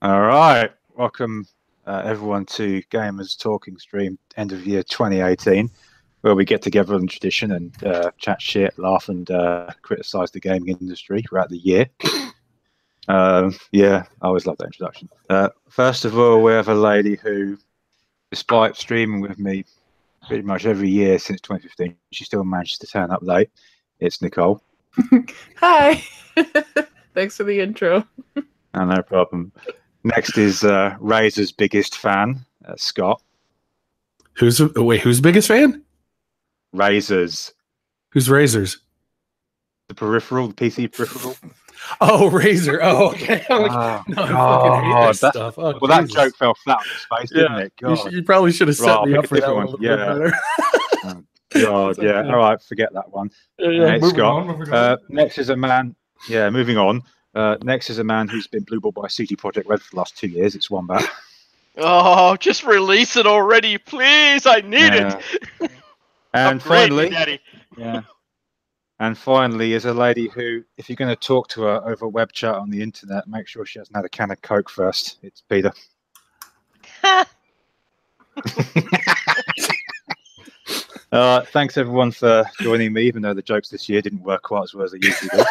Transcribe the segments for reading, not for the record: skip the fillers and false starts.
All right, welcome everyone to Gamers Talking Stream, end of year 2018, where we get together in tradition and chat shit, laugh, and criticize the gaming industry throughout the year. Yeah, I always love that introduction. First of all, we have a lady who, despite streaming with me pretty much every year since 2015, she still manages to turn up late. It's Nicole. Hi. Thanks for the intro. Oh, no problem. Next is Razor's biggest fan, Scott. Who's biggest fan? Razor's. Who's Razor's? The peripheral, the PC peripheral. Oh, Razor. Oh, okay. I fucking hate that stuff. Oh, well, that joke fell flat on its face, didn't it? God. You probably should have set me up for that one. Yeah. God, yeah. All right, forget that one. Scott. Next is a man. Yeah, moving on. Next is a man who's been blueballed by CD Projekt Red for the last 2 years. It's Wombat. Oh, just release it already, please! I need it. And finally, and finally, is a lady who, if you're going to talk to her over web chat on the internet, make sure she hasn't had a can of Coke first. It's Peter. Thanks everyone for joining me, even though the jokes this year didn't work quite as well as they usually do.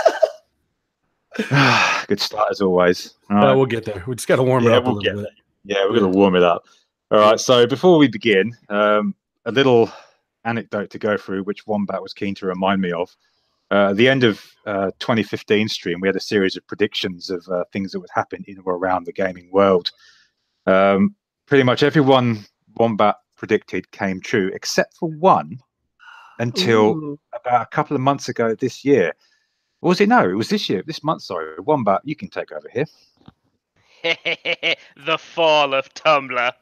Good start as always. Right. We'll get there. We just got to warm it up a little bit. Yeah, we're going to warm it up. All right. So before we begin, a little anecdote to go through, which Wombat was keen to remind me of. At the end of 2015 stream, we had a series of predictions of things that would happen in or around the gaming world. Pretty much everyone Wombat predicted came true, except for one, until about a couple of months ago this year. Or was it? No, it was this year. This month, sorry. Wombat, you can take over here. The fall of Tumblr.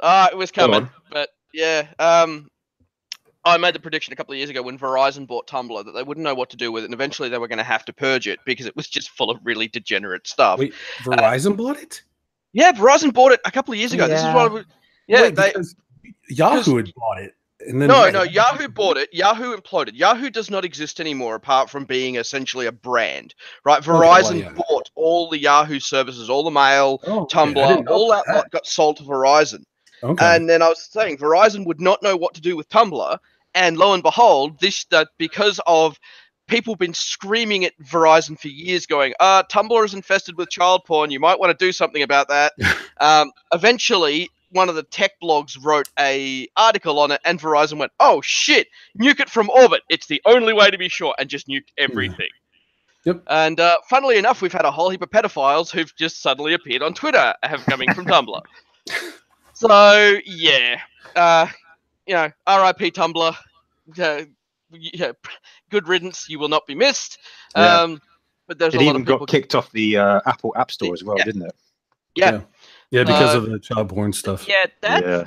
It was coming, but yeah. I made the prediction a couple of years ago when Verizon bought Tumblr that they wouldn't know what to do with it, and eventually they were going to have to purge it because it was just full of really degenerate stuff. Wait, Verizon bought it? Yeah, Verizon bought it a couple of years ago. Yeah. This is what. Yahoo had bought it. And then No, Yahoo bought it. Yahoo imploded. Yahoo does not exist anymore apart from being essentially a brand, right? Verizon bought all the Yahoo services, all the mail, Tumblr, all that lot got sold to Verizon. Okay. And then I was saying Verizon would not know what to do with Tumblr, and lo and behold, because of people been screaming at Verizon for years going, Tumblr is infested with child porn, you might want to do something about that. Eventually, one of the tech blogs wrote a article on it, and Verizon went, oh shit, nuke it from orbit. It's the only way to be sure, and just nuked everything. Yep. And funnily enough, we've had a whole heap of pedophiles who've just suddenly appeared on Twitter coming from Tumblr. So, yeah. RIP Tumblr. Good riddance, you will not be missed. Yeah. But there's it a lot even of people got kicked off the Apple App Store as well, didn't it? Yeah. Yeah, because of the child porn stuff. Yeah,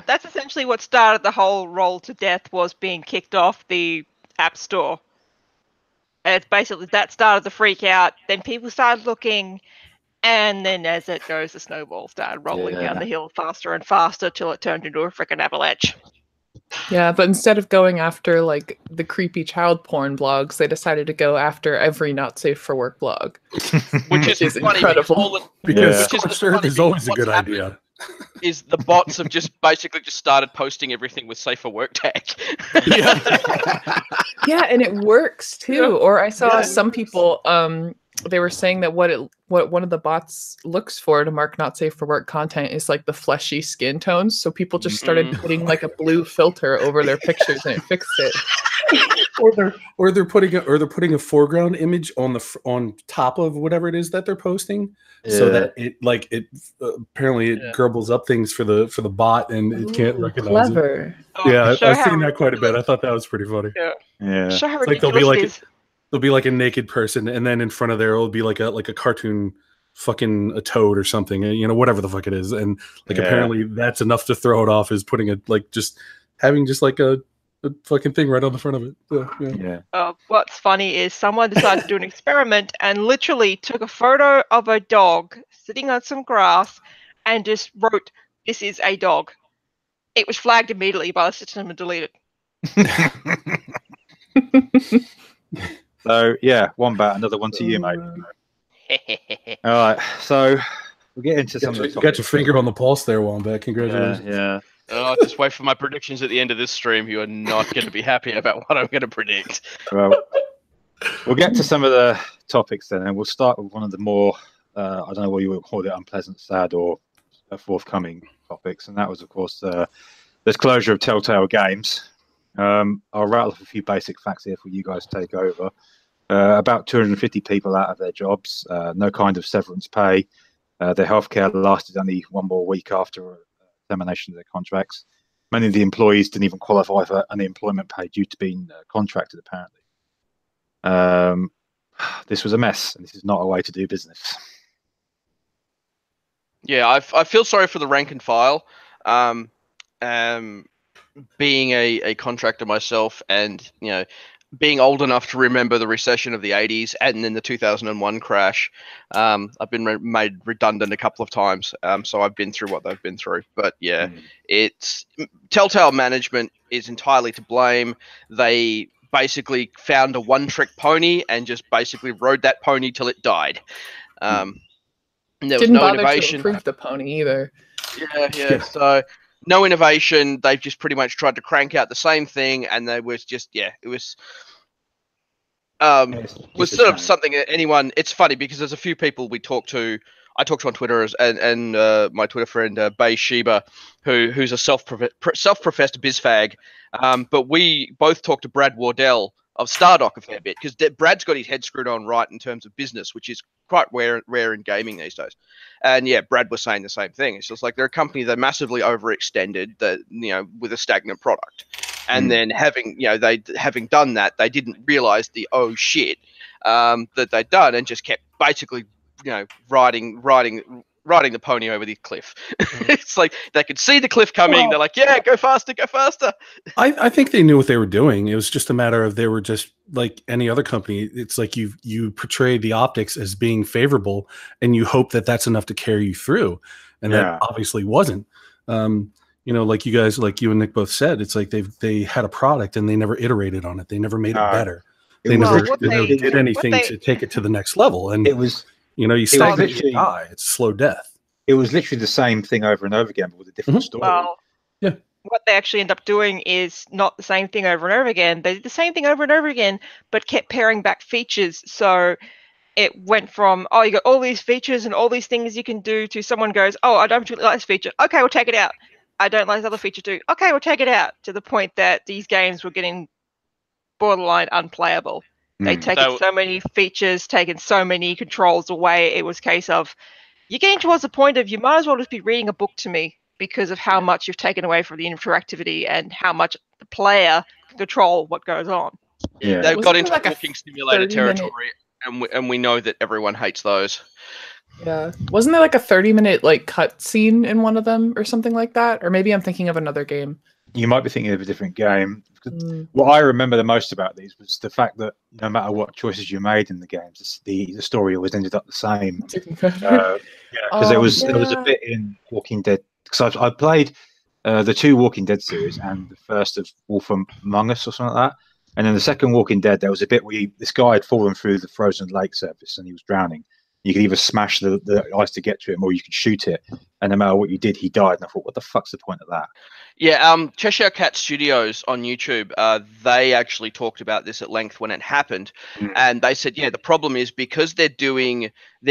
that's essentially what started the whole roll to death, was being kicked off the App Store. And it's basically that started the freak out. Then people started looking, and then as it goes, the snowball started rolling down the hill faster and faster till it turned into a freaking avalanche. Yeah, but instead of going after like the creepy child porn blogs, they decided to go after every not safe for work blog, which is funny incredible. Because scorched earth is always a good idea. Is the bots have just basically just started posting everything with safe for work tag. Yeah, and it works too. Or I saw some people they were saying that what one of the bots looks for to mark not safe for work content is like the fleshy skin tones. So people just started putting like a blue filter over their pictures, and it fixed it. or they're putting a foreground image on top of whatever it is that they're posting, so that it apparently it gurbles up things for the bot, and it can't recognize clever. it. Yeah, I've seen that quite a bit. I thought that was pretty funny. Yeah. Show how Like ridiculous there'll be like a naked person, and then in front of there will be like a cartoon, fucking a toad or something, whatever the fuck it is, and apparently that's enough to throw it off, is putting a having a fucking thing right on the front of it. Yeah. What's funny is someone decided to do an experiment and literally took a photo of a dog sitting on some grass and just wrote, "This is a dog." It was flagged immediately by the system and deleted. So, yeah, Wombat, another one to you, mate. All right, so we'll get into some of the You got your finger on the pulse there, Wombat. Congratulations. Yeah. Oh, just wait for my predictions at the end of this stream. You are not going to be happy about what I'm going to predict. Well, we'll get to some of the topics then, and we'll start with one of the more, I don't know what you would call it, unpleasant, sad, or forthcoming topics, and that was, of course, the disclosure of Telltale Games. I'll rattle off a few basic facts here for you guys to take over. About 250 people out of their jobs, no kind of severance pay. Their healthcare lasted only one more week after termination of their contracts. Many of the employees didn't even qualify for unemployment pay due to being contracted, apparently. This was a mess, and this is not a way to do business. Yeah, I feel sorry for the rank and file. Being a contractor myself, and being old enough to remember the recession of the 80s and then the 2001 crash, I've been made redundant a couple of times. So I've been through what they've been through. But yeah, it's Telltale management is entirely to blame. They basically found a one-trick pony and just basically rode that pony till it died. And there was no innovation. Didn't bother to improve the pony either. Yeah. So no innovation. They've just pretty much tried to crank out the same thing, and they was just it was sort of something that anyone. It's funny because there's a few people I talked to on Twitter and my Twitter friend Bay Sheba, who's a self-professed bizfag, but we both talked to Brad Wardell of Stardock a fair bit, because Brad's got his head screwed on right in terms of business, which is quite rare in gaming these days. And yeah, Brad was saying the same thing. It's just like they're a company that massively overextended, that with a stagnant product, and then having done that, they didn't realize the shit that they'd done, and just kept basically riding the pony over the cliff. It's like they could see the cliff coming. Well, they're like, yeah, go faster. I think they knew what they were doing. It was just a matter of they were just like any other company. It's like you portray the optics as being favorable, and you hope that that's enough to carry you through. And that obviously wasn't. Like you guys, like you and Nick both said, it's like they had a product and they never iterated on it. They never made it better. They never did anything to take it to the next level. And it was, you stagnate, you die. It's a slow death. It was literally the same thing over and over again, but with a different story. Well, what they actually end up doing is not the same thing over and over again. They did the same thing over and over again, but kept paring back features. So it went from, you got all these features and all these things you can do, to someone goes, I don't really like this feature. Okay, we'll take it out. I don't like this other feature too. Okay, we'll take it out, to the point that these games were getting borderline unplayable. They'd taken so many features, taken so many controls away. It was a case of, you're getting towards the point of, you might as well just be reading a book to me, because of how much you've taken away from the interactivity and how much the player can control what goes on. Yeah, they've got into like walking simulator territory, and we know that everyone hates those. Yeah. Wasn't there like a 30-minute cut scene in one of them or something like that? Or maybe I'm thinking of another game. You might be thinking of a different game. What I remember the most about these was the fact that no matter what choices you made in the games, the story always ended up the same. Because there was a bit in Walking Dead. Because I played the 2 Walking Dead series and the first of Wolf Among Us or something like that. And then the second Walking Dead, there was a bit where this guy had fallen through the frozen lake surface and he was drowning. You could either smash the ice to get to him, or you could shoot it. And no matter what you did, he died. And I thought, what the fuck's the point of that? Yeah, Cheshire Cat Studios on YouTube, they actually talked about this at length when it happened. And they said, the problem is because they're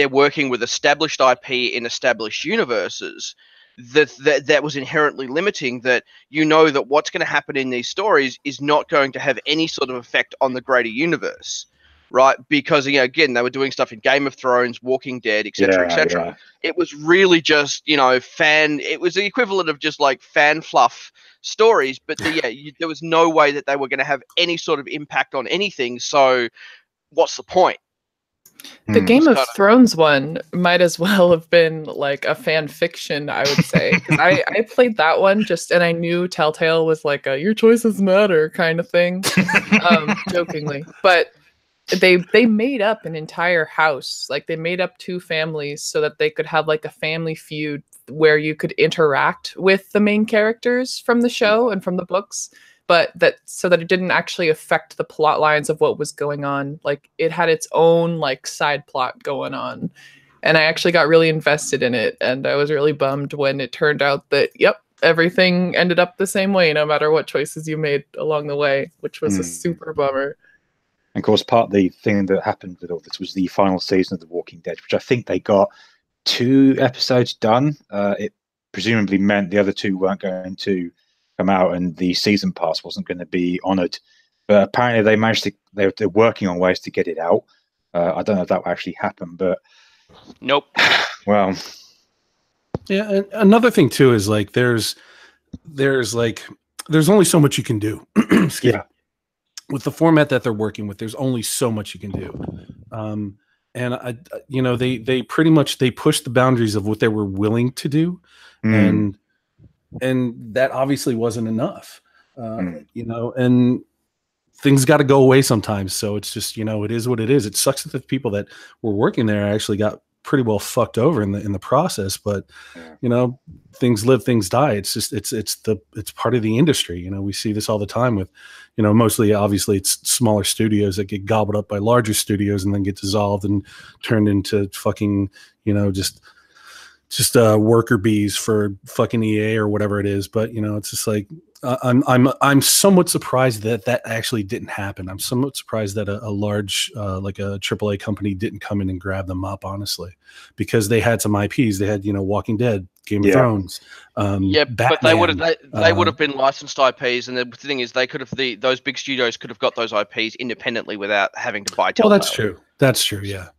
working with established IP in established universes, that was inherently limiting, that that what's going to happen in these stories is not going to have any sort of effect on the greater universe. Right, because again, they were doing stuff in Game of Thrones, Walking Dead, etc., etc. Yeah. It was really just it was the equivalent of just like fan fluff stories. But there was no way that they were going to have any sort of impact on anything. So, what's the point? The Game of Thrones one might as well have been like a fan fiction, I would say. I played that one and I knew Telltale was like a your choices matter kind of thing, jokingly, but. They made up an entire house. Like they made up 2 families so that they could have like a family feud where you could interact with the main characters from the show and from the books. but that so that it didn't actually affect the plot lines of what was going on. Like it had its own like side plot going on. And I actually got really invested in it, and I was really bummed when it turned out that, yep, everything ended up the same way, no matter what choices you made along the way, which was a super bummer. And of course, part of the thing that happened with all this was the final season of The Walking Dead, which I think they got 2 episodes done. It presumably meant the other 2 weren't going to come out, and the season pass wasn't going to be honoured. But apparently, they managed to. They're working on ways to get it out. I don't know if that will actually happen, but. Nope. Well, yeah. And another thing too is like there's only so much you can do. Yeah. With the format that they're working with, there's only so much you can do. And they pretty much they pushed the boundaries of what they were willing to do, and that obviously wasn't enough. And things got to go away sometimes. So it's just, it is what it is. It sucks that the people that were working there actually got pretty well fucked over in the process, but things live, things die. It's just, it's part of the industry. We see this all the time with, mostly obviously it's smaller studios that get gobbled up by larger studios and then get dissolved and turned into fucking, just worker bees for fucking EA or whatever it is. But it's just like I'm somewhat surprised that actually didn't happen. I'm somewhat surprised that a large like a AAA company didn't come in and grab them up, honestly, because they had some IPs. They had Walking Dead, Game of Thrones. Batman, but they would have been licensed IPs, and the thing is, they could have those big studios could have got those IPs independently without having to buy Telltale. Well, that's true. That's true. Yeah.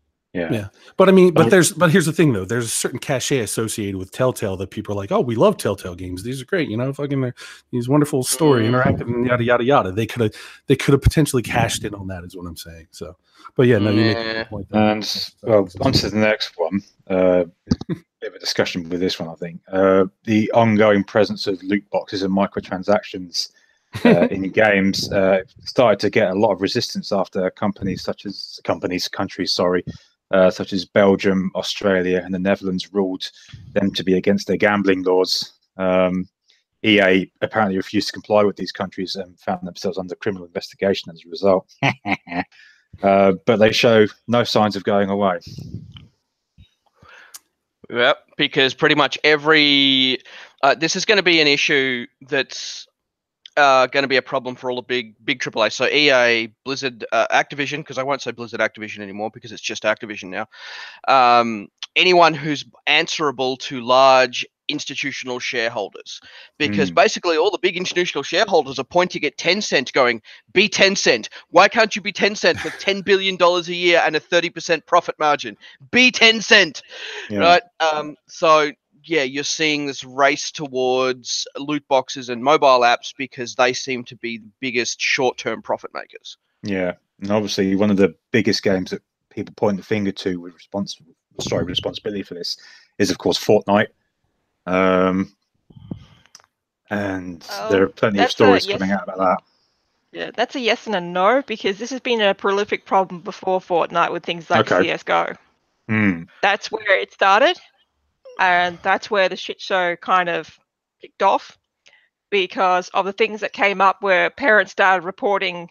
But I mean, but here's the thing though. There's a certain cachet associated with Telltale that people are like, oh, we love Telltale games. These are great. Fucking these wonderful story, interactive, and yada yada yada. They could have potentially cashed in on that, is what I'm saying. So, but yeah, no, you make a good point. And well, on to the next one. Bit of a discussion with this one, I think. The ongoing presence of loot boxes and microtransactions in games started to get a lot of resistance after countries such as Belgium, Australia, and the Netherlands ruled them to be against their gambling laws. EA apparently refused to comply with these countries and found themselves under criminal investigation as a result. But they show no signs of going away. Yep, because pretty much every this is going to be an issue that's going to be a problem for all the big AAA. So EA, Blizzard, Activision, because I won't say Blizzard Activision anymore because it's just Activision now. Anyone who's answerable to large institutional shareholders, because basically all the big institutional shareholders are pointing at Tencent going, be Tencent. Why can't you be Tencent with $10 billion a year and a 30% profit margin? Be Tencent, right? So yeah, you're seeing this race towards loot boxes and mobile apps because they seem to be the biggest short-term profit makers. Yeah, and obviously one of the biggest games that people point the finger to with responsibility for this is, of course, Fortnite. And there are plenty of stories coming out about that. Yeah, that's a yes and a no, because this has been a prolific problem before Fortnite with things like CSGO. That's where it started. And that's where the shit show kind of kicked off, because of the things that came up where parents started reporting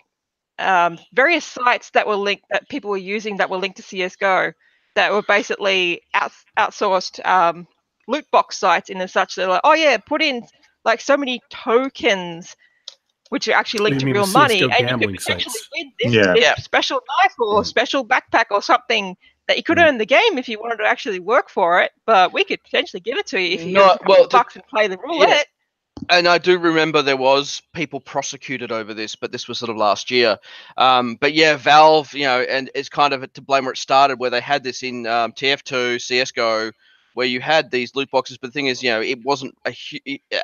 various sites that were linked, that people were using that were linked to CSGO, that were basically outsourced loot box sites in and such. They're like, oh yeah, put in like so many tokens, which are actually linked to real money, and you could potentially win this special knife or special backpack or something that you could earn the game if you wanted to actually work for it, but we could potentially give it to you if you get $100 bucks and play the roulette. Yeah. And I do remember there was people prosecuted over this, but this was sort of last year. But yeah, Valve, and it's kind of to blame where it started, where they had this in TF2, CSGO, where you had these loot boxes. But the thing is, it wasn't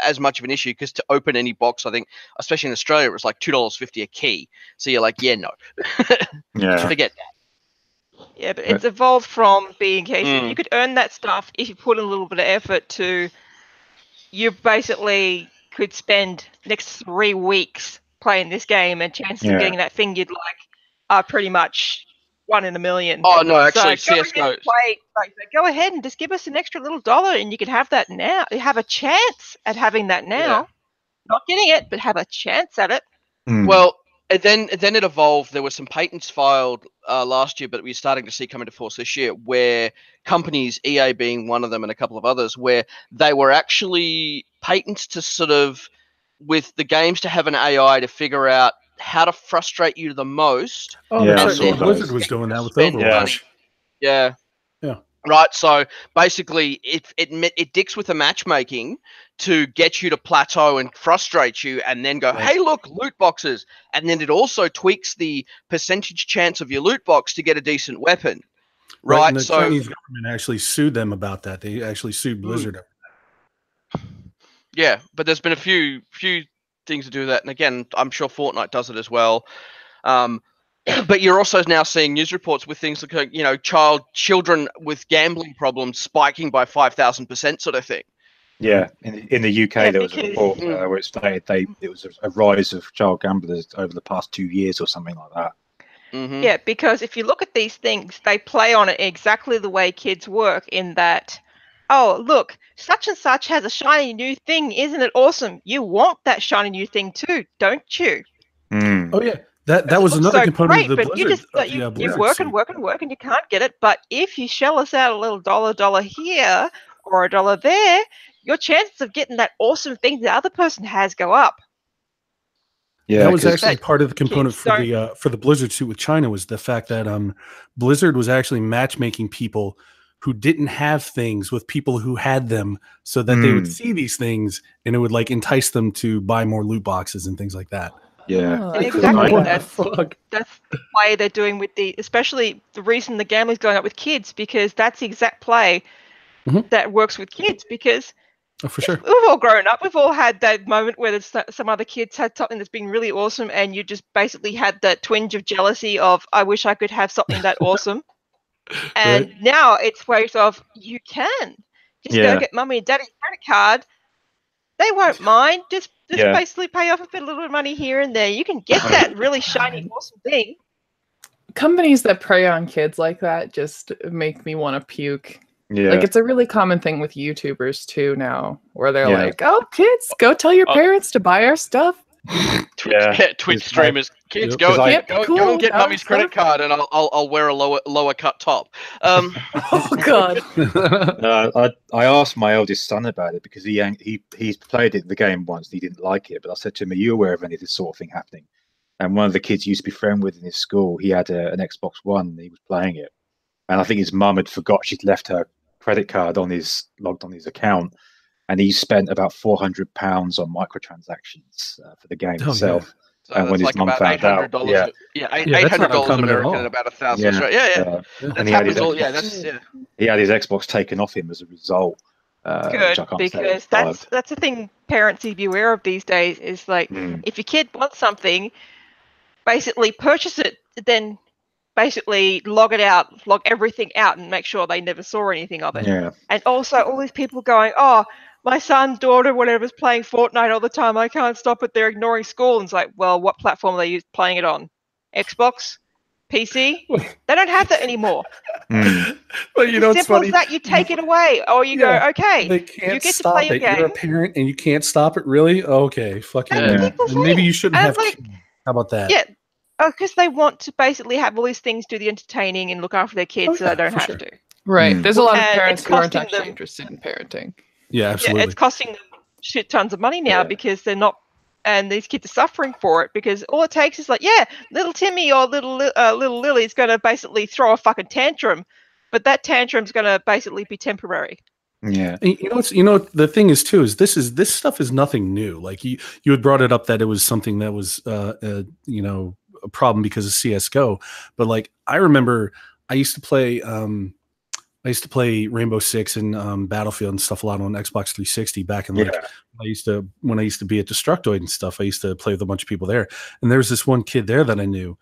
as much of an issue, because to open any box, I think, especially in Australia, it was like $2.50 a key. So you're like, yeah, no. Forget that. Yeah, but it's evolved from being you could earn that stuff if you put in a little bit of effort to, you basically could spend next 3 weeks playing this game, and chances of getting that thing you'd like are pretty much 1 in a million. Oh, no, actually, CSGO. Go ahead and just give us an extra little $1 and you can have that now. You have a chance at having that now. not getting it, but have a chance at it. Well, and then it evolved. There were some patents filed last year, but we're starting to see come into force this year, where companies, EA being one of them and a couple of others, where they were actually patents to sort of, with the games, to have an AI to figure out how to frustrate you the most. Oh, Yeah, that's I right. saw Blizzard those. was doing that with Spend Overwatch. money. Yeah. Right. So basically, it dicks with the matchmaking to get you to plateau and frustrate you, and then go, hey, look, loot boxes. And then it also tweaks the percentage chance of your loot box to get a decent weapon. Right. And the So Chinese government actually sued them about that. They actually sued Blizzard. yeah, but there's been a few things to do with that, and again, I'm sure Fortnite does it as well. But you're also now seeing news reports with things like, you know, children with gambling problems spiking by 5,000% sort of thing. Yeah, in the UK Yeah, there was a because- report where it stated it was a rise of child gamblers over the past 2 years or something like that. Mm-hmm. Yeah, because if you look at these things, they play on it exactly the way kids work, in that, oh, look, such and such has a shiny new thing. Isn't it awesome? You want that shiny new thing too, don't you? Oh yeah, that was another component great, of the but Blizzard. you Blizzard work suit. and work and work and you can't get it. But if you shell us out a little dollar here or a dollar there, your chances of getting that awesome thing the other person has go up. Yeah, that was 'cause- actually part of the component kids for the Blizzard suit with China, was the fact that Blizzard was actually matchmaking people who didn't have things with people who had them, so that they would see these things and it would like entice them to buy more loot boxes and things like that. Yeah. Oh, And I exactly like What that. the fuck? That's the play they're doing with especially the reason the gambling's going up with kids, because that's the exact play that works with kids. Because Oh, for sure. we've all grown up, we've all had that moment where there's some other kids had something that's been really awesome, and you just basically had that twinge of jealousy of, I wish I could have something that awesome. And now it's ways of, you can just Yeah. go get mummy and daddy's credit card. They won't mind. Just Yeah. basically pay off a little bit of money here and there. You can get that really shiny, awesome thing. Companies that prey on kids like that just make me want to puke. Yeah. Like, it's a really common thing with YouTubers too now, where they're Yeah. like, "Oh, kids, go tell your parents to buy our stuff." Twitch It's streamers, kids, Yep. go, 'Cause I- Can't be go cool and get without mummy's credit stuff. card, and I'll wear a lower cut top. Oh God. I asked my eldest son about it because he's played the game once and he didn't like it. But I said to him, "Are you aware of any of this sort of thing happening?" And one of the kids he used to be friend with in his school, he had an Xbox One and he was playing it. And I think his mum had forgot she'd left her credit card logged on his account, and he spent about £400 on microtransactions for the game itself. So And when that's his like mum about found out, $800. yeah. that's not $800 uncommon at American all. and about 1,000. Yeah. Australian. Yeah. And That he had happens his all. Xbox- Yeah, that's yeah. he had his Xbox taken off him as a result. Which I Good, can't because say. that's the thing parents need to be aware of these days, is like, if your kid wants something, basically purchase it, then basically log everything out and make sure they never saw anything of it. Yeah. And also all these people going, oh, my son, daughter, whatever's playing Fortnite all the time, I can't stop it, they're ignoring school. And it's like, well, what platform are they playing it on? Xbox? PC? They don't have that anymore. But you know, it's Simple funny. as that, you take it away, or you Yeah, go, okay, They you can't get to stop play it. a game. You're a parent and you can't stop it, really? Okay, fucking. And Yeah. people And maybe say- you shouldn't and have. like, kids. How about that? yeah, because they want to basically have all these things, do the entertaining and look after their kids, Oh, so yeah, they don't for have sure. to. Right. There's a lot of And parents it's who aren't costing actually them- interested in parenting. Yeah, Yeah, absolutely. it's costing them shit tons of money now Yeah. because they're not, and these kids are suffering for it because all it takes is like, yeah, little Timmy or little Lily's going to basically throw a fucking tantrum, but that tantrum's going to basically be temporary. Yeah. And the thing is too is this stuff is nothing new. Like you had brought it up that it was something that was a problem because of CS:GO, but like I remember I used to play Rainbow Six and Battlefield and stuff a lot on Xbox 360 back in like when I used to be at Destructoid and stuff. I used to play with a bunch of people there, and there was this one kid there that I knew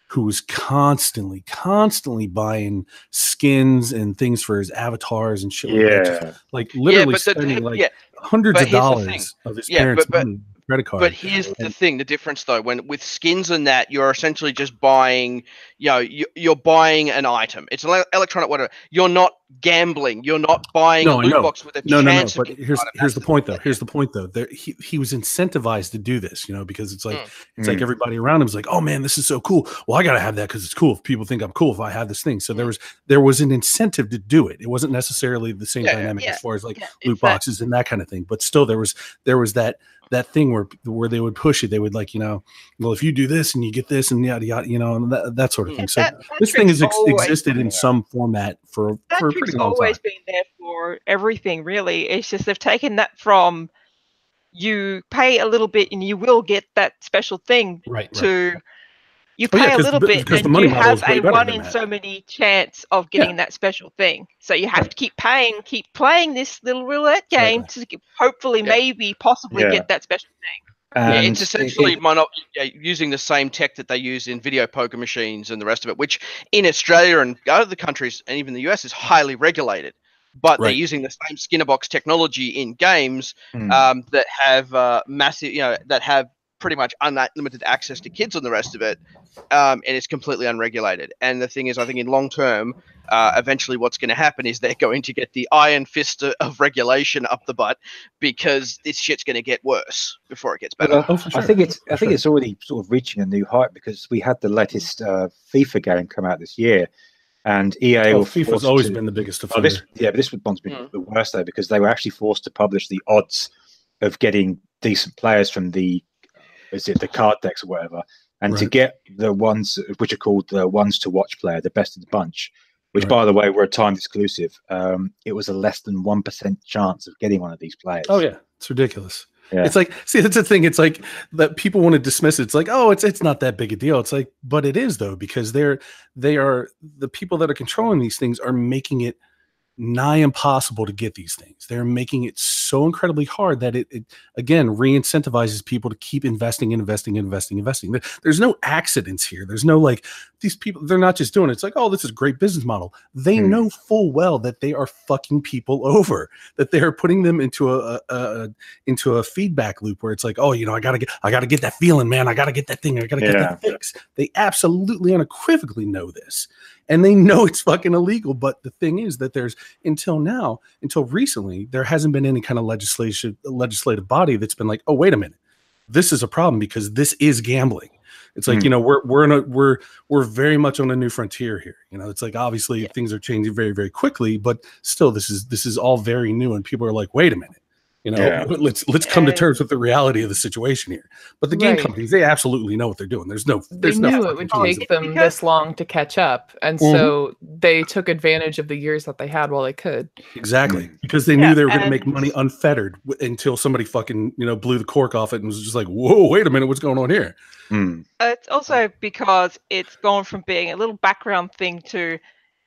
who was constantly buying skins and things for his avatars and shit. Like that. Just, like literally but spending yeah, hundreds but of here's the dollars of his Yeah, parents' but- money. credit card. But here's the thing: the difference, though, when with skins and that, you're essentially just buying. You're buying an item. It's an electronic whatever. You're not gambling. You're not buying a loot box with a chance. But here's the point, though. Here's the point, though. He was incentivized to do this, because it's like like everybody around him is like, oh man, this is so cool. Well, I gotta have that because it's cool. If people think I'm cool if I have this thing, so there was an incentive to do it. It wasn't necessarily the same dynamic as far as like loot boxes and that kind of thing, but still there was that thing where they would push it. They would like, well, if you do this and you get this and yada yada, and that sort of thing. So this thing has existed in some format for a pretty long time. Always been there for everything, really. It's just they've taken that from you pay a little bit and you will get that special thing to you pay a little bit and you have a 1 in so many chance of getting that special thing. So you have to keep playing this little roulette game to hopefully possibly get that special thing. It's essentially using the same tech that they use in video poker machines and the rest of it, which in Australia and other countries and even the US is highly regulated. But they're using the same Skinner box technology in games that have massive, that have pretty much unlimited access to kids and the rest of it, and it's completely unregulated. And the thing is, I think in long term, eventually what's going to happen is they're going to get the iron fist of regulation up the butt, because this shit's going to get worse before it gets better. I think it's already sort of reaching a new height, because we had the latest FIFA game come out this year, and EA. FIFA's always been the biggest offender. But this one's been the worst though, because they were actually forced to publish the odds of getting decent players from the card decks or whatever, and to get the ones which are called the ones to watch player, the best of the bunch, which by the way were a timed exclusive. It was a less than 1% chance of getting one of these players. Oh yeah, it's ridiculous. Yeah. It's like, see, that's the thing. It's like that people want to dismiss it. It's like, oh, it's not that big a deal. It's like, but it is though, because they are the people that are controlling these things are making it nigh impossible to get these things. They're making it so incredibly hard that it again re-incentivizes people to keep investing. There's no accidents here. There's no like, these people, they're not just doing it. It's like, oh, this is a great business model. They know full well that they are fucking people over, that they are putting them into a feedback loop where it's like, oh, I gotta get that feeling, man. I gotta get that thing. I gotta get that fix. They absolutely unequivocally know this. And they know it's fucking illegal. But the thing is that there's, until recently, there hasn't been any kind of legislative body that's been like, oh, wait a minute, this is a problem because this is gambling. It's like, we're very much on a new frontier here. It's like, obviously things are changing very, very quickly, but still this is all very new. And people are like, wait a minute. Let's come to terms with the reality of the situation here. But the game companies, they absolutely know what they're doing. They knew it would take them this long to catch up, and so they took advantage of the years that they had while they could. Exactly, because they knew they were going to make money unfettered until somebody fucking blew the cork off it and was just like, whoa, wait a minute, what's going on here? It's also because it's gone from being a little background thing to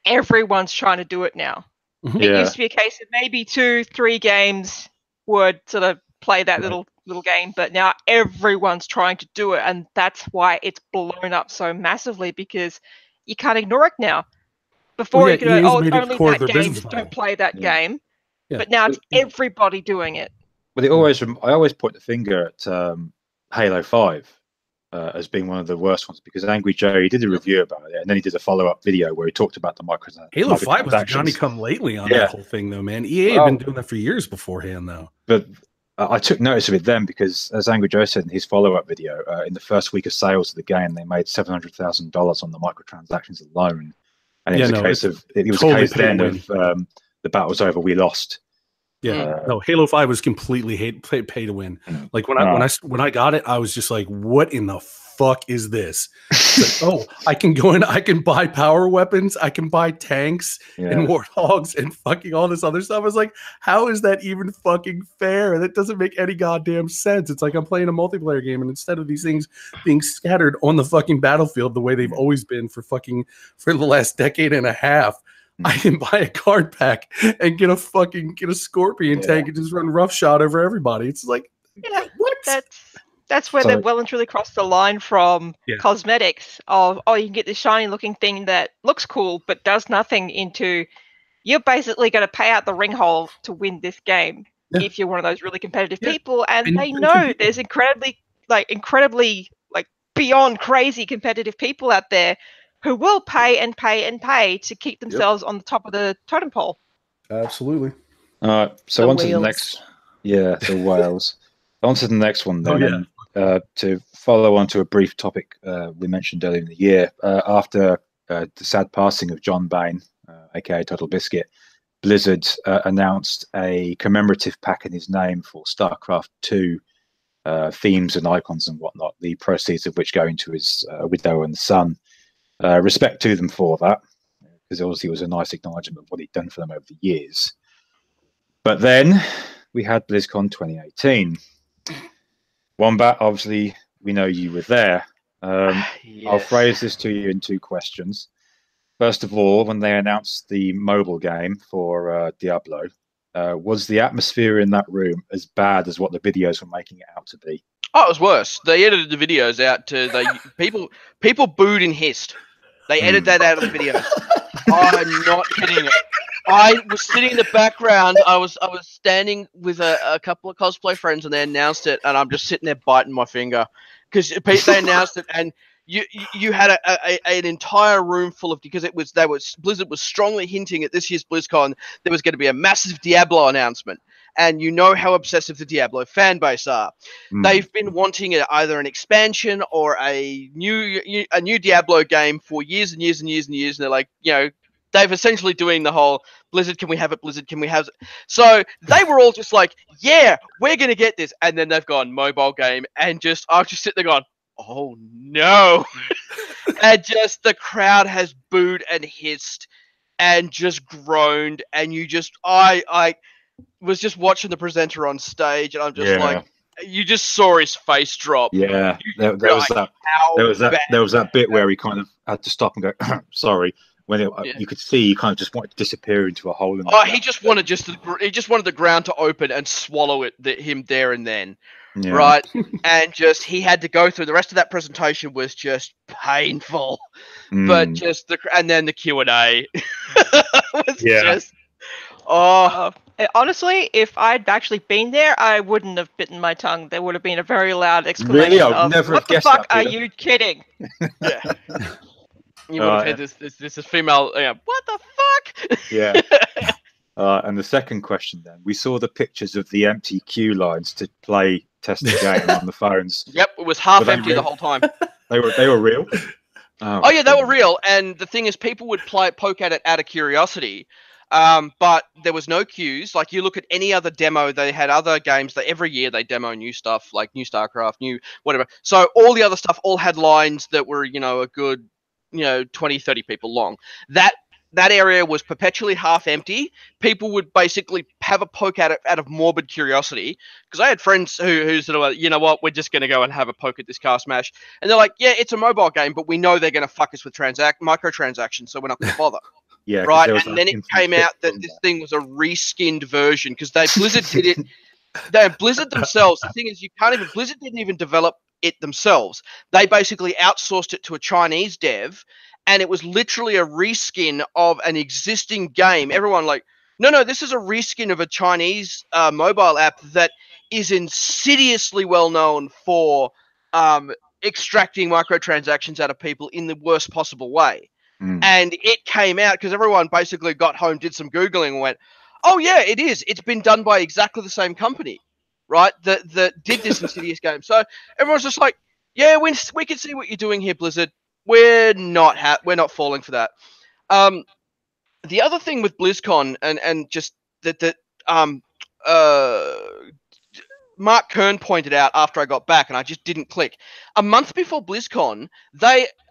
everyone's trying to do it now. It used to be a case of maybe 2-3 games would sort of play that little game, but now everyone's trying to do it, and that's why it's blown up so massively, because you can't ignore it now. Before you could only that game, just don't play that game, but now it's everybody doing it. But I always point the finger at Halo 5 as being one of the worst ones, because Angry Joe, he did a review about it, and then he did a follow-up video where he talked about the microtransactions. Halo 5 was Johnny come lately on that whole thing, though, man. EA had been doing that for years beforehand, though. But I took notice of it then, because as Angry Joe said in his follow-up video, in the first week of sales of the game, they made $700,000 on the microtransactions alone. And it was a case of the battle's over, we lost. No, Halo 5 was completely pay to win. Like when I got it, I was just like, what in the fuck is this? Like, I can go in, I can buy power weapons, I can buy tanks and warthogs and fucking all this other stuff. I was like, how is that even fucking fair? That doesn't make any goddamn sense. It's like I'm playing a multiplayer game, and instead of these things being scattered on the fucking battlefield the way they've always been for the last decade and a half, I can buy a card pack and get a Scorpion tank and just run roughshod over everybody. It's like, what? That's where they well and truly crossed the line from cosmetics of, you can get this shiny looking thing that looks cool but does nothing, into you're basically going to pay out the ring hole to win this game. Yeah. if you're one of those really competitive Yeah. people, and And they you know can- there's incredibly beyond crazy competitive people out there who will pay and pay and pay to keep themselves on the top of the totem pole. Absolutely. All right, so The on to the whales. next. Yeah, the whales. On to the next one then. Oh, yeah. And, to follow on to a brief topic we mentioned earlier in the year, after the sad passing of John Bain, aka Total Biscuit, Blizzard announced a commemorative pack in his name for StarCraft 2 themes and icons and whatnot, the proceeds of which go into his widow and son. Respect to them for that, because obviously it was a nice acknowledgement of what he'd done for them over the years. But then we had BlizzCon 2018. Wombat, obviously, we know you were there. I'll Yes. phrase this to you in two questions. First of all, when they announced the mobile game for Diablo, was the atmosphere in that room as bad as what the videos were making it out to be? Oh, it was worse. They edited the videos out to people booed and hissed. They edited that out of the videos. I'm not kidding. I was sitting in the background. I was standing with a couple of cosplay friends, and they announced it, and I'm just sitting there biting my finger because they announced it, and you had an entire room full of, because Blizzard was strongly hinting at this year's BlizzCon there was going to be a massive Diablo announcement, and you know how obsessive the Diablo fan base are. They've been wanting either an expansion or a new Diablo game for years and years and years and years, and they're like, they've essentially doing the whole Blizzard, can we have it? Blizzard, can we have it? So they were all just like, yeah, we're going to get this. And then they've gone mobile game, and I was just sitting there going, oh no. And just the crowd has booed and hissed and just groaned. And I was just watching the presenter on stage, and I'm just like, you just saw his face drop. Yeah, there was that bit where he kind of had to stop and go, sorry. When you could see, he kind of just wanted to disappear into a hole. He just wanted the ground to open and swallow him there and then, right? And he had to go through the rest of that presentation was just painful, but and then the Q&A was just honestly, if I'd actually been there, I wouldn't have bitten my tongue. There would have been a very loud exclamation really? I would never "What have the guessed fuck that, are you kidding?" Yeah. You would have had this is female. What the fuck? Yeah. And the second question then, we saw the pictures of the empty queue lines to test the game on the phones. Yep, it was half empty the whole time. They were real. Oh yeah, they were real. And the thing is, people would poke at it out of curiosity. But there was no queues. Like, you look at any other demo, they had other games that every year they demo new stuff, like new StarCraft, new whatever. So all the other stuff all had lines that were, a good 20, 30 people long. That area was perpetually half empty. People would basically have a poke at it out of morbid curiosity, because I had friends who sort of like, you know what, we're just going to go and have a poke at this Car Smash. And they're like, yeah, it's a mobile game, but we know they're going to fuck us with microtransactions, so we're not going to bother. Yeah, right. And then it came out that this thing was a reskinned version, because Blizzard did it. Blizzard themselves, the thing is, Blizzard didn't even develop it themselves. They basically outsourced it to a Chinese dev, and it was literally a reskin of an existing game. Everyone like, no, this is a reskin of a Chinese mobile app that is insidiously well known for extracting microtransactions out of people in the worst possible way. And it came out because everyone basically got home, did some Googling, and went, oh yeah, it is. It's been done by exactly the same company, right? That did this insidious game. So everyone's just like, yeah, we can see what you're doing here, Blizzard. We're not falling for that. The other thing with BlizzCon and just that Mark Kern pointed out after I got back, and I just didn't click. A month before BlizzCon,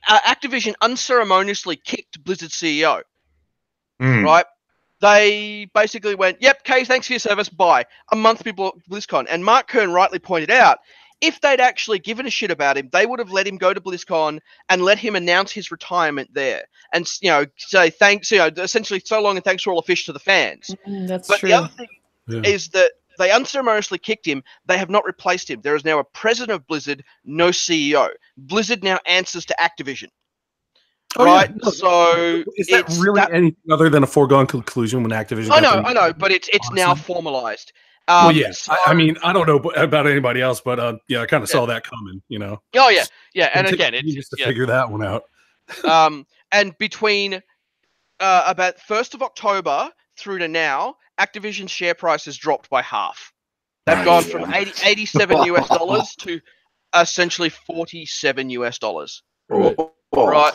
Activision unceremoniously kicked Blizzard's CEO. Right? They basically went, yep, Kay, thanks for your service, bye. A month before BlizzCon. And Mark Kern rightly pointed out, if they'd actually given a shit about him, they would have let him go to BlizzCon and let him announce his retirement there. And, say thanks, essentially so long and thanks for all the fish to the fans. That's but true. The other thing is that they unceremoniously kicked him. They have not replaced him. There is now a president of Blizzard, no CEO. Blizzard now answers to Activision. Right? Yeah. So is that really anything other than a foregone conclusion when Activision? I know, but it's now formalized. Well, yeah. So- I mean, I don't know about anybody else, but yeah, I kind of saw that coming. You know. Oh yeah, yeah. And It'll again, take it's years to yeah. figure that one out. And between about 1st of October through to now, Activision's share price has dropped by half. They've gone from 87 US dollars to essentially 47 US dollars. Right. Right.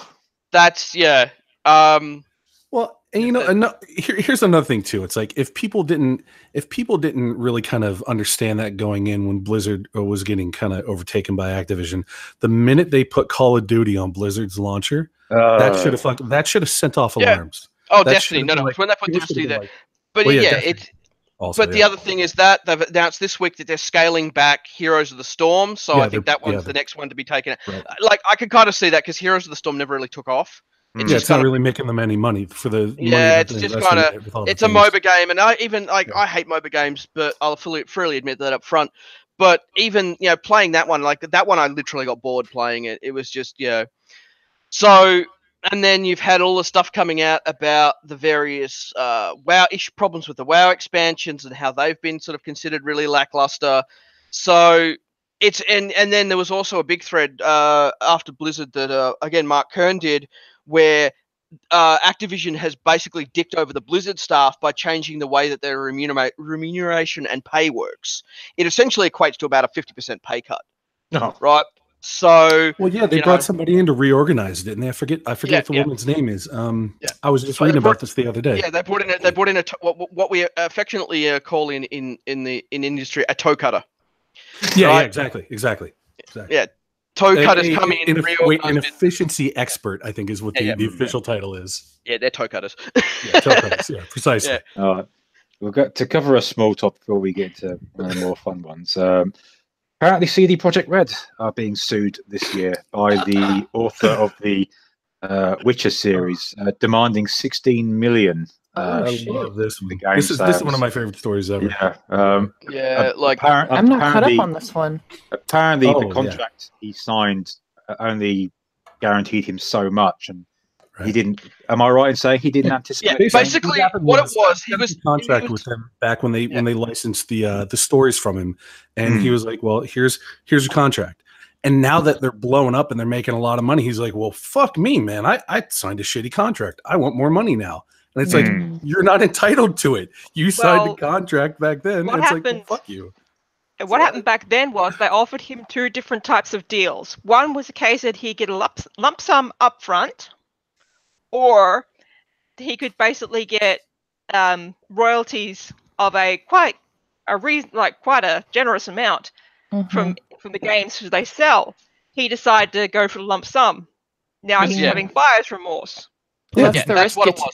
That's yeah. Well, and you know, here's another thing too. It's like if people didn't really kind of understand that going in when Blizzard was getting kind of overtaken by Activision, the minute they put Call of Duty on Blizzard's launcher, that should have sent off alarms. Oh, That Destiny. should've No, been when they put it Destiny should've there. been But well, yeah, yeah, Destiny. it's. Also, But the other thing is that they've announced this week that they're scaling back Heroes of the Storm, so Yeah, I think that one's the next one to be taken. Right. Like I can kind of see that because Heroes of the Storm never really took off. Mm. yeah, it's not really making them any money for the money Yeah, that it's they just invested kinda- in with all the It's a things. MOBA game, and I even like I hate MOBA games, but I'll freely admit that up front. But even playing that one, like that one, I literally got bored playing it. It was just So, and then you've had all the stuff coming out about the various WoW problems with the WoW expansions and how they've been sort of considered really lackluster. So it's and then there was also a big thread after Blizzard that again Mark Kern did, where Activision has basically dicked over the Blizzard staff by changing the way that their remuneration and pay works. It essentially equates to about a 50% pay cut. No. Right. So Well, yeah, they brought somebody in to reorganize it, and I forget what the woman's name is. I was just reading about this the other day. Yeah, they brought in what we affectionately call in industry a toe cutter. Yeah, right? yeah, exactly. Yeah, toe cutters coming in. An efficiency expert, I think, is what the official title is. Yeah, they're toe cutters. Yeah, toe cutters. Yeah, precisely. Yeah. All right. We'll get to cover a small topic before we get to one of the more fun ones. Apparently, CD Projekt Red are being sued this year by the author of the Witcher series, demanding 16 million. I love this one. game This is one of my favorite stories ever. Yeah. Like I'm not caught up on this one. Apparently, the contract he signed only guaranteed him so much, and he didn't. Am I right in saying he didn't anticipate? Yeah, basically, what it was, he was contract with them back when they licensed the stories from him, and he was like, "Well, here's a contract." And now that they're blowing up and they're making a lot of money, he's like, "Well, fuck me, man! I signed a shitty contract. I want more money now." And it's like, you're not entitled to it. You signed a contract back then. What It's happened? like, well, fuck you. And what happened back then was they offered him two different types of deals. One was a case that he get a lump sum up front, or he could basically get royalties of quite a generous amount from the games that they sell. He decided to go for the lump sum. Now he's having buyer's remorse. That's that's what it was.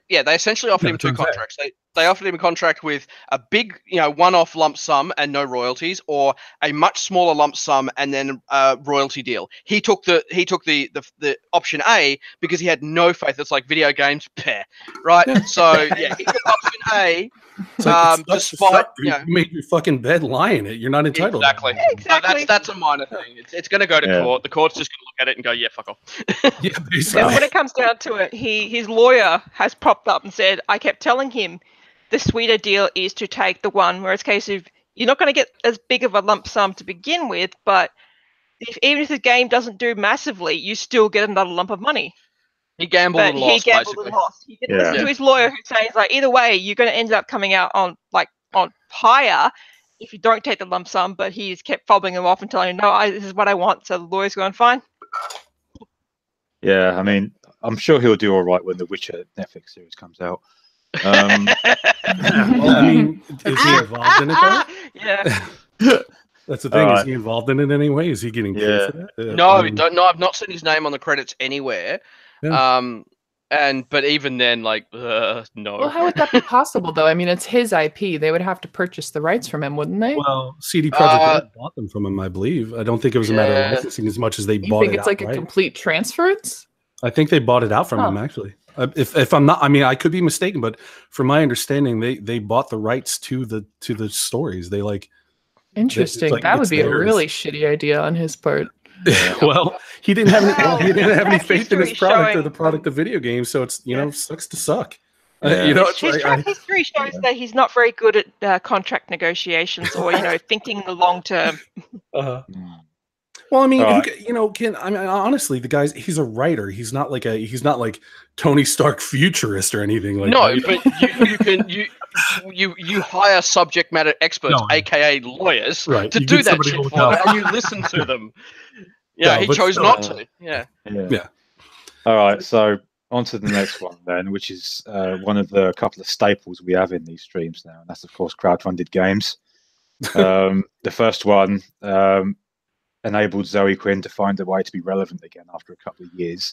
They essentially offered him two contracts. They offered him a contract with a big, one-off lump sum and no royalties, or a much smaller lump sum and then a royalty deal. He took the option A because he had no faith. It's like video games, right? So he took option A. Despite you made your fucking bed, lie in it. You're not entitled. Exactly. That's a minor thing. It's going to go to court. The court's just going to look at it and go, "Yeah, fuck off." Yeah, basically. And when it comes down to it, his lawyer has popped up and said, "I kept telling him the sweeter deal is to take the one where it's a case of you're not going to get as big of a lump sum to begin with, but even if the game doesn't do massively, you still get another lump of money." He gambled and lost, basically. And lost. He didn't listen to his lawyer, who says like, either way, you're going to end up coming out on higher if you don't take the lump sum. But he's kept fobbing him off and telling him, "No, this is what I want." So the lawyer's going, "Fine." Yeah, I mean, I'm sure he'll do all right when the Witcher Netflix series comes out. Well, I mean, is he involved in it though? Yeah. That's the thing. Is he involved in it anyway? Is he getting paid for that? No, I've not seen his name on the credits anywhere. Yeah. But even then, no. Well, how would that be possible, though? I mean, it's his IP. They would have to purchase the rights from him, wouldn't they? Well, CD Projekt Red bought them from him, I believe. I don't think it was a matter of licensing as much as they bought it. You think it's like a complete transference? I think they bought it out from him, actually. If I'm not, I mean, I could be mistaken, but from my understanding, they bought the rights to the stories. They Interesting. That would be a really shitty idea on his part. Well, he didn't have any faith in his product or the product of video games, so it's sucks to suck. You know, it's His like, track history shows that he's not very good at contract negotiations or thinking the long term. Well, I mean, All honestly, the guy's he's a writer. He's not like Tony Stark futurist or anything like No, that. but you hire subject matter experts, No. aka lawyers, Right, to you do get that somebody shit to look for you, out. and you listen to them. Yeah, No, he but chose still, not to. Yeah. Yeah. All right, so on to the next one then, which is one of the couple of staples we have in these streams now, and that's of course crowdfunded games. The first one enabled Zoe Quinn to find a way to be relevant again after a couple of years,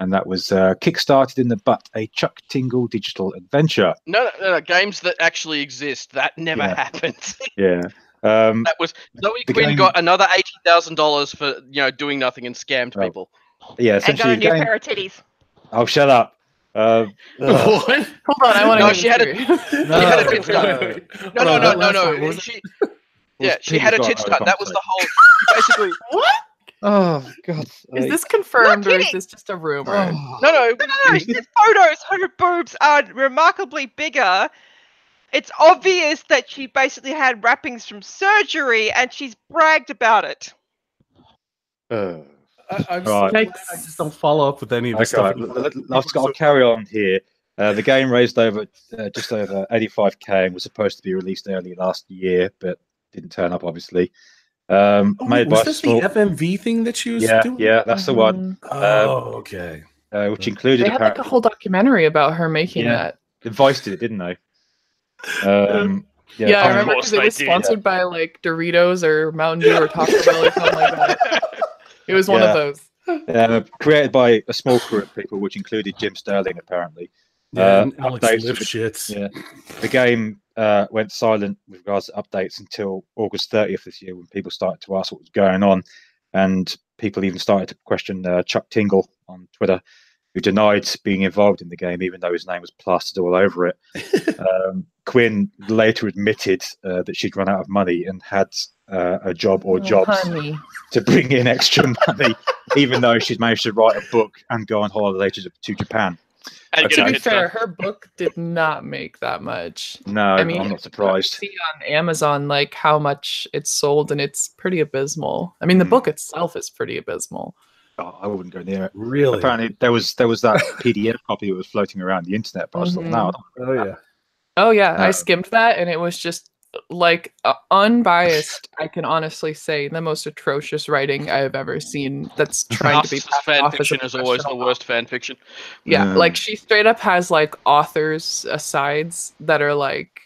and that was kickstarted in the butt, a Chuck Tingle digital adventure. No, games that actually exist. That never happened. Yeah. That was Zoe the Quinn game- got another $80,000 for doing nothing and scammed Right. people. Yeah, And got essentially a the new game. pair of titties. Oh, shut up. What? Hold on, I want to. No, she had a tit stunt. No. She had a tit stunt. That was the whole. Basically, What? Oh God. Is this confirmed or is kidding. this just a rumor? no. No, she has photos. Her boobs are remarkably bigger. It's obvious that she basically had wrappings from surgery, and she's bragged about it. I Right. just don't follow up with any of this Okay, stuff. I'll carry on here. The game raised just over 85k and was supposed to be released early last year, but didn't turn up, obviously. Made by Was this the FMV thing that she was doing? yeah, that's the one. Oh, okay. Which included They had like a whole documentary about her making Yeah. that. Vice did it, didn't they? Yeah, I remember course because it they was did. sponsored by like Doritos or Mountain Dew or Taco Bell or something like that. It was one of those. Created by a small crew of people, which included Jim Sterling, apparently. Yeah, and Alex updates lift with- shits. Yeah, the game went silent with regards to updates until August 30th this year, when people started to ask what was going on, and people even started to question Chuck Tingle on Twitter, who denied being involved in the game, even though his name was plastered all over it. Quinn later admitted that she'd run out of money and had a job or jobs Honey. to bring in extra money, even though she'd managed to write a book and go on holiday to Japan. And Okay. get a To be tit fair, stunt. her book did not make that much. No, I mean, I'm not surprised. See on Amazon like how much it's sold, and it's pretty abysmal. I mean, the book itself is pretty abysmal. Oh, I wouldn't go near it. Really? Apparently, there was that PDF copy that was floating around the internet, but I was like, no, I don't Oh yeah. Oh yeah, I No. skimmed that, and it was just like unbiased. I can honestly say the most atrocious writing I have ever seen. That's trying to be Narcissist passed fan off as a fiction is always the professional worst fan fiction. Yeah, Mm. like she straight up has like authors asides that are like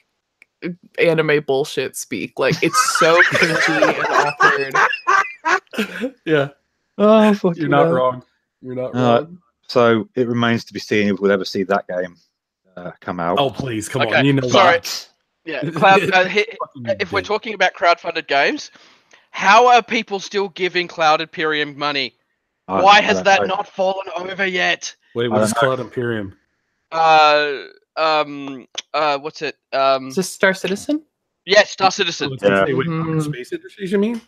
anime bullshit speak. Like it's so cringy and awkward. Yeah. Oh, fuck You're not wrong. You're not Uh, wrong. So it remains to be seen if we'll ever see that game come out. Oh please, come Okay, on. You know sorry. what? Yeah, Cloud, if we're dick. talking about crowdfunded games, how are people still giving Cloud Imperium money? Why has that not fallen over yet? Wait, I what is don't know. Cloud Imperium? What's it? Is this Star Citizen? Yes, Star Citizen. Yeah. Wait, Mhm. Space Industries, you mean?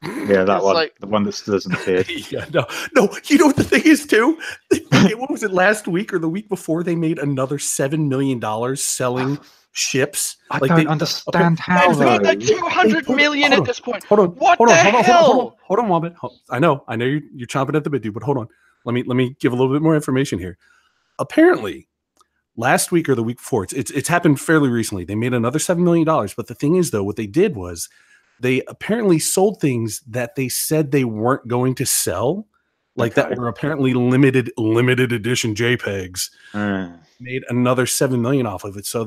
Yeah, that It's one, like- the one that still doesn't appear. Yeah, no. You know what the thing is too? What was it, last week or the week before? They made another $7 million selling ships. I Like don't they- understand okay, how that's though. not Like 200 Hold- million hold at on. this point. Hold on. What hold the on, hold on, hell? Hold on, Wobbit. I know you're chomping at the bit, dude, but hold on. Let me give a little bit more information here. Apparently, last week or the week before, it's happened fairly recently. They made another $7 million. But the thing is, though, what they did was they apparently sold things that they said they weren't going to sell, like that Okay. were apparently limited edition JPEGs. Made another $7 million off of it. So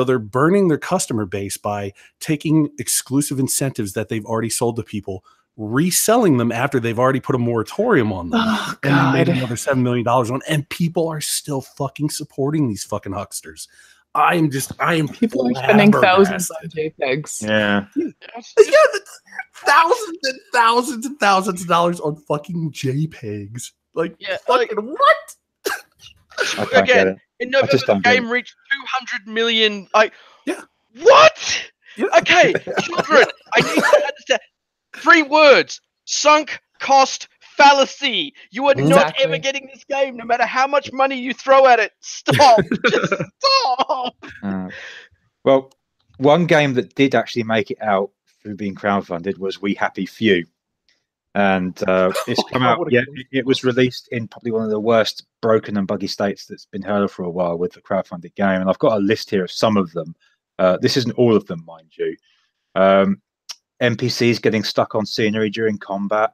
they're burning their customer base by taking exclusive incentives that they've already sold to people, reselling them after they've already put a moratorium on them. Oh And they made god. another $7 million on, and people are still fucking supporting these fucking hucksters. I am People are spending thousands flabbergasted. on JPEGs. Yeah. Yeah, thousands and thousands and thousands of dollars on fucking JPEGs. Like, Yeah, fucking what? I can't get it. In I November, just the don't get game reached 200 million. Yeah. What? Yeah. Okay, children, I need to understand. 3 words: sunk cost fallacy. You are not Exactly. ever getting this game, no matter how much money you throw at it. Stop. Just stop. Well, one game that did actually make it out through being crowdfunded was We Happy Few. And it's come out, it was released in probably one of the worst broken and buggy states that's been heard of for a while with the crowdfunded game. And I've got a list here of some of them. This isn't all of them, mind you. NPCs getting stuck on scenery during combat,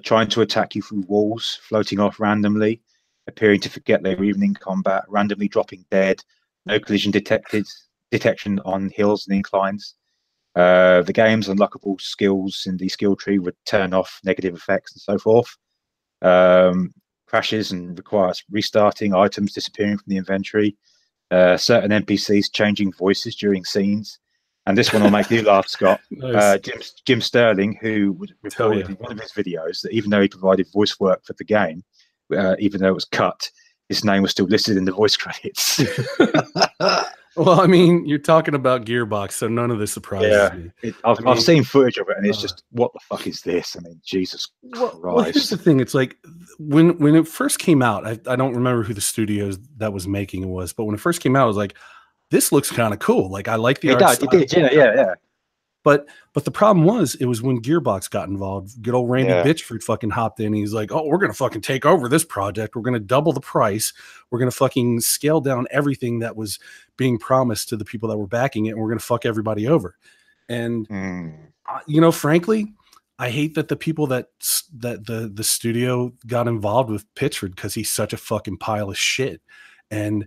trying to attack you through walls, floating off randomly, appearing to forget they were even in combat, randomly dropping dead, no collision detection on hills and inclines. The game's unlockable skills in the skill tree would turn off negative effects and so forth. Crashes and requires restarting, items disappearing from the inventory, certain NPCs changing voices during scenes. And this one will make you laugh, Scott. Nice. Jim Sterling, who reported in one of his videos that even though he provided voice work for the game, even though it was cut, his name was still listed in the voice credits. Well, I mean, you're talking about Gearbox, so none of this surprises me. I've seen footage of it, and it's just, what the fuck is this? I mean, Jesus Christ. Well, here's the thing. It's like when it first came out, I don't remember who the studios that was making it was, but when it first came out, I was like, this looks kind of cool. Like, I like the art style. It did, yeah. But the problem was, it was when Gearbox got involved. Good old Randy Bitchford fucking hopped in. He's like, oh, we're going to fucking take over this project. We're going to double the price. We're going to fucking scale down everything that was being promised to the people that were backing it. And we're going to fuck everybody over. And, you know, frankly, I hate that the people that the studio got involved with Pitchford, because he's such a fucking pile of shit. And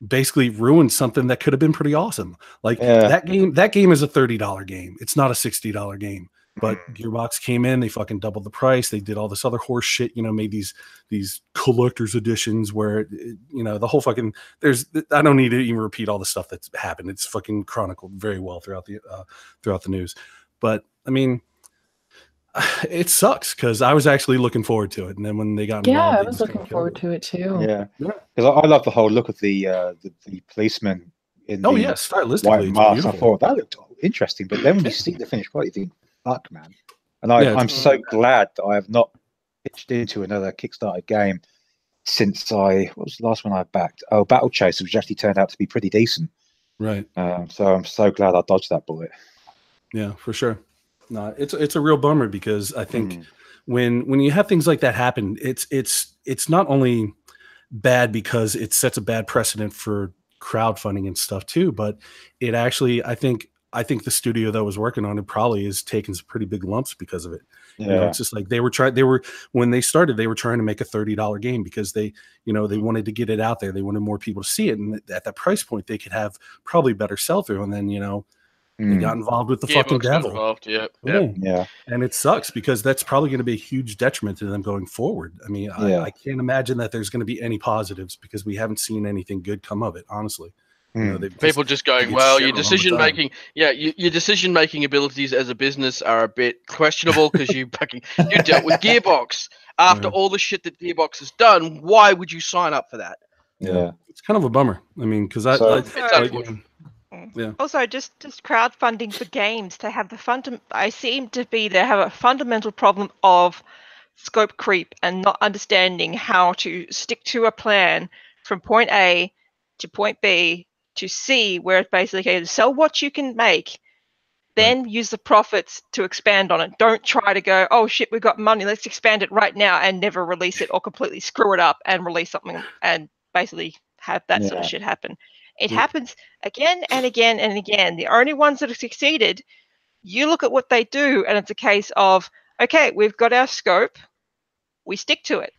basically ruined something that could have been pretty awesome. Like that game is a $30 game. It's not a $60 game. But Gearbox came in, they fucking doubled the price. They did all this other horse shit, you know, made these collector's editions where, you know, the whole fucking, I don't need to even repeat all the stuff that's happened. It's fucking chronicled very well throughout the news. But I mean, it sucks because I was actually looking forward to it, and then when they got involved, I was looking forward to it too. Yeah, because I love the whole look of the policeman in the stylistically, white mask. I thought that looked interesting, but then when you see the finished product, you think, "Fuck, man!" And I'm so glad that I have not pitched into another Kickstarter game since what was the last one I backed? Oh, Battle Chaser, which actually turned out to be pretty decent. Right. So I'm so glad I dodged that bullet. Yeah, for sure. No, it's a real bummer because I think when you have things like that happen, it's not only bad because it sets a bad precedent for crowdfunding and stuff too, but it actually I think the studio that was working on it probably is taking some pretty big lumps because of it. Yeah. You know, it's just like when they started, they were trying to make a $30 game because they wanted to get it out there. They wanted more people to see it. And at that price point, they could have probably better sell through. And then, you know, they got involved with the fucking devil. Yeah. And it sucks because that's probably going to be a huge detriment to them going forward. I mean, I can't imagine that there's going to be any positives because we haven't seen anything good come of it, honestly. You know, people just going, well, your decision making abilities as a business are a bit questionable because you dealt with Gearbox after all the shit that Gearbox has done. Why would you sign up for that? Yeah, it's kind of a bummer. I mean, because Also, just crowdfunding for games, they have they have a fundamental problem of scope creep and not understanding how to stick to a plan from point A to point B to C, where it's basically sell what you can make, then use the profits to expand on it. Don't try to go, oh shit, we've got money, let's expand it right now and never release it or completely screw it up and release something and basically have that sort of shit happen. It happens again and again and again. The only ones that have succeeded, you look at what they do, and it's a case of, okay, we've got our scope, we stick to it.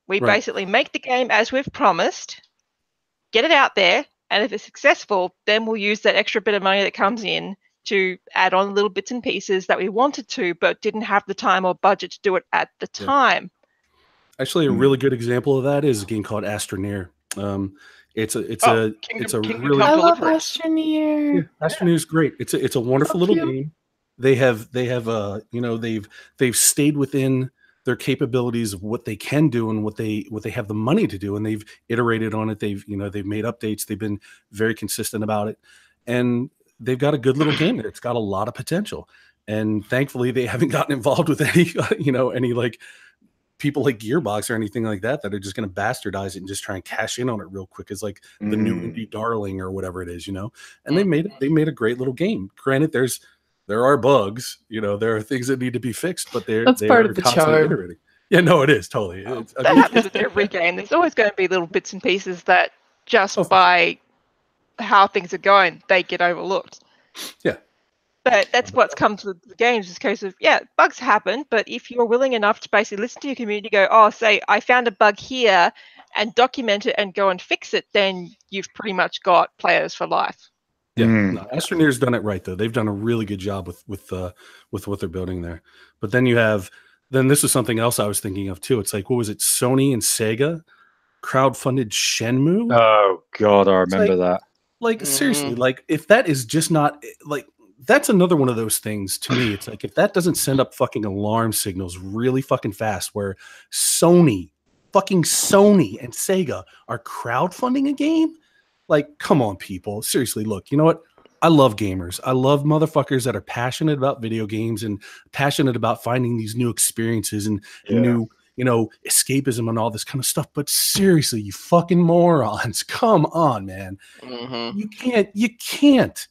We basically make the game as we've promised, get it out there, and if it's successful, then we'll use that extra bit of money that comes in to add on little bits and pieces that we wanted to, but didn't have the time or budget to do it at the time. Actually, a really good example of that is a game called Astroneer. It's a really. I love Astroneer. Yeah, Astroneer is great. It's a wonderful little game. They have they've stayed within their capabilities of what they can do and what they have the money to do, and they've iterated on it. They've made updates. They've been very consistent about it, and they've got a good little game there. It's got a lot of potential, and thankfully they haven't gotten involved with any like people like Gearbox or anything like that are just going to bastardize it and just try and cash in on it real quick as like the new indie darling or whatever it is, And they made a great little game. Granted, there are bugs, there are things that need to be fixed, but that's part of the charm. Iterating. Yeah, no, it is totally. That happens with every game. There's always going to be little bits and pieces that just by how things are going, they get overlooked. Yeah. But that's what's come to the games, is a case of, bugs happen, but if you're willing enough to basically listen to your community, go, say, I found a bug here, and document it and go and fix it, then you've pretty much got players for life. Yeah, no, Astroneer's done it right, though. They've done a really good job with what they're building there. But then then this is something else I was thinking of, too. It's like, what was it, Sony and Sega crowdfunded Shenmue? Oh, God, I remember that. Like, seriously, like, if that is just not, like, that's another one of those things to me. It's like, if that doesn't send up fucking alarm signals really fucking fast, where Sony and Sega are crowdfunding a game, like, come on, people. Seriously, look, you know what? I love gamers. I love motherfuckers that are passionate about video games and passionate about finding these new experiences and new, escapism and all this kind of stuff. But seriously, you fucking morons, come on, man. You can't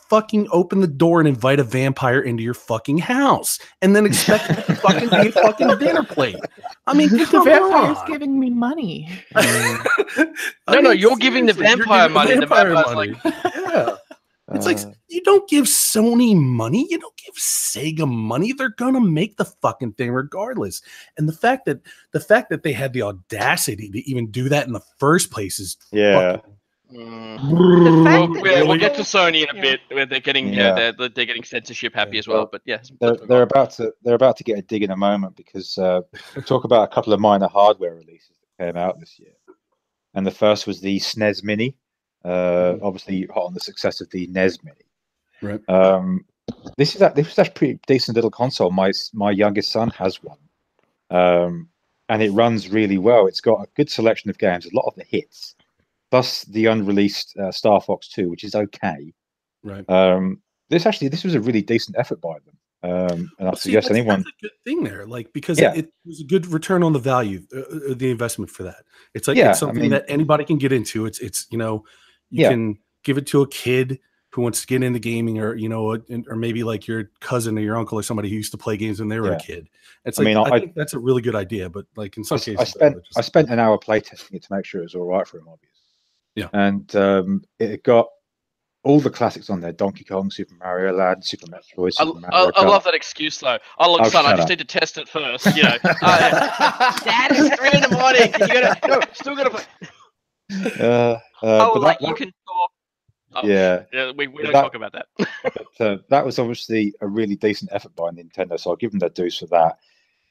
fucking open the door and invite a vampire into your fucking house and then expect it to fucking be a fucking dinner plate. I mean, the vampire's giving me money. No, you're giving the vampire money. The vampire's like, yeah. It's like, you don't give Sony money. You don't give Sega money. They're gonna make the fucking thing regardless. And the fact that they had the audacity to even do that in the first place is fucking. We'll get to Sony in a bit, where they're getting they're getting censorship happy as well. But yes, they're about to get a dig in a moment, because we'll talk about a couple of minor hardware releases that came out this year. And the first was the SNES Mini, obviously hot on the success of the NES Mini. Right. This was actually a pretty decent little console. My youngest son has one, and it runs really well. It's got a good selection of games, a lot of the hits, plus the unreleased Star Fox 2, which is okay. Right. This was a really decent effort by them. And I suggest anyone. That's a good thing there, like, because it was a good return on the value, the investment for that. It's like it's something that anybody can get into. It's you can give it to a kid who wants to get into gaming, or or maybe like your cousin or your uncle or somebody who used to play games when they were a kid. It's like, I think that's a really good idea, but like in some cases, I spent an hour playtesting it to make sure it was all right for him, obviously. Yeah, and it got all the classics on there: Donkey Kong, Super Mario Land, Super Metroid. I love that excuse though. Oh look, son, I just need to test it first. Dad, it's 3 in the morning. Still gotta play. You can talk. Oh, yeah, we don't talk about that. But that was obviously a really decent effort by Nintendo, so I'll give them their dues for that.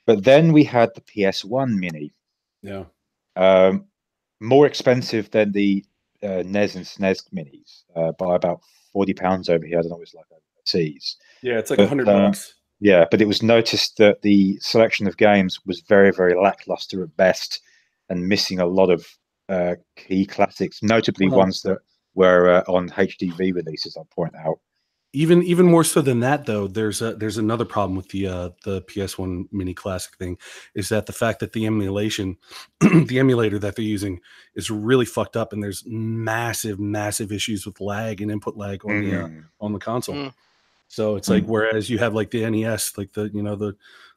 But then we had the PS1 Mini. Yeah. More expensive than the NES and SNES Minis by about £40 over here. I don't know what it's like overseas. Yeah, it's like $100. Yeah, but it was noticed that the selection of games was very, very lackluster at best, and missing a lot of key classics, notably ones that were on HDV releases, I'll point out. Even more so than that, though, there's another problem with the PS1 Mini Classic thing, is that the fact that the emulation, the emulator that they're using, is really fucked up, and there's massive issues with lag and input lag on the console. So it's like, whereas you have like the NES, like the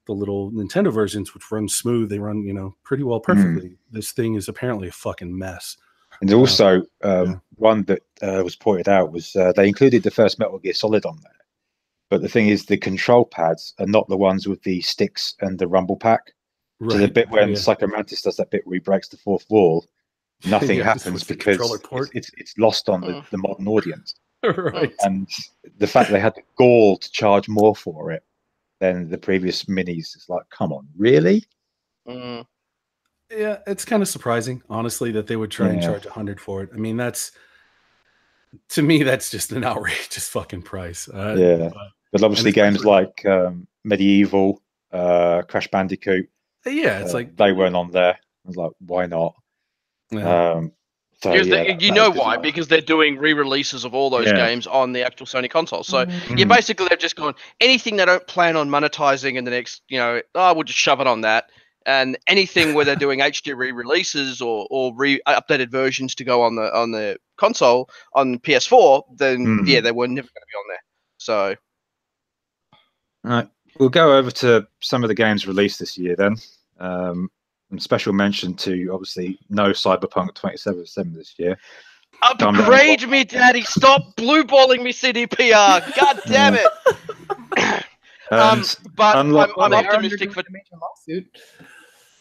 little Nintendo versions, which run smooth, they run pretty well perfectly. This thing is apparently a fucking mess. And also, one that was pointed out was they included the first Metal Gear Solid on there. But the thing is, the control pads are not the ones with the sticks and the rumble pack. Right. So the bit when Psycho Mantis does that bit where he breaks the fourth wall, nothing happens because it's lost on the modern audience. Right. And the fact they had the gall to charge more for it than the previous minis, it's like, come on, really? Yeah, it's kind of surprising, honestly, that they would try and charge $100 for it. I mean, to me, that's just an outrageous fucking price. But obviously games like Medieval, Crash Bandicoot, it's like they weren't on there. I was like, why not? Why? Because they're doing re-releases of all those games on the actual Sony console. So basically they've just gone, anything they don't plan on monetizing in the next, we'll just shove it on that. And anything where they're doing HD re-releases or updated versions to go on the console on PS4, then they were never going to be on there. So, all right, we'll go over to some of the games released this year then. And special mention to obviously no Cyberpunk 2077 this year. Upgrade me, Daddy! Stop blue balling me, CDPR! God damn it! But I'm optimistic for.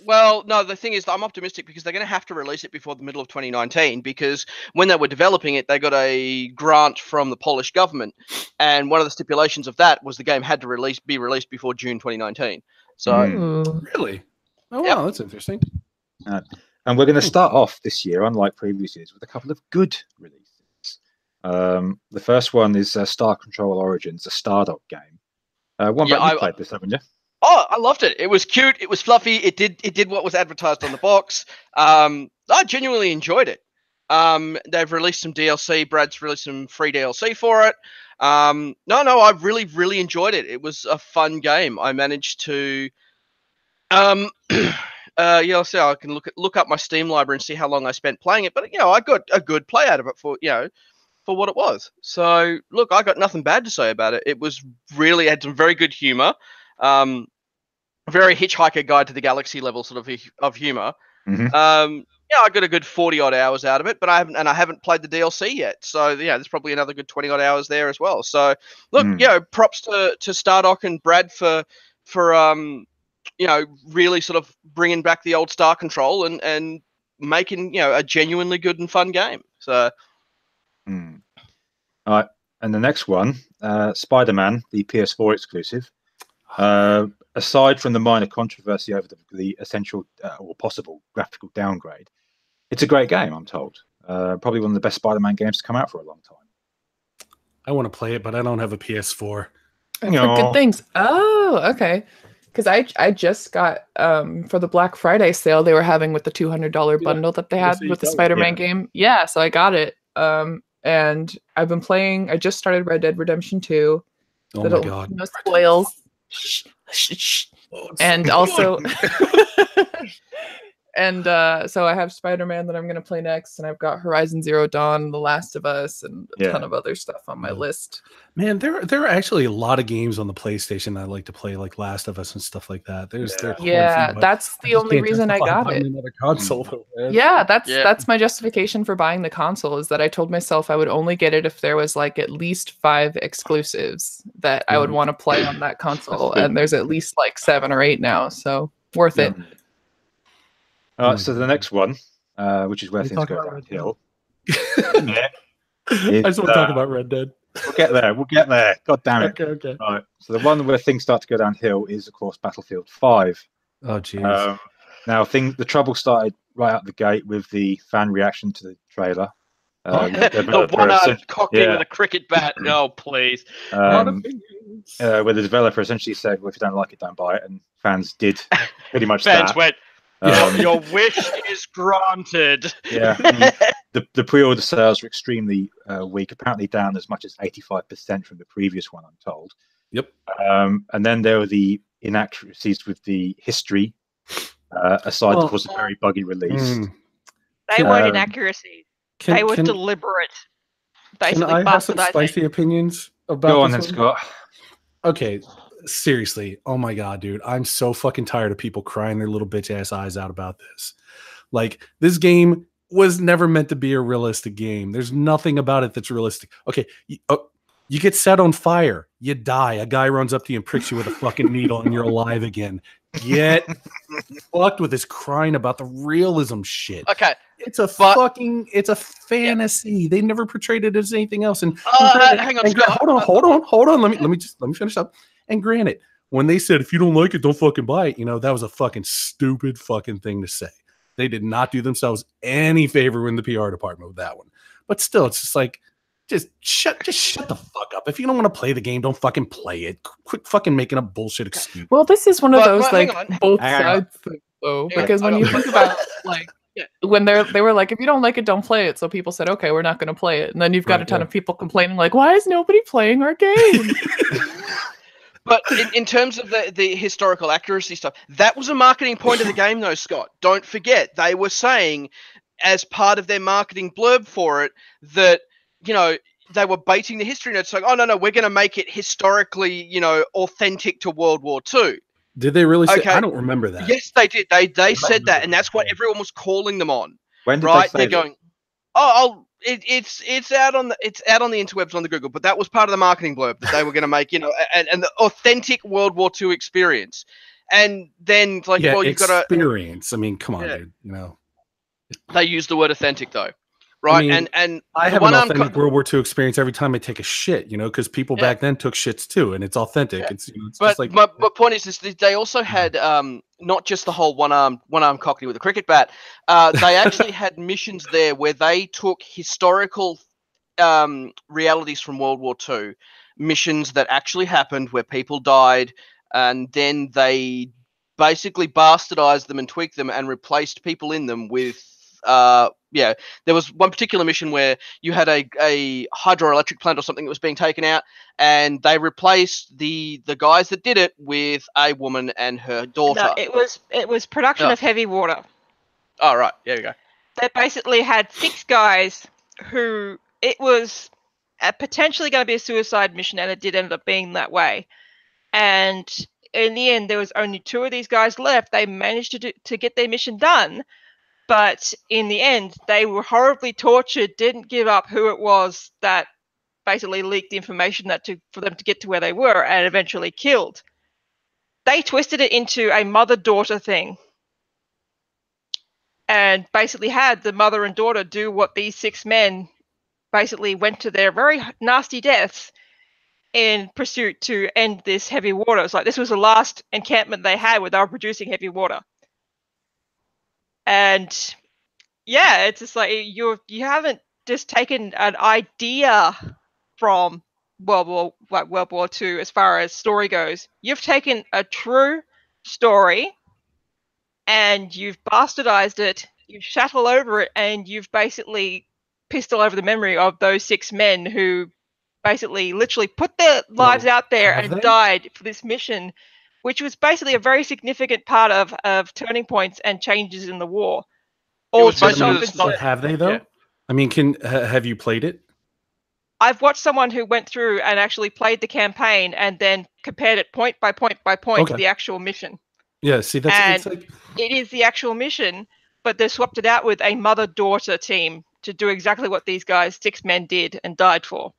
Well, no, the thing is, I'm optimistic because they're going to have to release it before the middle of 2019 because when they were developing it, they got a grant from the Polish government, and one of the stipulations of that was the game had to be released before June 2019. So, really? Oh, wow, that's interesting. And we're going to start off this year, unlike previous years, with a couple of good releases. The first one is Star Control Origins, a Stardock game. You played this, haven't you? Oh, I loved it. It was cute. It was fluffy. It did what was advertised on the box. I genuinely enjoyed it. They've released some DLC. Brad's released some free DLC for it. I really, really enjoyed it. It was a fun game. I managed to, I can look up my Steam library and see how long I spent playing it. But I got a good play out of it for what it was. So look, I got nothing bad to say about it. It was really had some very good humor. Very Hitchhiker Guide to the Galaxy level sort of humor. Mm-hmm. I got a good 40 odd hours out of it, but I haven't played the DLC yet. So there's probably another good 20 odd hours there as well. So look, props to Stardock and Brad for really sort of bringing back the old Star Control and making a genuinely good and fun game. So. All right, and the next one, Spider-Man, the PS4 exclusive. Aside from the minor controversy over the essential or possible graphical downgrade, it's a great game, I'm told. Probably one of the best Spider-Man games to come out for a long time. I want to play it, but I don't have a PS4. I've heard good things. Oh, okay. Because I just got, for the Black Friday sale they were having with the $200 bundle that they had with the Spider-Man game. Yeah, so I got it. And I've been playing, I just started Red Dead Redemption 2. Oh my God. No spoils. And also so I have Spider-Man that I'm going to play next, and I've got Horizon Zero Dawn, The Last of Us, and a ton of other stuff on my list. Man, there are actually a lot of games on the PlayStation that I like to play, like Last of Us and stuff like that. That's the only reason I got it. Another console, though, man. Yeah, that's my justification for buying the console, is that I told myself I would only get it if there was like at least 5 exclusives that I would want to play on that console, and there's at least like 7 or 8 now, so worth it. So the next one, which is where things go downhill. I just want to talk about Red Dead. We'll get there. God damn it. Okay. Right. So the one where things start to go downhill is, of course, Battlefield 5. Oh, jeez. Now, the trouble started right out the gate with the fan reaction to the trailer. The one-armed cocky with a cricket bat. No, please. Where the developer essentially said, well, if you don't like it, don't buy it. And fans did pretty much fans that. Went, your wish is granted. Yeah. The pre-order sales were extremely weak, apparently down as much as 85% from the previous one, I'm told. Yep. And then there were the inaccuracies with the history, aside, of course, a very buggy release. They weren't inaccuracies. They were deliberate. Basically, can I have some spicy opinions about Go on then, Scott. Okay. Seriously, oh my God, dude, I'm so fucking tired of people crying their little bitch ass eyes out about this. Like, this game was never meant to be a realistic game. There's nothing about it that's realistic. Okay, you get set on fire, you die. A guy runs up to you and pricks you with a fucking needle, and you're alive again. Get fucked with this crying about the realism shit. Okay, it's a fantasy. Yeah. They never portrayed it as anything else. And hang on, hold on. Let me finish up. And granted, when they said, if you don't like it, don't fucking buy it, that was a fucking stupid fucking thing to say. They did not do themselves any favor in the PR department with that one. But still, it's just like, just shut the fuck up. If you don't want to play the game, don't fucking play it. Quit fucking making a bullshit excuse. Well, this is one of those both sides things, though, because when you think about when they were like, if you don't like it, don't play it. So people said, okay, we're not going to play it. And then you've got a ton of people complaining like, why is nobody playing our game? But in terms of the historical accuracy stuff, that was a marketing point of the game, though, Scott. Don't forget, they were saying, as part of their marketing blurb for it, that, you know, they were baiting the history notes, saying, oh, no, we're going to make it historically, you know, authentic to World War II. Did they really say? Okay. I don't remember that. Yes, they did. They said that, and that's what everyone was calling them on. When did Right? they say They're that? going, it's out on the interwebs on the Google, but that was part of the marketing blurb that they were going to make, you know, and the authentic World War II experience. And then it's like, Yeah, well, you've got to experience. I mean, come on, Yeah. dude. You know, they use the word authentic though, right? I mean, and I the have an one-armed authentic World War II experience every time I take a shit. You know, because people Yeah. back then took shits too, and it's authentic. Yeah. It's, you know, it's But just like my point is they also had not just the whole one arm cockney with a cricket bat. They actually had missions there where they took historical realities from World War II, missions that actually happened where people died, and then they basically bastardized them and tweaked them and replaced people in them with there was one particular mission where you had a hydroelectric plant or something that was being taken out, and they replaced the guys that did it with a woman and her daughter. No, it was production Oh. of heavy water. Oh, right. There you go. They basically had 6 guys who it was potentially going to be a suicide mission, and it did end up being that way. And in the end, there was only 2 of these guys left. They managed to get their mission done, but in the end, they were horribly tortured. Didn't give up who it was that basically leaked the information for them to get to where they were, and eventually killed. They twisted it into a mother-daughter thing, and basically had the mother and daughter do what these 6 men basically went to their very nasty deaths in pursuit to end this heavy water. It's like this was the last encampment they had where they were producing heavy water. And yeah, it's just like you haven't just taken an idea from World War II as far as story goes. You've taken a true story and you've bastardized it, you've shat all over it, and you've basically pissed all over the memory of those 6 men who basically literally put their lives out there have and they? died for this mission, which was basically a very significant part of turning points and changes in the war. It was Also, basically the But have they though? Yeah. I mean, have you played it? I've watched someone who went through and actually played the campaign and then compared it point by point by point to Okay. the actual mission. Yeah. See, it's And- like It is the actual mission, but they swapped it out with a mother-daughter team to do exactly what these guys, 6 men, did and died for.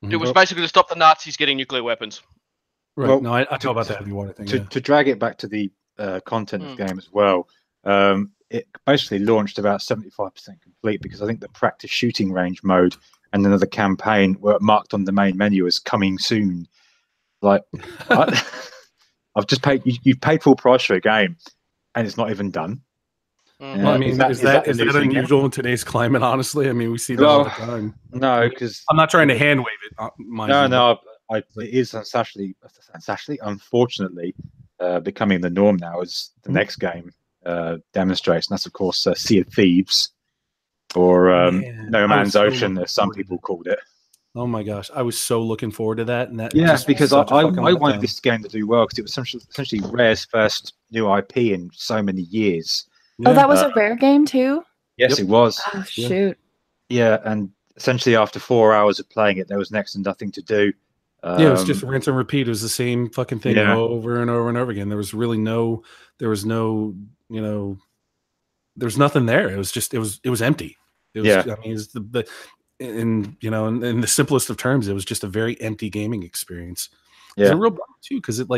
It was basically to stop the Nazis getting nuclear weapons. right. Well, No, I know about the heavy water thing. Yeah. To drag it back to the content of the game as well, it basically launched about 75% complete because I think the practice shooting range mode and another campaign were marked on the main menu as coming soon. Like, I've just paid. You've paid full price for a game, and it's not even done. Well, I mean, is that a new thing now? unusual in today's climate? Honestly, I mean, we see that all the Well, time. No, because I'm not trying to hand wave it. Mind you, no, it is unfortunately becoming the norm now, as the next game demonstrates, and that's of course Sea of Thieves, or Man, No I was Man's so Ocean, looking as some forward to people called it. Oh my gosh, I was so looking forward to that, and that Yeah, just because was such a I fucking wanted letdown. this game to do well because it was essentially Rare's first new IP in so many years. Yeah. Oh, that was a rare game too? Yes, Yep. it was. Oh, Yeah. shoot. Yeah, and essentially after 4 hours of playing it, there was next to nothing to do. Yeah, it was just rinse and repeat. It was the same fucking thing Yeah. over and over and over again. There was nothing there. It was empty. It was, Yeah. I mean, it's in the simplest of terms, it was just a very empty gaming experience. It was Yeah. a real bummer too, because it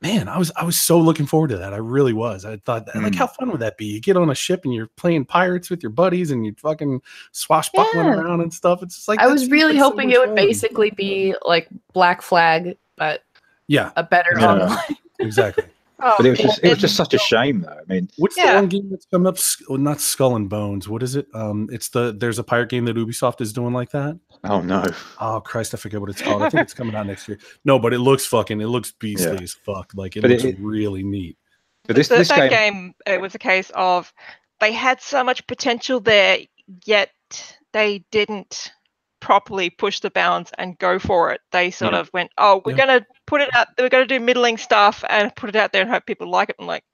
man, I was so looking forward to that. I really was. I thought, like, how fun would that be? You get on a ship and you're playing pirates with your buddies and you fucking swashbuckling Yeah. around and stuff. It's just like I that was seems really like so hoping much it would fun. basically be like Black Flag, but Yeah, a better Yeah. online. exactly. Oh, But it was just such a shame, though. I mean, What's the Yeah. one game that's coming up? Not Skull and Bones. What is it? There's a pirate game that Ubisoft is doing like that. oh no. Oh Christ, I forget what it's called. I think it's coming out next year. No, but it looks beastly Yeah. as fuck. Like it But looks it- really neat. But this that game, game, it was a case of they had so much potential there, yet they didn't properly push the bounds and go for it. They sort of went, oh, we're going to put it out, we're going to do middling stuff and put it out there and hope people like it. I'm like,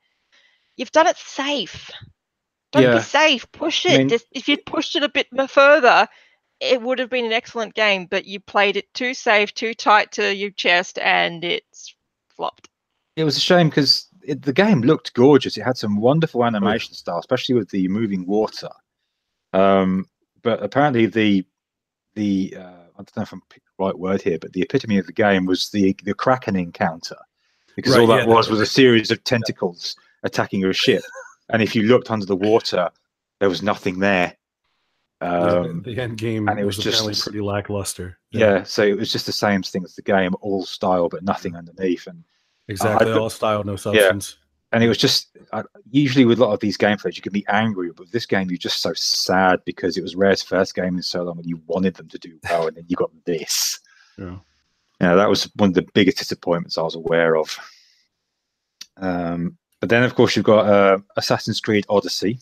you've done it safe. Don't be safe. Push it. I mean, if you'd pushed it a bit further, it would have been an excellent game, but you played it too safe, too tight to your chest, and it's flopped. It was a shame because the game looked gorgeous. It had some wonderful animation style, especially with the moving water. But apparently the I don't know if I'm picking the right word here, but the epitome of the game was the Kraken encounter, because all that was a series of tentacles attacking your ship, and if you looked under the water, there was nothing there. The end game and it was just apparently pretty lackluster. Yeah, so it was just the same thing as the game, all style but nothing underneath, and exactly all style, no substance. Yeah. And it was just usually with a lot of these gameplays, you can be angry, but with this game, you're just so sad because it was Rare's first game in so long, and you wanted them to do well, and then you got this. Yeah, that was one of the biggest disappointments I was aware of. But then, of course, you've got Assassin's Creed Odyssey,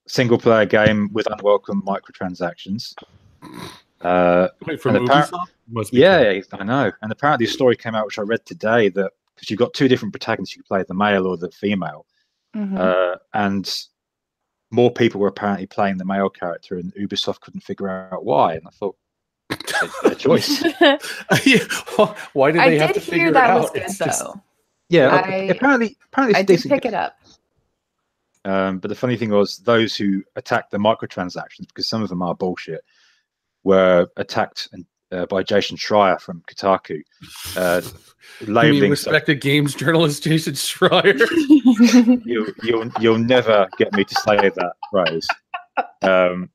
single-player game with unwelcome microtransactions. Wait, from Ubisoft? Yeah, I know. And apparently, a story came out which I read today that. Because you've got two different protagonists, you can play the male or the female, and more people were apparently playing the male character, and Ubisoft couldn't figure out why. And I thought, it's their choice. Why did they have to figure it out? I did hear that was good, though. Apparently, I did pick it up. But the funny thing was, those who attacked the microtransactions, because some of them are bullshit, were attacked by Jason Schreier from Kotaku. Labeling respected games journalist Jason Schreier. You'll never get me to say that phrase. And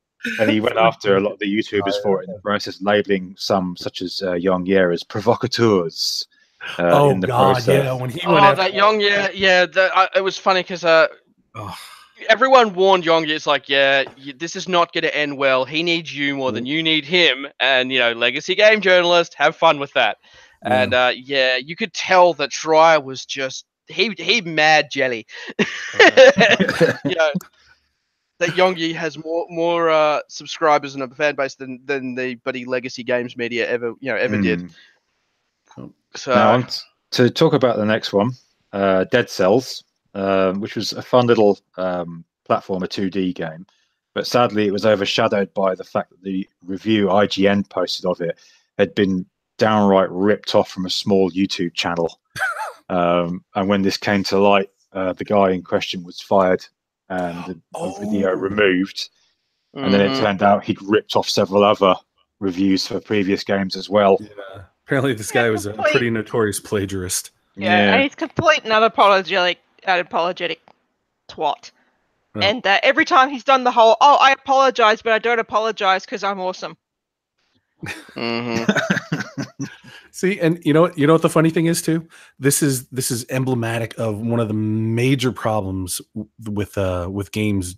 he went after a lot of the YouTubers for it in the process, labeling some, such as Young Ye, as provocateurs. In the process. Yeah, when he went after that Young Ye, it was funny because everyone warned Young Ye, it's like, this is not going to end well. He needs you more than you need him, and legacy game journalist, have fun with that. And you could tell that Schreier was just he mad jelly. That Young Ye has more subscribers and a fan base than the buddy Legacy Games Media ever did. So now, to talk about the next one, Dead Cells, which was a fun little platformer 2D game, but sadly it was overshadowed by the fact that the review IGN posted of it had been downright ripped off from a small YouTube channel. And when this came to light, the guy in question was fired and the video removed. And then it turned out he'd ripped off several other reviews for previous games as well. Yeah. Apparently this guy was a pretty notorious plagiarist. Yeah, and he's complete and unapologetic twat. Oh. And every time he's done the whole, I apologize, but I don't apologize because I'm awesome. See, and you know what the funny thing is too? This is emblematic of one of the major problems with games,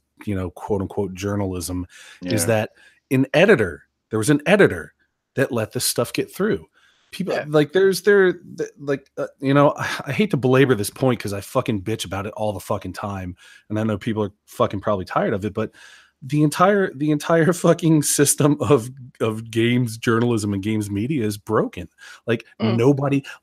quote unquote journalism, is that there was an editor that let this stuff get through. People I hate to belabor this point because I fucking bitch about it all the fucking time, and I know people are fucking probably tired of it, but the entire fucking system of games journalism and games media is broken. Like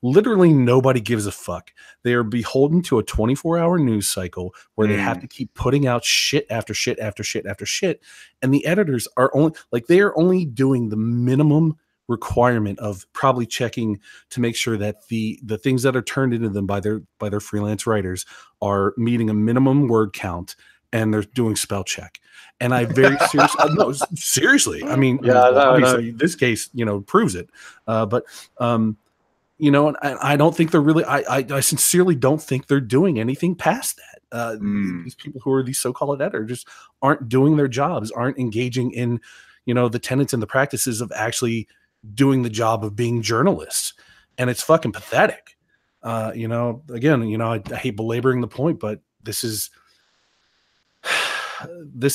literally nobody gives a fuck. They are beholden to a 24-hour news cycle where they have to keep putting out shit after shit after shit after shit, and the editors are only doing the minimum requirement of probably checking to make sure that the things that are turned into them by their freelance writers are meeting a minimum word count, and they're doing spell check. And I very seriously, no, seriously. I mean, obviously this case, proves it. But and I don't think they're really. I sincerely don't think they're doing anything past that. These people who are these so-called editors just aren't doing their jobs, aren't engaging in, the tenets and the practices of actually doing the job of being journalists, and it's fucking pathetic. Again, I hate belaboring the point, but this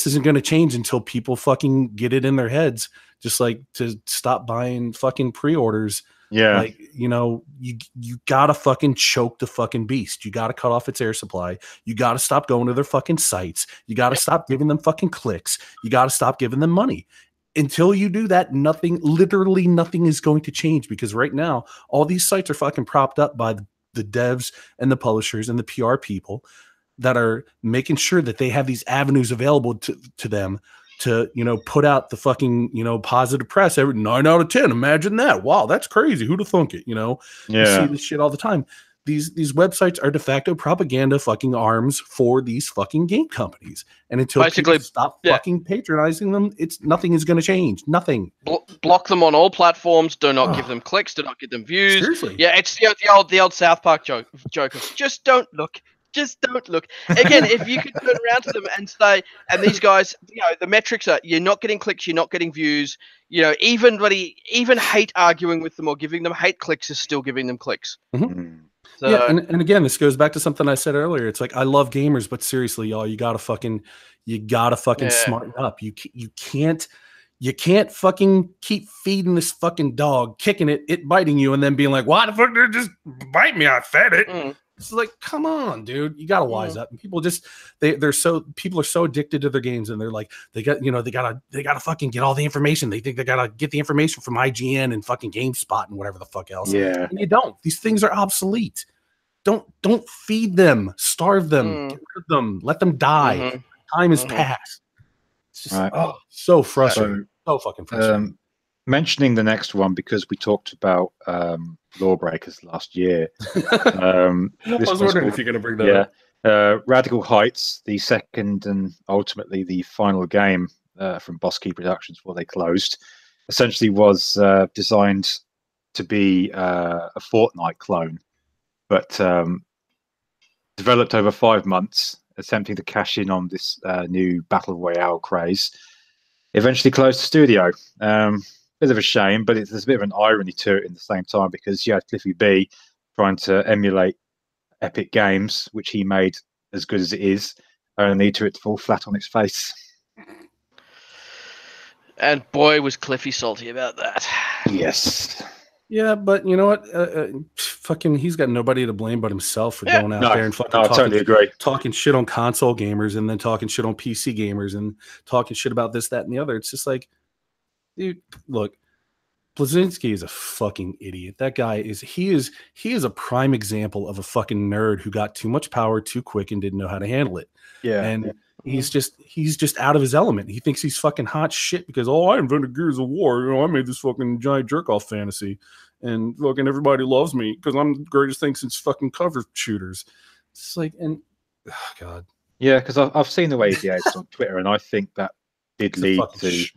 isn't going to change until people fucking get it in their heads, just like to stop buying fucking pre-orders. Yeah. Like, you gotta fucking choke the fucking beast. You gotta cut off its air supply. You gotta stop going to their fucking sites. You gotta stop giving them fucking clicks. You gotta stop giving them money. until you do that, literally nothing is going to change, because right now all these sites are fucking propped up by the devs and the publishers and the PR people that are making sure that they have these avenues available to them to, put out the fucking, positive press every 9 out of 10. Imagine that. Wow, that's crazy. Who'd have thunk it? You see this shit all the time. These websites are de facto propaganda fucking arms for these fucking game companies. And until people stop fucking patronizing them, nothing is going to change. Nothing. Block them on all platforms. Do not give them clicks. Do not give them views. Seriously. Yeah, it's the old South Park joke of just don't look. Just don't look. Again, if you could turn around to them and say, and these guys, the metrics are, you're not getting clicks, you're not getting views. Even hate arguing with them or giving them hate clicks is still giving them clicks. Mm-hmm. So, yeah, and again, this goes back to something I said earlier. It's like, I love gamers, but seriously, y'all, you gotta fucking smarten up. You can't fucking keep feeding this fucking dog, kicking it biting you, and then being like, why the fuck did it just bite me? I fed it. It's like, come on, dude, you gotta wise up. And people just people are so addicted to their games, and they're like, they gotta fucking get all the information. They think they gotta get the information from IGN and fucking GameSpot and whatever the fuck else. Yeah, and you don't. These things are obsolete. Don't feed them, starve them, get rid of them, let them die. Time has passed. It's just so frustrating. So fucking frustrating. Mentioning the next one, because we talked about Lawbreakers last year. I was wondering if you're going to bring that up. Radical Heights, the second and ultimately the final game from Boss Key Productions before they closed, essentially was designed to be a Fortnite clone, but developed over 5 months, attempting to cash in on this new Battle Royale craze. Eventually closed the studio. Bit of a shame, but there's a bit of an irony to it in the same time, because you had Cliffy B trying to emulate Epic Games, which he made as good as it is, only to it to fall flat on its face. And boy, was Cliffy salty about that. Yes. Yeah, but you know what? Fucking, he's got nobody to blame but himself for going out there and fucking totally agree. Talking shit on console gamers, and then talking shit on PC gamers, and talking shit about this, that, and the other. It's just like, dude, look, Blazinski is a fucking idiot. That guy is a prime example of a fucking nerd who got too much power too quick and didn't know how to handle it. Yeah. And he's just out of his element. He thinks he's fucking hot shit because, I invented Gears of War. I made this fucking giant jerk off fantasy, and fucking everybody loves me because I'm the greatest thing since fucking cover shooters. It's like, and God. Yeah, because I've seen the way he behaves on Twitter, and I think that did lead to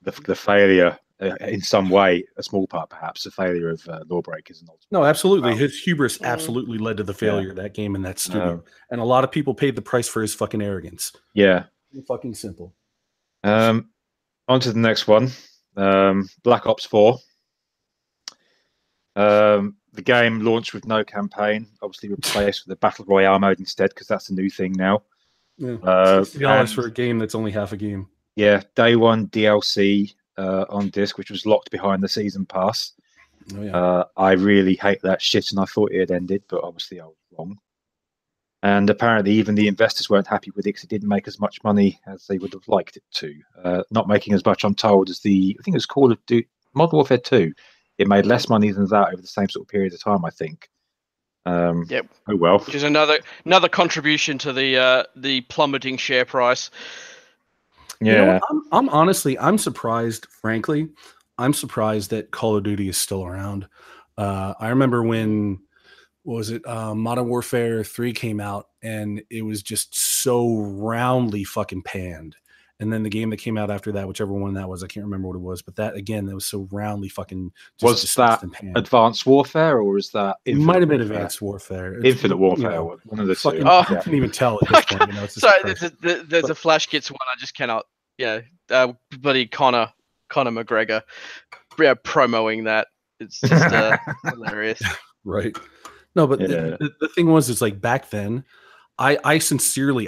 the failure in some way, a small part perhaps, the failure of Lawbreakers. No, absolutely. His hubris absolutely led to the failure of that game in that studio. And a lot of people paid the price for his fucking arrogance. Yeah. Fucking simple. On to the next one. Black Ops 4. The game launched with no campaign, obviously replaced with the Battle Royale mode instead, because that's a new thing now. Yeah. $60 for a game that's only half a game. Yeah, day one DLC on disc, which was locked behind the season pass. Oh, yeah. I really hate that shit, and I thought it had ended, but obviously I was wrong. And apparently even the investors weren't happy with it because it didn't make as much money as they would have liked it to. Not making as much, I'm told, as I think it was Call of Duty Modern Warfare 2. It made less money than that over the same sort of period of time, I think. Yep. Oh well. Which is another contribution to the plummeting share price. Yeah. I'm surprised, frankly. I'm surprised that Call of Duty is still around. I remember when, Modern Warfare 3 came out, and it was just so roundly fucking panned. And then the game that came out after that, whichever one that was, I can't remember what it was, but that, again, that was so roundly fucking just was that Advanced Warfare, or was that It might have been Advanced Warfare. Infinite Warfare, one of the two. I couldn't even tell at this point. So there's a Flash Gits one I just cannot, bloody Conor McGregor promoting that. It's just hilarious. Right. No, but the thing was, it's like back then, I sincerely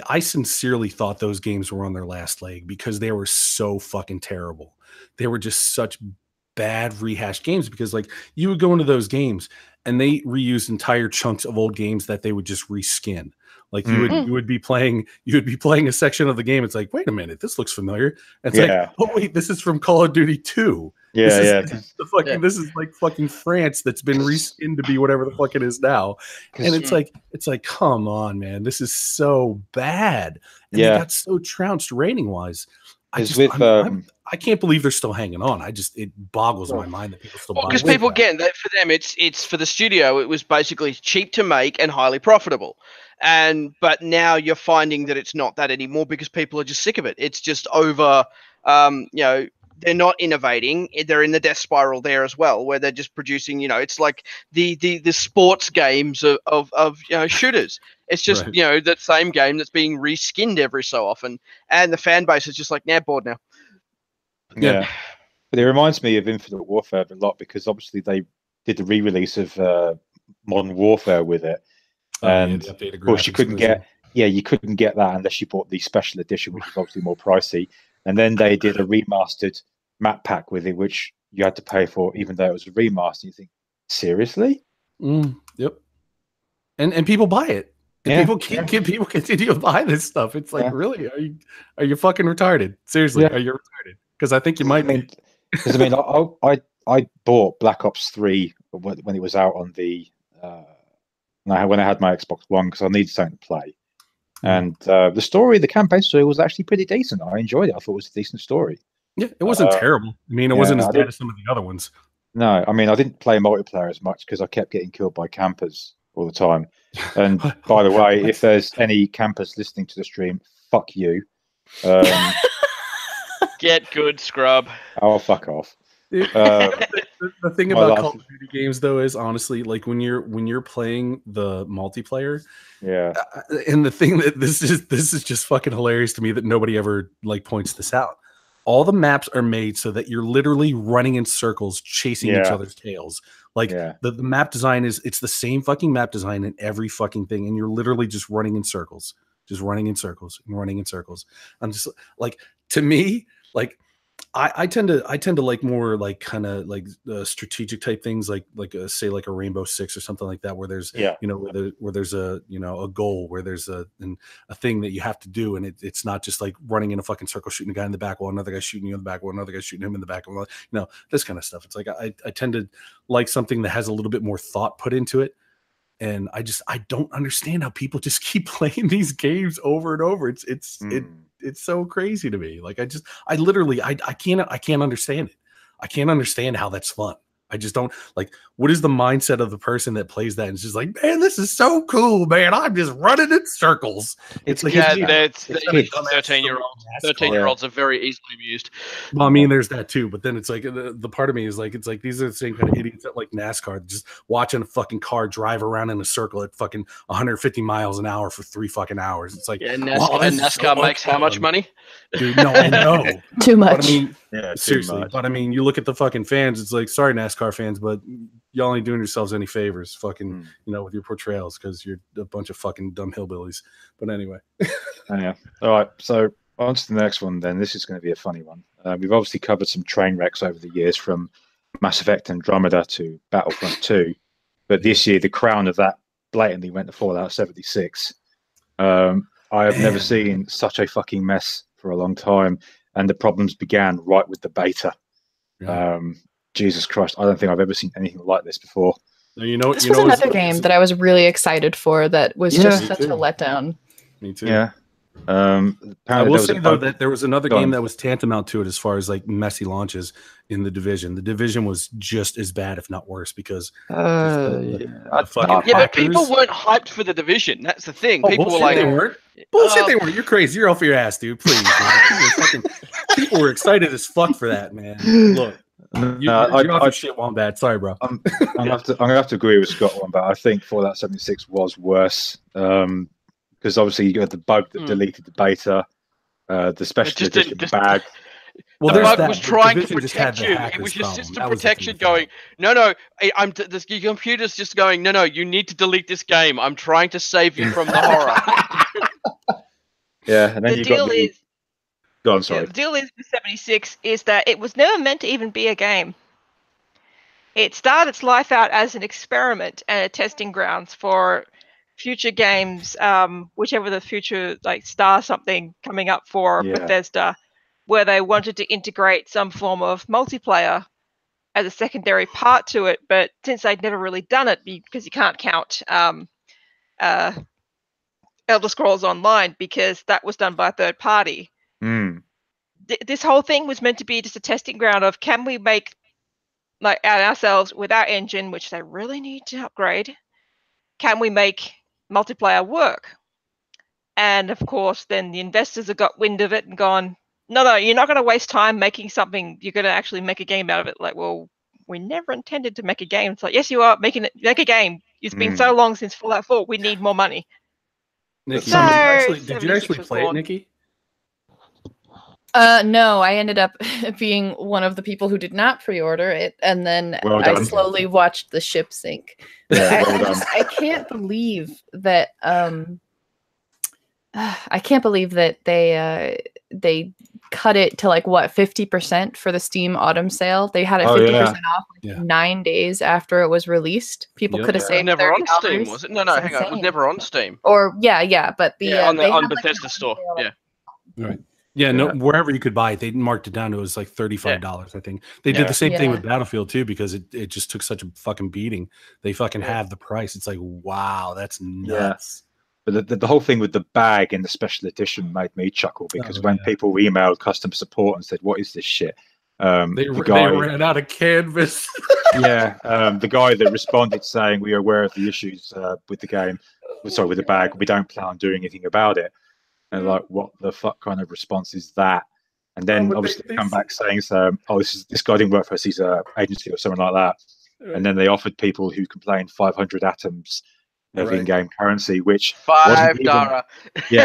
thought those games were on their last leg because they were so fucking terrible. They were just such bad rehashed games, because like you would go into those games and they reused entire chunks of old games that they would just reskin. Like you would be playing a section of the game. It's like, wait a minute, this looks familiar. And it's like, oh wait, this is from Call of Duty 2. This is like fucking France that's been reskinned to be whatever the fuck it is now. And it's like, come on, man, this is so bad. And they got so trounced rating wise. I can't believe they're still hanging on. It boggles my mind that people still buy. Because people, again, for them, it's for the studio. It was basically cheap to make and highly profitable. But now you're finding that it's not that anymore because people are just sick of it. It's just over. They're not innovating. They're in the death spiral there as well, where they're just producing. It's like the sports games of shooters. It's just that same game that's being reskinned every so often, and the fan base is just like, bored now. Yeah, but it reminds me of Infinite Warfare a lot because obviously they did the re-release of Modern Warfare with it, and of course you couldn't get that unless you bought the special edition, which is obviously more pricey. And then they did a remastered map pack with it, which you had to pay for, even though it was a remaster. You think, seriously? Yep. And people buy it. And people continue to buy this stuff. It's like, really? Are you fucking retarded? Seriously, are you retarded? Because I think you might be. Because I bought Black Ops 3 when it was out on the when I had my Xbox One because I needed something to play. And the campaign story was actually pretty decent. I enjoyed it. I thought it was a decent story. Yeah, it wasn't terrible. I mean, it wasn't as bad as some of the other ones. No, I mean, I didn't play multiplayer as much because I kept getting killed by campers all the time. And by the way, if there's any campers listening to the stream, fuck you. Get good, scrub. Oh, fuck off. The thing about Call of Duty games, though, is honestly, like when you're playing the multiplayer, and the thing that this is just fucking hilarious to me that nobody ever like points this out. All the maps are made so that you're literally running in circles, chasing each other's tails. Like the map design it's the same fucking map design in every fucking thing, and you're literally just running in circles, running in circles. I'm just like, to me, like I tend to like more like kind of like strategic type things, like say like a Rainbow Six or something like that, where there's where there's a a goal, where there's a thing that you have to do, and it's not just like running in a fucking circle shooting a guy in the back while another guy shooting you in the back while another guy shooting him in the back, this kind of stuff. It's like I tend to like something that has a little bit more thought put into it. And I don't understand how people just keep playing these games over and over. It's so crazy to me. Like I literally can't understand it. I can't understand how that's fun. I just don't like. What is the mindset of the person that plays that and is just like, man, this is so cool, man. I'm just running in circles. It's like 13-year-olds. 13-year-olds are very easily amused. Well, I mean, there's that too. But then it's like the part of me is like, it's like these are the same kind of idiots that like NASCAR, just watching a fucking car drive around in a circle at fucking 150 miles an hour for 3 fucking hours. It's like, NASCAR makes how much money? Dude, no, I know. Too much. But I mean, seriously. But I mean, you look at the fucking fans. It's like, sorry, NASCAR fans, but y'all ain't doing yourselves any favors, fucking, with your portrayals, because you're a bunch of fucking dumb hillbillies. But anyway. All right. So on to the next one. Then this is going to be a funny one. We've obviously covered some train wrecks over the years, from Mass Effect Andromeda to Battlefront 2, but this year the crown of that blatantly went to Fallout 76. I have never seen such a fucking mess for a long time, and the problems began right with the beta. Jesus Christ, I don't think I've ever seen anything like this before. This was another game that I was really excited for that was just such a letdown. Me too. Yeah. I will say, though, that there was another game that was tantamount to it as far as like messy launches in The Division. The Division was just as bad, if not worse, because but people weren't hyped for The Division. That's the thing. People were like, they weren't. Bullshit, they weren't. You're crazy. You're off your ass, dude. Please, man. People were excited as fuck for that, man. Look. You're off your shit, Wombat. Sorry, bro. I'm gonna have to agree with Scott Wombat. I think Fallout 76 was worse, because obviously you got the bug that deleted the beta, the special edition bag. Well, the bug was trying to protect you. It was your system protection going, no, the computer's just going, no, you need to delete this game. I'm trying to save you from the horror. Yeah, and then you got the... Go on, sorry. Yeah, the deal is with 76 is that it was never meant to even be a game. It started its life out as an experiment and a testing grounds for future games, whichever the future like Star something coming up for Yeah. Bethesda, where they wanted to integrate some form of multiplayer as a secondary part to it, but since they'd never really done it, because you can't count Elder Scrolls Online because that was done by a third party. Mm. This whole thing was meant to be just a testing ground of, can we make like ourselves with our engine, which they really need to upgrade, can we make multiplayer work? And of course, then the investors have got wind of it and gone, no, you're not going to waste time making something. You're going to actually make a game out of it. Like, well, we never intended to make a game. It's like, yes, you are make a game. It's been so long since Fallout 4. We need more money. Nikki, So, did you actually 76 was play it, born. Nikki? No, I ended up being one of the people who did not pre-order it, and then Well I done. slowly watched the ship sink. Yeah, well done. I can't believe that. I can't believe that they cut it to like what 50% for the Steam Autumn sale. They had it 50% off like 9 days after it was released. People Yep. could have It was saved never on $30. Steam, was it? No, It's hang on. It was insane. never on Steam. Or yeah, but the on they had, like, Bethesda an store. autumn sale. Yeah. Right. Yeah, no, wherever you could buy it, they marked it down to it was like $35, I think. They did Yeah. the same thing Yeah. with Battlefield too, because it just took such a fucking beating. They fucking have the price. It's like, wow, that's nuts. But the whole thing with the bag in the special edition made me chuckle because when people emailed customer support and said, "What is this shit?" They ran out of canvas. The guy that responded saying, "We are aware of the issues with the game, with the bag. We don't plan on doing anything about it." And like, what the fuck kind of response is that? And then obviously they come back saying, this guy didn't work for us. He's an agency or something like that. Right. And then they offered people who complained 500 atoms of in-game currency, which $5.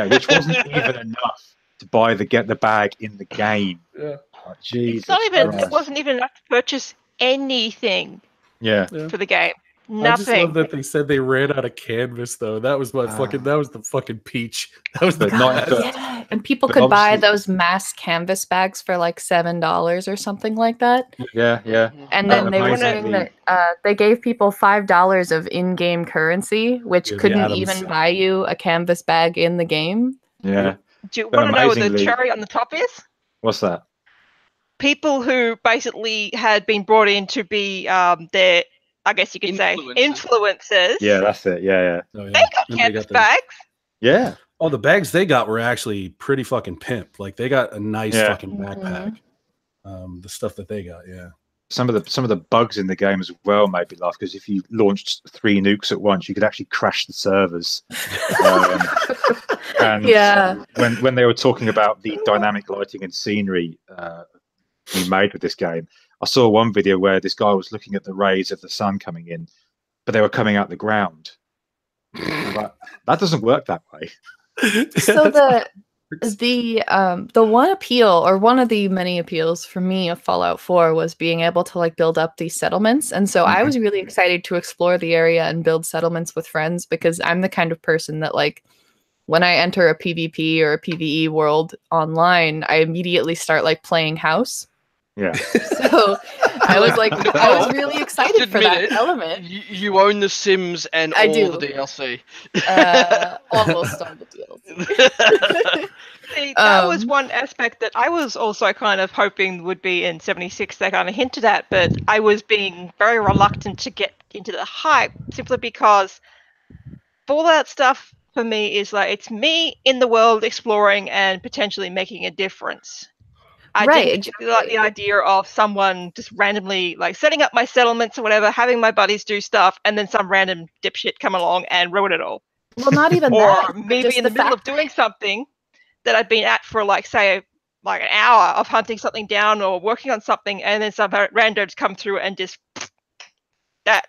Which wasn't even enough to get the bag in the game. Yeah. Like, Jesus it's not even. Christ. It wasn't even enough to purchase anything. Yeah. For the game. Nothing. I just love that they said they ran out of canvas though. That was that was the fucking peach. That was the yeah. And people could buy those mass canvas bags for like $7 or something like that. Yeah. And then they were saying that they gave people $5 of in-game currency, which couldn't even buy you a canvas bag in the game. Yeah. Do you want to know what the cherry on the top is? What's that? People who basically had been brought in to be their, I guess you could say, influencers. Yeah, that's it. Yeah. Oh, yeah. They got canvas bags. Yeah. Oh, the bags they got were actually pretty fucking pimp. Like they got a nice fucking backpack. The stuff that they got, Some of the bugs in the game as well made me laugh because if you launched 3 nukes at once, you could actually crash the servers. And when they were talking about the dynamic lighting and scenery being made with this game, I saw one video where this guy was looking at the rays of the sun coming in, but they were coming out the ground. Like, that doesn't work that way. So the one appeal, or one of the many appeals for me of Fallout 4, was being able to like build up these settlements. And so I was really excited to explore the area and build settlements with friends, because I'm the kind of person that, like, when I enter a PvP or a PvE world online, I immediately start like playing house. Yeah. So I was like, I was really excited for that element. You own The Sims and all the DLC. Almost all the DLC. See, that was one aspect that I was also kind of hoping would be in 76. They kind of hinted at, but I was being very reluctant to get into the hype simply because Fallout stuff for me is like, it's me in the world exploring and potentially making a difference. I didn't like the idea of someone just randomly like setting up my settlements or whatever, having my buddies do stuff, and then some random dipshit come along and ruin it all. Well, not even or that. Maybe in the middle of doing something that I'd been at for like, say, like an hour of hunting something down or working on something, and then some randos come through and just that.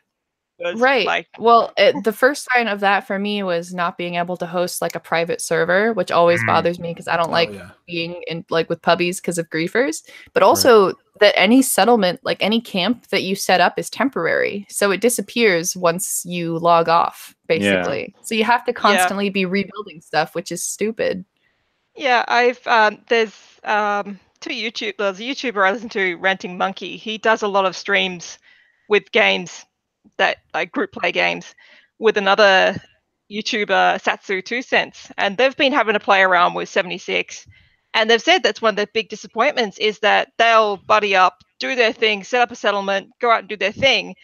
Right. Like, well, the first sign of that for me was not being able to host like a private server, which always bothers me because I don't like being in like with pubbies because of griefers. But also that any settlement, like any camp that you set up, is temporary, so it disappears once you log off, basically. So you have to constantly be rebuilding stuff, which is stupid. Yeah, I've there's there's a YouTuber I listen to, Ranting Monkey. He does a lot of streams with games that like group play games with another YouTuber Satsu2cents, and they've been having a play around with 76, and they've said that's one of their big disappointments is that they'll buddy up, do their thing, set up a settlement, go out and do their thing,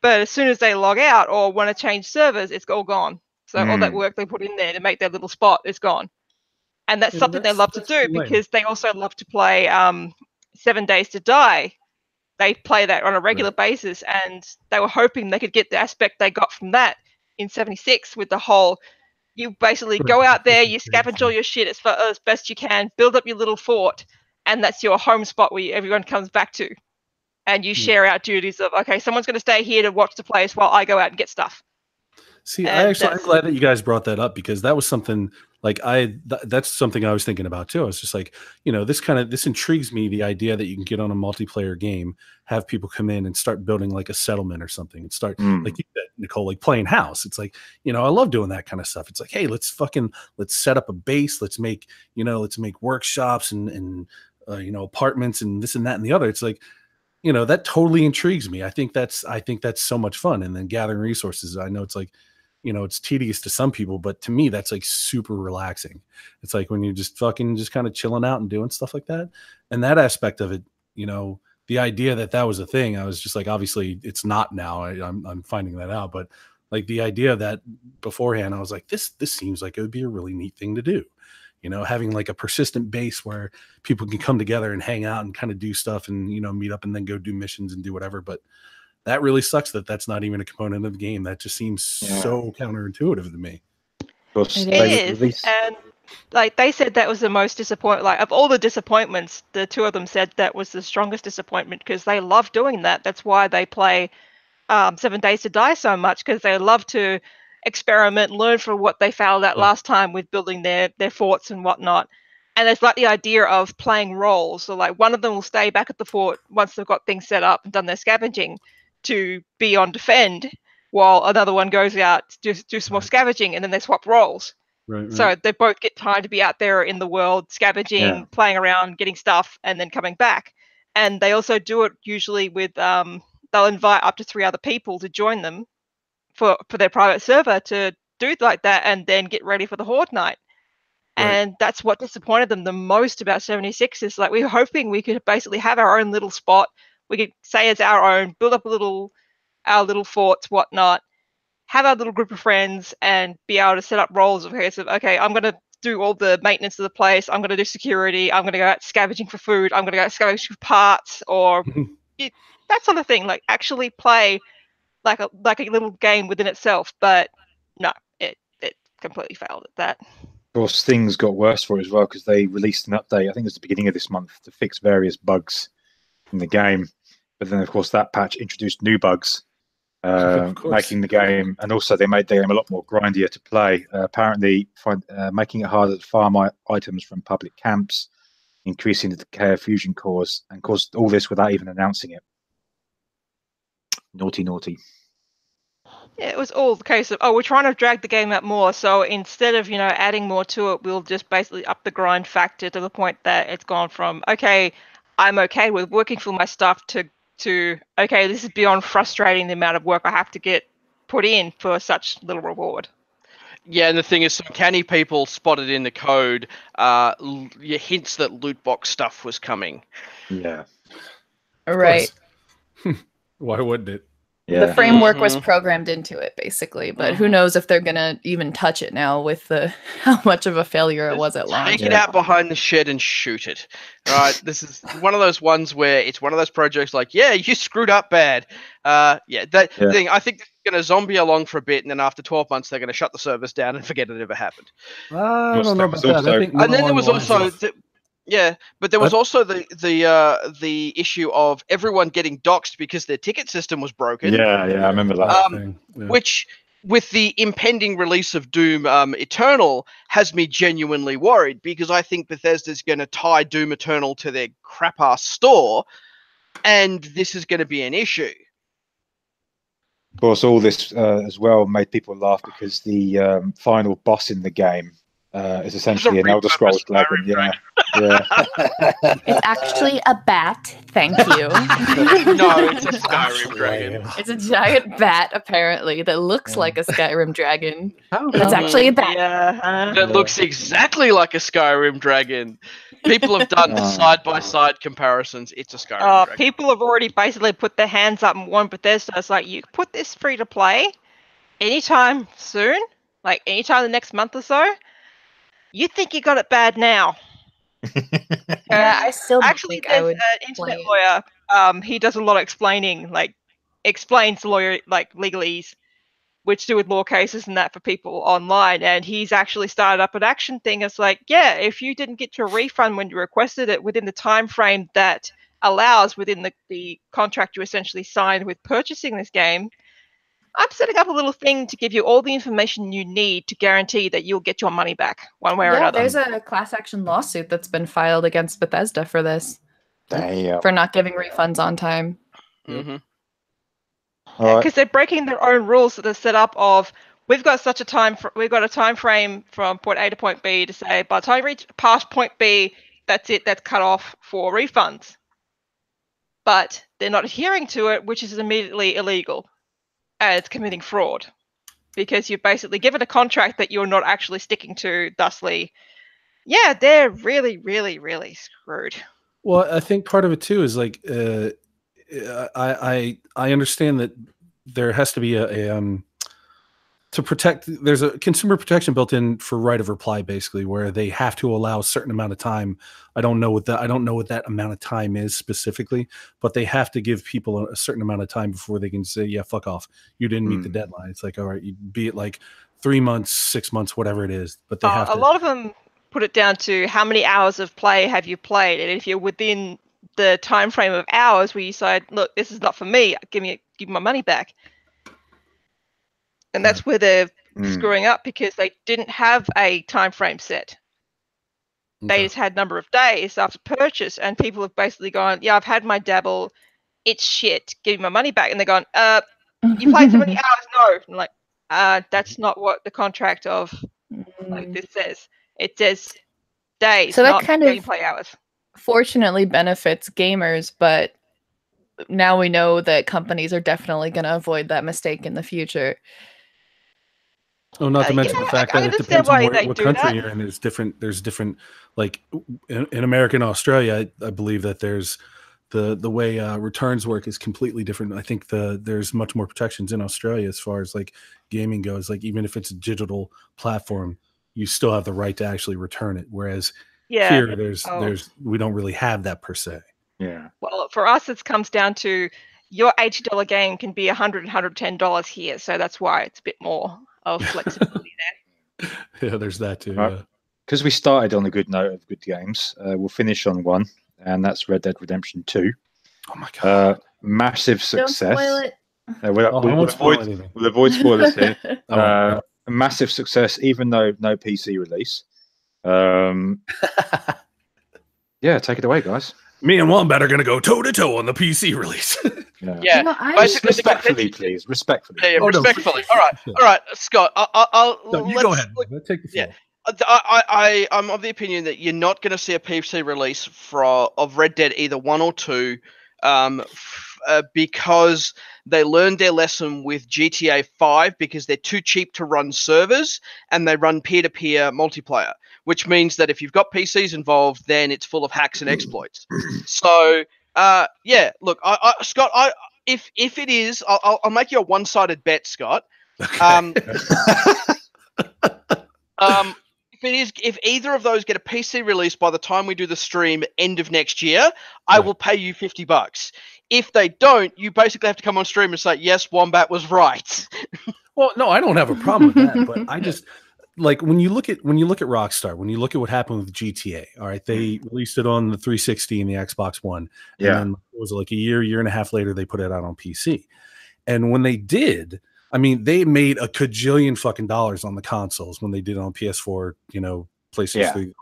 but as soon as they log out or want to change servers, it's all gone. So all that work they put in there to make their little spot is gone. And that's something they love to do because they also love to play 7 Days to Die. They play that on a regular basis, and they were hoping they could get the aspect they got from that in 76 with the whole, you basically go out there, you scavenge all your shit as best you can, build up your little fort, and that's your home spot where everyone comes back to. And you share out duties of, okay, someone's going to stay here to watch the place while I go out and get stuff. See, I'm glad that you guys brought that up, because that was something like that's something I was thinking about too. I was just like, this intrigues me, the idea that you can get on a multiplayer game, have people come in and start building like a settlement or something, and start like you said, Nicole, like playing house. It's like, I love doing that kind of stuff. It's like, hey, let's set up a base. Let's make workshops and apartments and this and that and the other. It's like, that totally intrigues me. I think that's so much fun. And then gathering resources. I know it's like, it's tedious to some people, but to me, that's like super relaxing. It's like when you're just kind of chilling out and doing stuff like that. And that aspect of it, the idea that was a thing, I was just like, obviously it's not now. I'm finding that out, but like the idea that beforehand, I was like, this seems like it would be a really neat thing to do. Having like a persistent base where people can come together and hang out and kind of do stuff and, meet up and then go do missions and do whatever. But that really sucks that that's not even a component of the game. That just seems so counterintuitive to me. It is. And like they said, that was the most disappointing, like of all the disappointments, the two of them said that was the strongest disappointment because they love doing that. That's why they play 7 Days to Die so much, because they love to experiment, learn from what they failed at last time with building their forts and whatnot. And there's like the idea of playing roles. So like one of them will stay back at the fort once they've got things set up and done their scavenging to be on defend, while another one goes out to do some more scavenging, and then they swap roles. Right. So they both get time to be out there in the world, scavenging, playing around, getting stuff, and then coming back. And they also do it usually with, they'll invite up to 3 other people to join them for their private server to do like that, and then get ready for the Horde night. Right. And that's what disappointed them the most about 76 is like we were hoping we could basically have our own little spot. We could say it's our own, build up our little forts, whatnot, have our little group of friends, and be able to set up roles of, okay, I'm going to do all the maintenance of the place. I'm going to do security. I'm going to go out scavenging for food. I'm going to go out scavenging for parts, or that sort of thing. Like actually play like a little game within itself. But no, it completely failed at that. Of course, things got worse for it as well because they released an update. I think it was the beginning of this month to fix various bugs in the game. But then, of course, that patch introduced new bugs, making the game, and also they made the game a lot more grindier to play. Apparently, making it harder to farm items from public camps, increasing the decay of fusion cores, and of course, all this without even announcing it. Naughty, naughty. Yeah, it was all the case of, we're trying to drag the game out more. So instead of, adding more to it, we'll just basically up the grind factor to the point that it's gone from, okay, I'm okay with working for my stuff to okay, this is beyond frustrating the amount of work I have to get put in for such little reward. Yeah, and the thing is, some canny people spotted in the code hints that loot box stuff was coming. Yeah. Right. Why wouldn't it? Yeah. The framework was programmed into it, basically, but who knows if they're gonna even touch it now with how much of a failure it was at launch. Take it out behind the shed and shoot it. Right, this is one of those ones where it's one of those projects like, yeah, you screwed up bad. Thing. I think they're going to zombie along for a bit, and then after 12 months, they're going to shut the servers down and forget it ever happened. I don't know about that. I think and then there was also. But there was also the issue of everyone getting doxxed because their ticket system was broken. Yeah, I remember that. Which, with the impending release of Doom Eternal, has me genuinely worried because I think Bethesda's going to tie Doom Eternal to their crap-ass store, and this is going to be an issue. Of course, all this as well made people laugh because the final boss in the game is essentially an Elder Scrolls dragon. Yeah, yeah. It's actually a bat. Thank you. No, it's a Skyrim dragon. It's a giant bat, apparently, that looks like a Skyrim dragon. It's actually a bat. Yeah. That looks exactly like a Skyrim dragon. People have done side-by-side comparisons. It's a Skyrim dragon. People have already basically put their hands up and warned Bethesda. It's like, you put this free to play anytime soon, like anytime the next month or so. You think you got it bad now. Yeah, I still Actually, think I there's would. an internet lawyer. He does a lot of explaining, explains legalese, which do with law cases and that for people online. And he's actually started up an action thing. It's like, yeah, if you didn't get your refund when you requested it within the time frame that allows within the contract you essentially signed with purchasing this game, I'm setting up a little thing to give you all the information you need to guarantee that you'll get your money back one way or another. There's a class action lawsuit that's been filed against Bethesda for this. Damn. For not giving refunds on time. Mm-hmm. Because they're breaking their own rules that are set up of, we've got a time frame from point A to point B to say, by the time you reach past point B, that's it, that's cut off for refunds. But they're not adhering to it, which is immediately illegal. And it's committing fraud. Because you've basically given a contract that you're not actually sticking to, thusly, yeah, they're really, really, really screwed. Well, I think part of it too is like I understand that there has to be a to protect. There's a consumer protection built in for right of reply, basically, where they have to allow a certain amount of time. I don't know what that amount of time is specifically, but they have to give people a certain amount of time before they can say, yeah, fuck off, you didn't meet the deadline. It's like, all right, be it like 3 months, 6 months, whatever it is, but they have to. A lot of them put it down to how many hours of play have you played, and if you're within the time frame of hours where you say, look, this is not for me, give me my money back. And that's where they're screwing up, because they didn't have a time frame set. They just had number of days after purchase, and people have basically gone, yeah, I've had my dabble, it's shit, give me my money back. And they're going, you played so many hours? No. I'm like, that's not what the contract of this says. It says days, So that not kind of gameplay hours. Fortunately benefits gamers, but now we know that companies are definitely going to avoid that mistake in the future. Oh, not to mention the fact that it depends on what country you're in. There's different, like in America and Australia, I believe that there's the way returns work is completely different. I think there's much more protections in Australia as far as like gaming goes. Like even if it's a digital platform, you still have the right to actually return it. Whereas here, we don't really have that per se. Yeah. Well, for us, it comes down to your $80 game can be $100, $110 here. So that's why it's a bit more of flexibility there. Yeah, there's that too. Right. Because we started on a good note of good games, we'll finish on one, and that's Red Dead Redemption 2. Oh my god! Massive success. Don't spoil it. We'll avoid spoilers here. A massive success, even though no PC release. Yeah, take it away, guys. Me and Wombat are going to go toe to toe on the PC release. Yeah, You know, basically, Respectfully, please. Respectfully. Yeah, respectfully. All right, Scott. You go ahead. Let's take the floor. Yeah. I'm of the opinion that you're not going to see a PC release of Red Dead either 1 or 2, because they learned their lesson with GTA 5 because they're too cheap to run servers and they run peer-to-peer multiplayer, which means that if you've got PCs involved, then it's full of hacks and exploits. So, look, Scott, if it is, I'll make you a one-sided bet, Scott. Okay. If either of those get a PC release by the time we do the stream end of next year, I will pay you $50. If they don't, you basically have to come on stream and say, yes, Wombat was right. Well, no, I don't have a problem with that, but I just like when you look at Rockstar, when you look at what happened with GTA, all right, they released it on the 360 and the Xbox One. Yeah. And then it was like a year and a half later, they put it out on PC. And when they did, I mean, they made a cajillion fucking dollars on the consoles when they did it on PS4, PlayStation 3.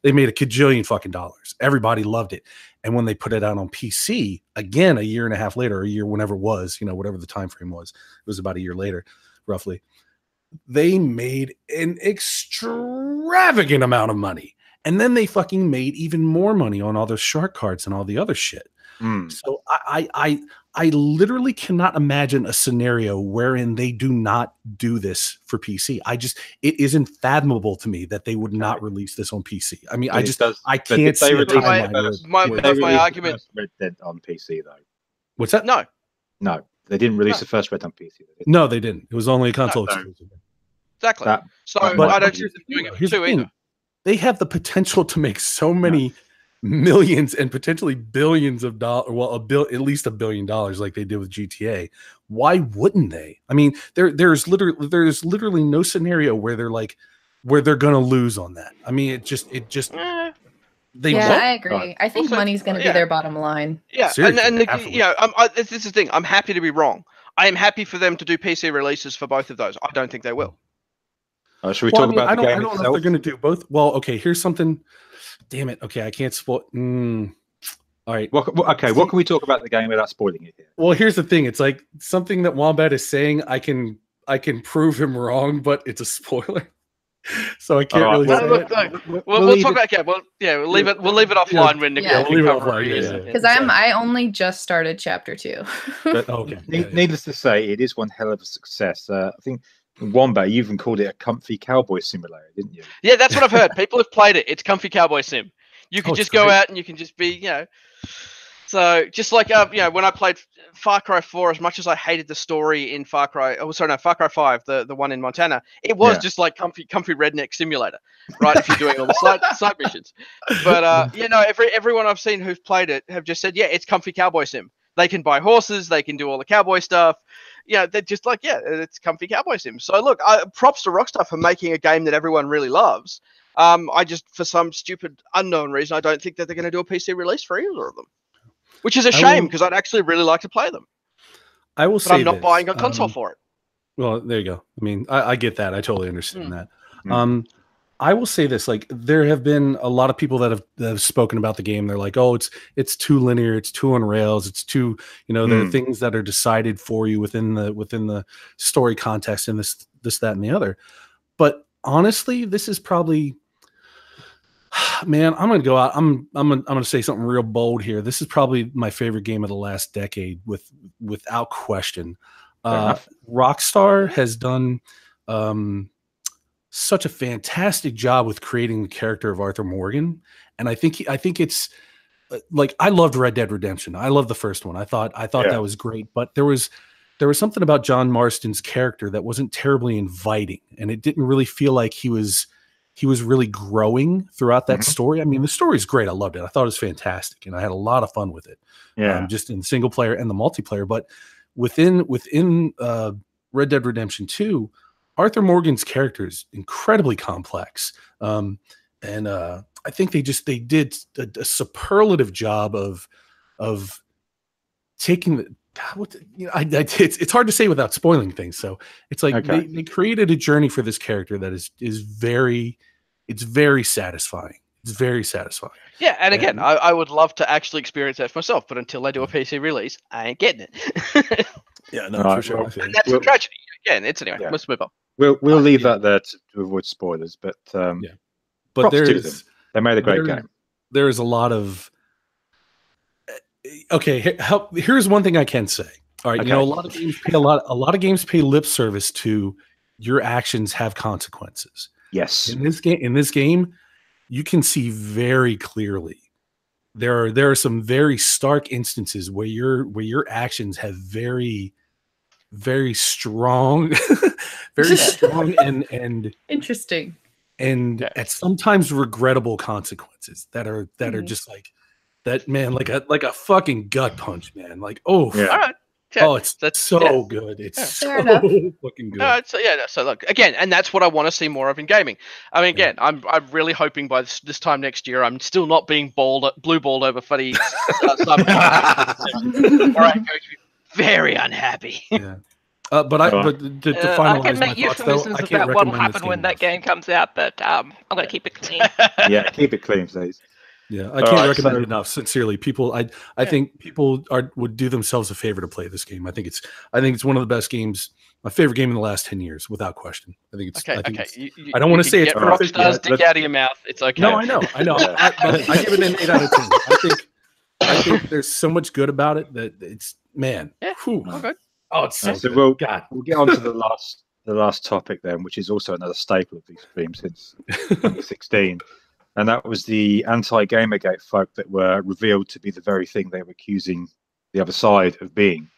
They made a cajillion fucking dollars. Everybody loved it. And when they put it out on PC, again, a year and a half later, a year, whenever it was, whatever the time frame was, it was about a year later, roughly. they made an extravagant amount of money. And then they fucking made even more money on all those shark cards and all the other shit. So I literally cannot imagine a scenario wherein they do not do this for PC. It isn't fathomable to me that they would not release this on PC. I mean, I can't see a timeline. My argument Red Dead on PC though. What's that? No, they didn't release the first Red on PC. No, they didn't. It was only a console exclusive. exactly. But I don't see them doing it here's the too thing. either. They have the potential to make so many millions and potentially billions of dollars. Well, at least $1 billion, like they did with GTA. Why wouldn't they? I mean, there's literally no scenario where they're gonna lose on that. I mean, it just they Yeah, won't. I agree. I think Also, money's going to be yeah. their bottom line. Yeah, Seriously, and absolutely. this is the thing. I'm happy to be wrong. I am happy for them to do PC releases for both of those. I don't think they will. Should we Well, talk I mean, about the I game don't know if itself? they're going to do both. Well, okay, here's something. Damn it. Okay, I can't spoil. All right. What can we talk about the game without spoiling it here? Well, here's the thing. It's like something that Wombat is saying. I can prove him wrong, but it's a spoiler, so I can't All right, really well, say look, it. We'll talk about we'll leave it offline when Yeah. Nicole We'll leave it can cover offline, it. yeah. Because I only just started chapter 2. But Okay. needless to say, it is one hell of a success. I think Wombat, you even called it a comfy cowboy simulator, didn't you? Yeah, that's what I've heard. People have played it. It's comfy cowboy sim. You can Oh, it's just go great. out and you can just be, So just like when I played Far Cry 4, as much as I hated the story in Far Cry 5, the one in Montana, it was just like comfy redneck simulator, right? If you're doing all the side missions. But everyone I've seen who've played it have just said, yeah, it's comfy cowboy sim. They can buy horses, they can do all the cowboy stuff. They're just like, yeah, it's comfy cowboy sim. So look, props to Rockstar for making a game that everyone really loves. I just, for some stupid unknown reason, I don't think that they're going to do a PC release for either of them. Which is a shame because I'd actually really like to play them. I will But say I'm not this, buying a console for it. Well, there you go. I mean, I get that. I totally understand that. Mm. I will say this: like, there have been a lot of people that have spoken about the game. They're like, "Oh, it's too linear. It's too on rails. It's too, there are things that are decided for you within the story context and this, that, and the other." But honestly, this is probably, man, I'm gonna go out. I'm gonna say something real bold here. This is probably my favorite game of the last decade, without question. Rockstar has done such a fantastic job with creating the character of Arthur Morgan, and I think it's like, I loved Red Dead Redemption. I loved the first one. I thought that was great, but there was something about John Marston's character that wasn't terribly inviting, and it didn't really feel like he was really growing throughout that story. I mean, the story is great. I loved it. I thought it was fantastic, and I had a lot of fun with it. Just in single player and the multiplayer. But within Red Dead Redemption 2, Arthur Morgan's character is incredibly complex, and I think they did a superlative job of taking the. It's hard to say without spoiling things. So it's like they created a journey for this character that is very satisfying. It's very satisfying. Yeah, and again, I would love to actually experience that for myself, but until they do a PC release, I ain't getting it. Yeah, no, for sure. And that's a tragedy. Again, anyway. Let's move on. We'll leave that there to avoid spoilers. But but they made a great game. There is a lot of. Okay, here's one thing I can say. All right, a lot of games pay a lot of games pay lip service to your actions have consequences. Yes. In this game, you can see very clearly there are some very stark instances where your actions have very, very strong, very strong and Interesting. and at sometimes regrettable consequences that are just like that, man, like a fucking gut punch, man. Like, All right. Yeah, that's so good. It's so fucking good. So look, again, and that's what I want to see more of in gaming. I mean, again, I'm really hoping by this time next year, I'm still not being blue balled over footy. Or I'm going to be very unhappy. Yeah. But to finalize I can make my thoughts, though, euphemisms I can't about what will recommend this happen when game that enough. game comes out, but I'm going to keep it clean. Yeah, keep it clean, please. Yeah, I can't recommend so- it enough. Sincerely, people, I think people would do themselves a favor to play this game. I think it's one of the best games my favorite game in the last 10 years, without question. I think it's. Okay, I think okay. it's, I don't want to say it's perfect. Rockstar's dick out of your mouth. It's okay. No, I know. I give it an 8 out of 10. I think there's so much good about it that it's man. Yeah. Okay. Oh, it's so So good. we'll get on to the last topic then, which is also another staple of these streams since 2016. And that was the anti-Gamergate folk that were revealed to be the very thing they were accusing the other side of being.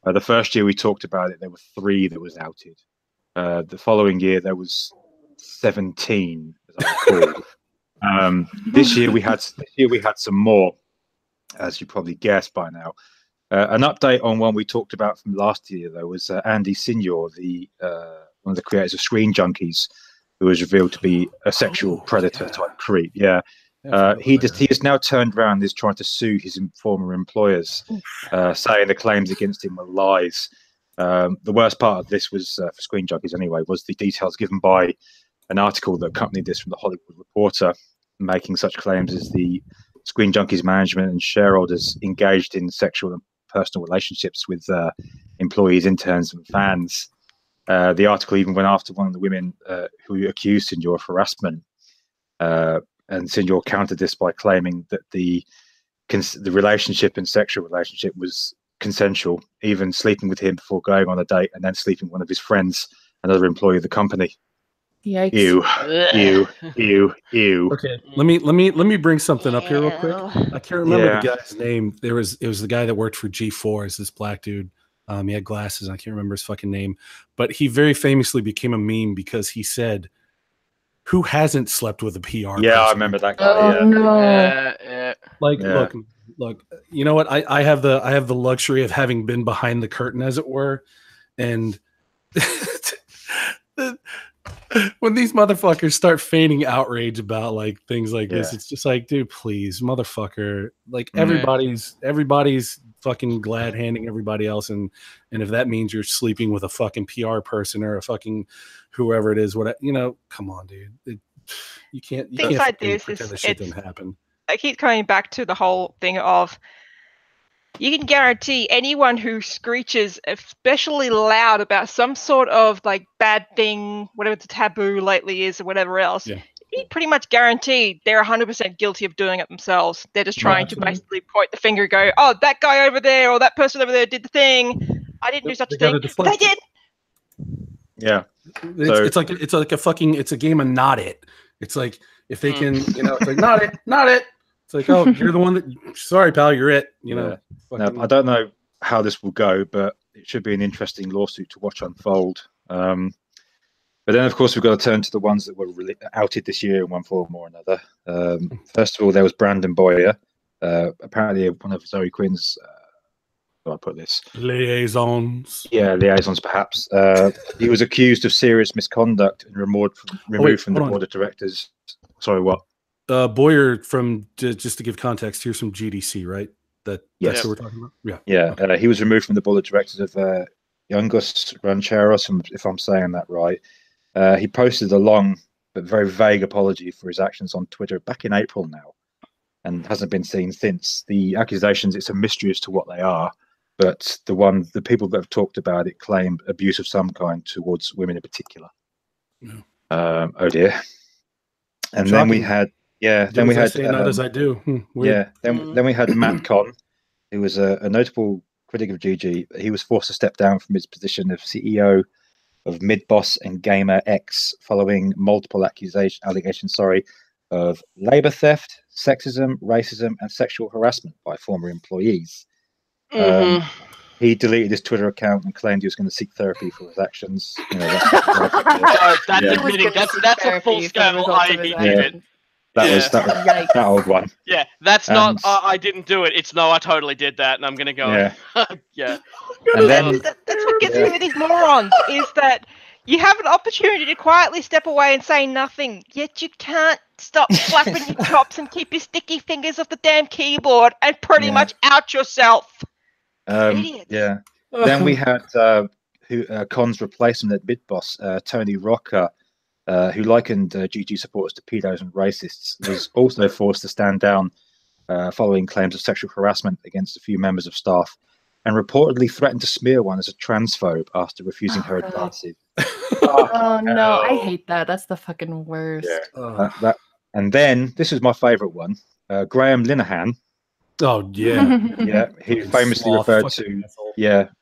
The first year we talked about it, there were 3 that was outed. The following year, there was 17, as I recall. This year we had some more, as you probably guessed by now. An update on one we talked about from last year, though, was Andy Signor, one of the creators of Screen Junkies, who was revealed to be a sexual predator type creep. Yeah. He has now turned around and is trying to sue his former employers, saying the claims against him were lies. The worst part of this was, for Screen Junkies anyway, was the details given by an article that accompanied this from the Hollywood Reporter, making such claims as the Screen Junkies management and shareholders engaged in sexual and personal relationships with employees, interns, and fans. The article even went after one of the women who accused Signor of harassment. And Signor countered this by claiming that the relationship and sexual relationship was consensual, even sleeping with him before going on a date and then sleeping with one of his friends, another employee of the company. Yikes. Ew. Okay, let me bring something up here real quick. I can't remember the guy's name. It was the guy that worked for G4, is this black dude. He had glasses. I can't remember his fucking name, but he very famously became a meme because he said, "Who hasn't slept with a PR?" Yeah, person? I remember that guy. Oh, no. Look. You know what? I have the luxury of having been behind the curtain, as it were, and when these motherfuckers start feigning outrage about like things like this, it's just like, dude, please, motherfucker. Like everybody's fucking glad handing everybody else, and if that means you're sleeping with a fucking PR person or a fucking whoever it is, come on, dude. You can't like this pretend this shit didn't happen. I keep coming back to the whole thing of, you can guarantee anyone who screeches especially loud about some sort of like bad thing, whatever the taboo lately is or whatever else, you pretty much guarantee they're 100% guilty of doing it themselves. They're just trying to basically point the finger and go, oh, that guy over there or that person over there did the thing. I didn't do such a thing. They did. Yeah. It's a game of not it. It's like, if they can, it's like, not it. It's like, oh, you're the one that, sorry, pal, you're it. Now, I don't know how this will go, but it should be an interesting lawsuit to watch unfold. But then, of course, we've got to turn to the ones that were really outed this year in one form or another. First of all, there was Brandon Boyer, apparently one of Zoe Quinn's, how do I put this? Liaisons. Yeah, liaisons, perhaps. He was accused of serious misconduct and removed from the board of directors. Sorry, what? Boyer, from just to give context, here's from GDC, right? That's what we're talking about. Yeah. Okay. He was removed from the board of directors of Youngos Rancheros, if I'm saying that right. He posted a long but very vague apology for his actions on Twitter back in April now, and hasn't been seen since. The accusations, it's a mystery as to what they are, but the people that have talked about it claim abuse of some kind towards women in particular. Oh dear. And then we had. Then we had not as I do. Then we had Matt Conn, who was a notable critic of GG. He was forced to step down from his position of CEO of Midboss and Gamer X following multiple allegations of labor theft, sexism, racism, and sexual harassment by former employees. He deleted his Twitter account and claimed he was going to seek therapy for his actions. That's a full-scale IED. That was that old one. Yeah, that's not. I didn't do it. It's no, I totally did that, and I'm gonna go. Yeah. And then that's what gets me with these morons is that you have an opportunity to quietly step away and say nothing, yet you can't stop flapping your chops and keep your sticky fingers off the damn keyboard and pretty much out yourself. Idiots. Yeah. Then we had Con's replacement at Midboss, Tony Rocca. Who likened GG supporters to pedos and racists, was also forced to stand down following claims of sexual harassment against a few members of staff. and reportedly threatened to smear one as a transphobe after refusing her advances. Oh no, I hate that. That's the fucking worst. Yeah. And then this is my favourite one. Graham Linehan. Oh yeah, yeah. He famously referred to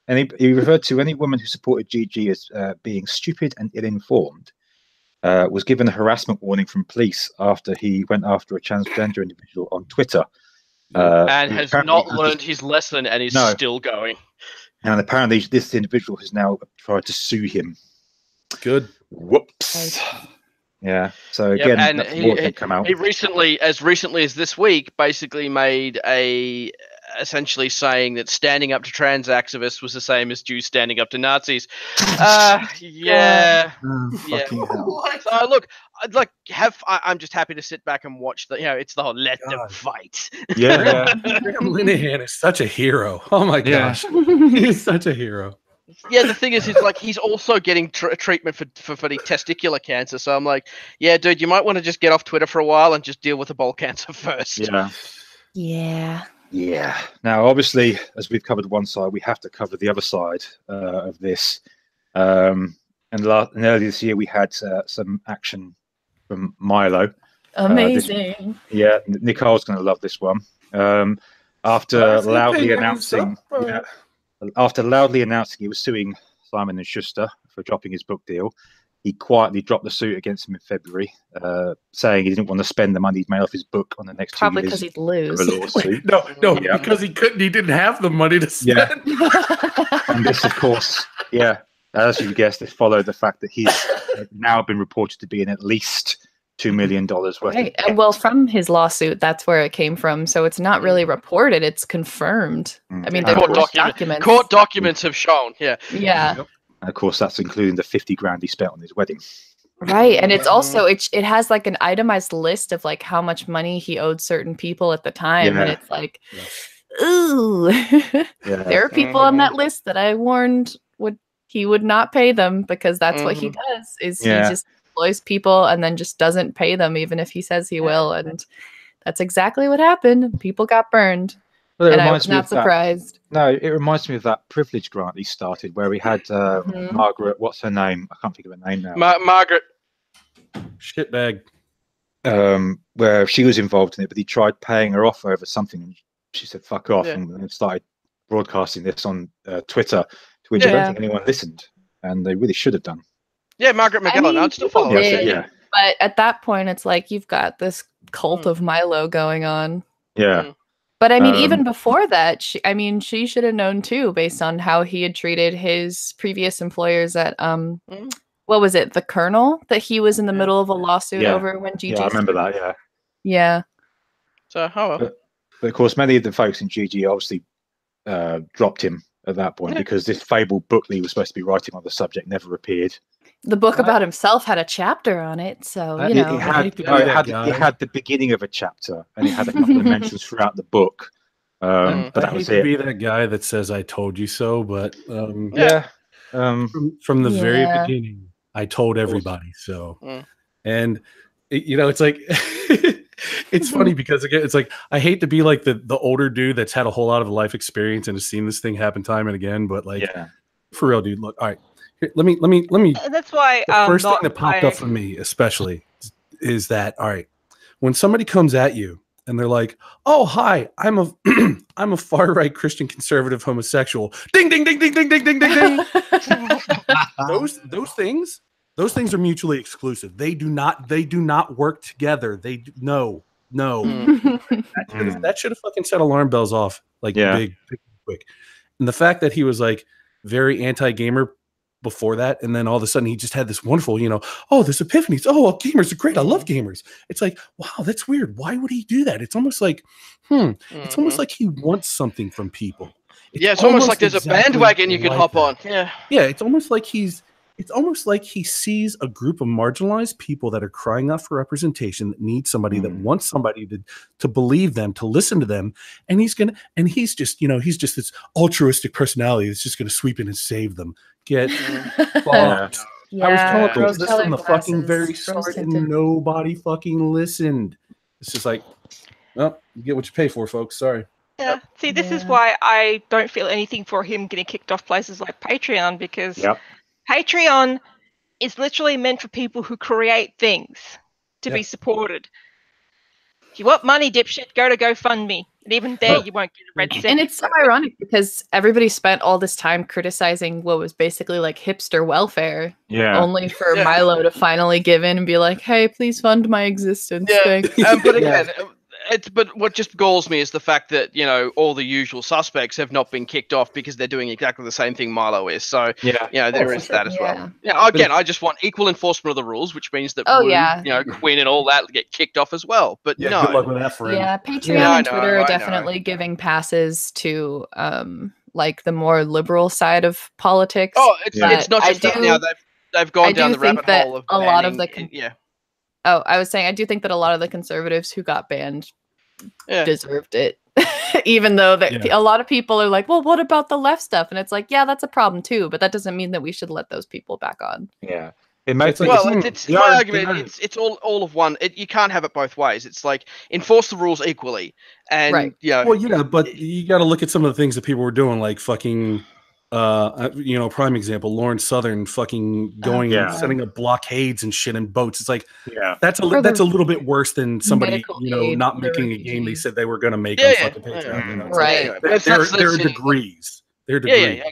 and he referred to any woman who supported Gigi as being stupid and ill-informed. Was given a harassment warning from police after he went after a transgender individual on Twitter. And has not learned his lesson and is still going. And apparently this individual has now tried to sue him. Good. Whoops. Yeah. So again, and he come out. He recently as this week, basically made essentially saying that standing up to trans activists was the same as Jews standing up to Nazis. Yeah. Fucking hell. So look, I'm just happy to sit back and watch it's the whole let them fight. Yeah. Graham Linehan is such a hero. Oh my gosh. He's such a hero. Yeah, the thing is he's also getting treatment for the testicular cancer. So I'm like, yeah, dude, you might want to just get off Twitter for a while and just deal with the bowel cancer first. Yeah. Yeah. Now, obviously, as we've covered one side, we have to cover the other side of this. And earlier this year, we had some action from Milo. Amazing. Nicole's going to love this one. After loudly announcing he was suing Simon & Schuster for dropping his book deal, he quietly dropped the suit against him in February, saying he didn't want to spend the money he'd made off his book on the next 2 years. Probably because he'd lose. Because he didn't have the money to spend. Yeah. And this, of course, as you guessed, it followed the fact that he's now been reported to be in at least $2 million worth. Right. Well, from his lawsuit, that's where it came from. So it's not really reported; it's confirmed. I mean, there were documents. Court documents have shown. Yeah. Yeah. And of course, that's including the $50,000 he spent on his wedding. Right, and it's also it has like an itemized list of like how much money he owed certain people at the time, and it's like, ooh, there are people on that list that I warned he would not pay them because that's what he does. He just employs people and then just doesn't pay them even if he says he will, and that's exactly what happened. People got burned. Well, and I was not surprised. No, it reminds me of that privilege grant he started where we had Margaret, what's her name? I can't think of her name now. Margaret. Shitbag. Where she was involved in it, but he tried paying her off over something and she said, fuck off, and then started broadcasting this on Twitter, to which I don't think anyone listened. And they really should have done. Yeah, Margaret McGowan. I'd still follow her. But at that point, it's like you've got this cult of Milo going on. Yeah. But I mean, even before that, she should have known too, based on how he had treated his previous employers at what was it, the Colonel, that he was in the middle of a lawsuit over when Gigi. Yeah, I remember that. Yeah. So but of course, many of the folks in Gigi obviously dropped him at that point because this fabled book that he was supposed to be writing on the subject never appeared. The book about himself had a chapter on it, so you know. It had the beginning of a chapter, and it had a couple of mentions throughout the book. But that was it. Be that guy that says "I told you so," but from the very beginning, I told everybody so. And it's like it's funny because again, it's like I hate to be like the older dude that's had a whole lot of life experience and has seen this thing happen time and again, but like for real, dude. Look, all right. Here, let me. And that's why the first thing that popped up for me, especially, is that all right. When somebody comes at you and they're like, "Oh, hi, I'm a far right Christian conservative homosexual," ding, ding, ding, ding, ding, ding, ding, ding, ding. those things are mutually exclusive. They do not work together. No. That should have fucking set alarm bells off like big, quick. And the fact that he was like very anti-gamer before that, and then all of a sudden he just had this wonderful, there's epiphanies. Oh, gamers are great. I love gamers. It's like, wow, that's weird. Why would he do that? It's almost like, it's almost like he wants something from people. It's almost like there's a bandwagon you can hop on. Yeah, it's almost like he sees a group of marginalized people that are crying out for representation, that need somebody, that wants somebody to believe them, to listen to them, and he's just this altruistic personality that's just gonna sweep in and save them. Get fucked. Yeah, I was telling girls this from the fucking very start, and nobody fucking listened. It's just like, well, you get what you pay for, folks. Sorry. Yeah. See, this is why I don't feel anything for him getting kicked off places like Patreon, because Patreon is literally meant for people who create things to be supported. If you want money, dipshit, go to GoFundMe. And even there, you won't get a red cent. And it's so ironic because everybody spent all this time criticizing what was basically like hipster welfare. Yeah. Only for Milo to finally give in and be like, hey, please fund my existence. Yeah. Thanks. But again, but what just galls me is the fact that, you know, all the usual suspects have not been kicked off because they're doing exactly the same thing Milo is. So, you know, there is that as well. Yeah, again, I just want equal enforcement of the rules, which means that Wu, you know, Quinn and all that get kicked off as well. But no. Good luck with that, friend. Yeah, Patreon and Twitter are definitely giving passes to like the more liberal side of politics. Oh, it's not just that now. They've gone down the rabbit hole of a lot of the Oh, I was saying I do think that a lot of the conservatives who got banned deserved it. Even though that a lot of people are like, well, what about the left stuff? And it's like, yeah, that's a problem too, but that doesn't mean that we should let those people back on. Yeah. It makes my argument. It's all of one. You can't have it both ways. It's like enforce the rules equally, and but you got to look at some of the things that people were doing, like fucking, you know, prime example, Lauren Southern fucking going and setting up blockades and shit in boats. It's like, that's a little bit worse than somebody, you know, not making a game they said they were going to make on fucking Patreon. You know? Right. There are degrees. There are degrees.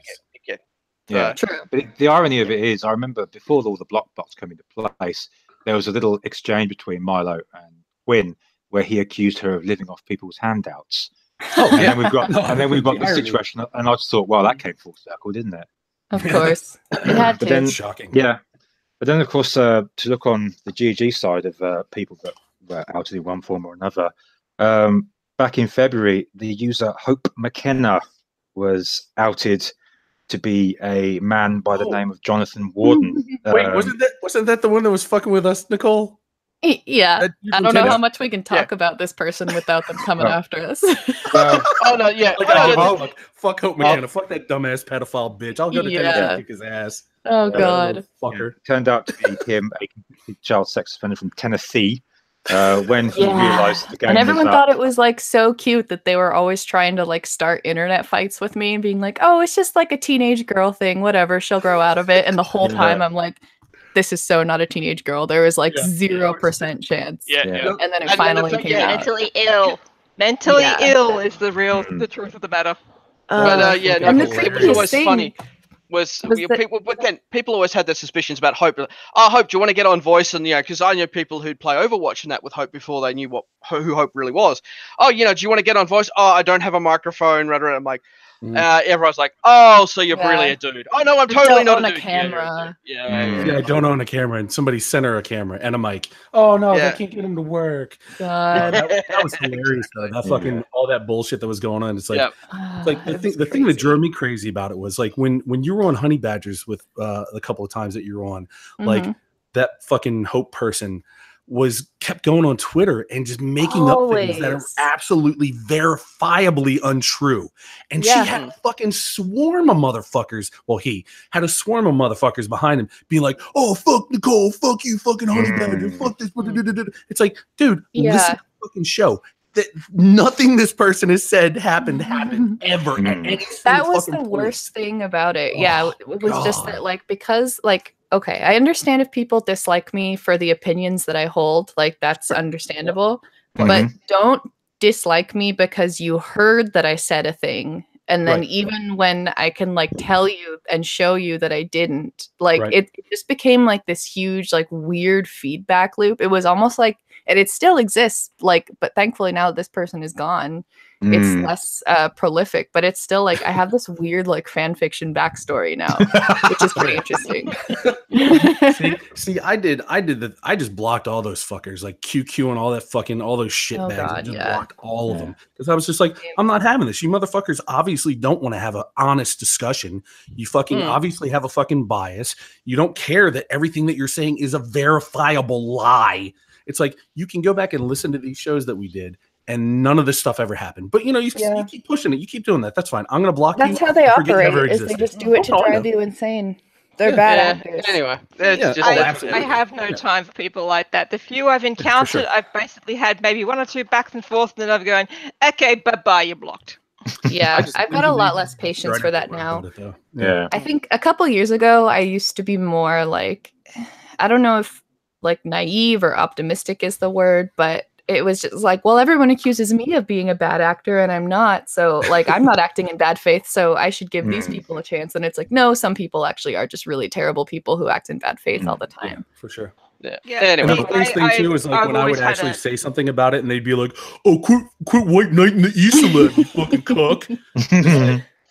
Yeah, true. But the irony of it is, I remember before all the block box came into place, there was a little exchange between Milo and Quinn where he accused her of living off people's handouts. Then we've got the situation, and I just thought, well, that came full circle, didn't it? Of course, it had to. Then, shocking. Yeah, but then of course, to look on the GG side of people that were outed in one form or another, back in February, the user Hope McKenna was outed to be a man by the name of Jonathan Warden. Wait, wasn't that the one that was fucking with us, Nicole? Yeah, I don't know how much we can talk about this person without them coming after us. Fuck Hope McKenna, fuck that dumbass pedophile bitch. I'll go to Tennessee and kick his ass. Oh god, fucker. Turned out to be him, a child sex offender from Tennessee. When he realized the game, and everyone thought it was like so cute that they were always trying to like start internet fights with me and being like, "Oh, it's just like a teenage girl thing, whatever. She'll grow out of it." And the whole time, I'm like, "This is so not a teenage girl." There was like 0% chance. And then it finally came out. Mentally ill is the truth of the matter. It was always funny. People always had their suspicions about Hope. Hope, do you want to get on Voice? And because I know people who'd play Overwatch and that with Hope before they knew who Hope really was. Do you want to get on Voice? I don't have a microphone. I'm like, everyone's like, so you're really a dude. Oh no, I'm totally not a dude. Camera. I don't own a camera, and somebody sent her a camera and a mic. Oh no, they can't get him to work. God, that was hilarious though. That fucking all that bullshit that was going on. It's like, the thing that drove me crazy about it was like when you were on Honey Badgers with a couple of times that you were on, like that fucking Hope person kept going on Twitter and just making up things that are absolutely verifiably untrue. And she had a fucking swarm of motherfuckers. Well, he had a swarm of motherfuckers behind him being like, "Oh, fuck Nicole, fuck you, fucking Honey Badger, fuck this." It's like, dude, listen to the fucking show. That nothing this person has said happened ever. That was the worst thing about it. It was just that, like, because, like, okay, I understand if people dislike me for the opinions that I hold, like, that's understandable. But don't dislike me because you heard that I said a thing. And then even when I can, like, tell you and show you that I didn't, like, it just became, like, this huge, like, weird feedback loop. It was almost like, and it still exists, like, but thankfully now that this person is gone, it's less prolific, but it's still like I have this weird like fan fiction backstory now, which is pretty interesting. see, I just blocked all those fuckers, like QQ and all that fucking, all those shit bags. I just blocked all of them because I was just like, I'm not having this. You motherfuckers obviously don't want to have an honest discussion. You fucking obviously have a fucking bias. You don't care that everything that you're saying is a verifiable lie. It's like you can go back and listen to these shows that we did, and none of this stuff ever happened. But you keep pushing it. You keep doing that. That's fine. I'm gonna block you. That's how they operate. Is they just do it to drive you insane. They're Yeah. bad Yeah, actors. anyway, it's Yeah. just Oh, I absolutely. have no time for people like that. The few I've encountered, sure. I've basically had maybe one or two backs and forth, and then I've gone, okay, bye-bye, you're blocked. Yeah, just- I've got a lot less patience Right for that about now. it, though. Yeah. I think a couple years ago, I used to be more like, I don't know if like naive or optimistic is the word, but it was just like, well, everyone accuses me of being a bad actor and I'm not. So like, I'm not acting in bad faith. So I should give these people a chance. And it's like, no, some people actually are just really terrible people who act in bad faith all the Yeah, time. for sure. Yeah. Yeah. And the Anyway, funniest thing too is like I've when I always would had actually a- say something about it, and they'd be like, "Oh, quit white knight in the East, you fucking cock."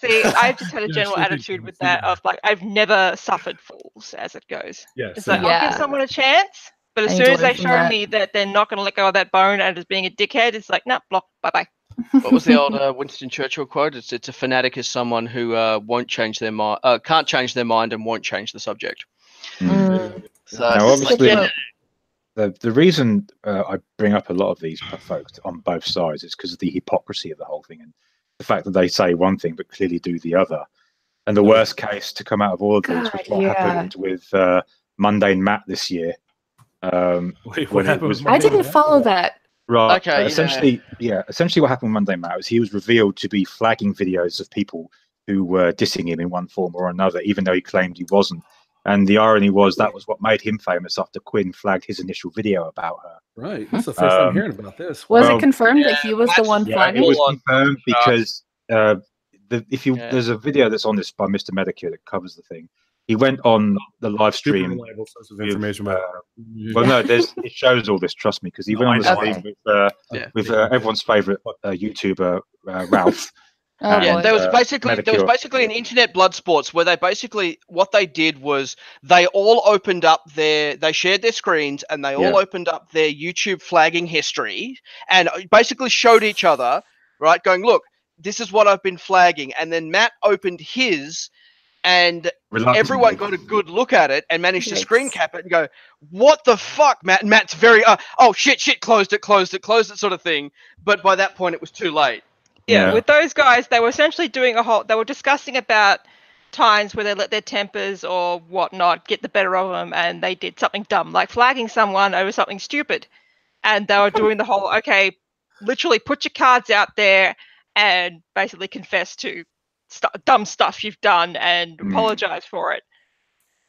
See, I've just had a Yeah, general sure did. attitude with that of like, I've never suffered fools as it goes. Yeah, It's same. like, I'll give Yeah. someone a chance, but as I need soon to as they learn from show that. me that they're not going to let go of that bone and is being a dickhead, it's like, nah, block, bye-bye. what was the old Winston Churchill quote? It's a fanatic is someone who won't change their mind, can't change their mind, and won't change the subject. So Now, it's just like, obviously, yeah, the reason I bring up a lot of these folks on both sides is because of the hypocrisy of the whole thing and the fact that they say one thing but clearly do the other. And the worst case to come out of all of these was God, what yeah. happened with Mundane Matt this year. Wait, When what it happened? was- with I Monday didn't Night? follow that. Right. Okay, yeah. Essentially, what happened with Monday Matt was he was revealed to be flagging videos of people who were dissing him in one form or another, even though he claimed he wasn't. And the irony was that was what made him famous after Quinn flagged his initial video about her. Right, that's the first time Um, hearing about this. Was Well, it confirmed that he was the that's- one Yeah, flagging? it was Full on confirmed because Yeah. there's a video that's on this by Mr. Medicare that covers the thing. He went on the live Super stream. reliable source of with, information. About well, no, it shows all this. Trust me, because he No, went on I the know. stream Yeah. with everyone's favorite YouTuber Ralph. Oh, yeah, boy. there was Medicure. basically an internet blood sports where they basically what they did was they all opened up they shared their screens and they all Yeah. opened up their YouTube flagging history and basically showed each other, right, going, look, this is what I've been flagging, and then Matt opened his and everyone got a good look at it and managed to screen Yikes. cap it and go, what the fuck, Matt? And Matt's very oh shit, closed it sort of thing, but by that point it was too late. Yeah, Yeah. with those guys, they were essentially doing they were discussing about times where they let their tempers or whatnot get the better of them and they did something dumb, like flagging someone over something stupid. And they were doing the whole, okay, literally put your cards out there and basically confess to dumb stuff you've done and apologize for it.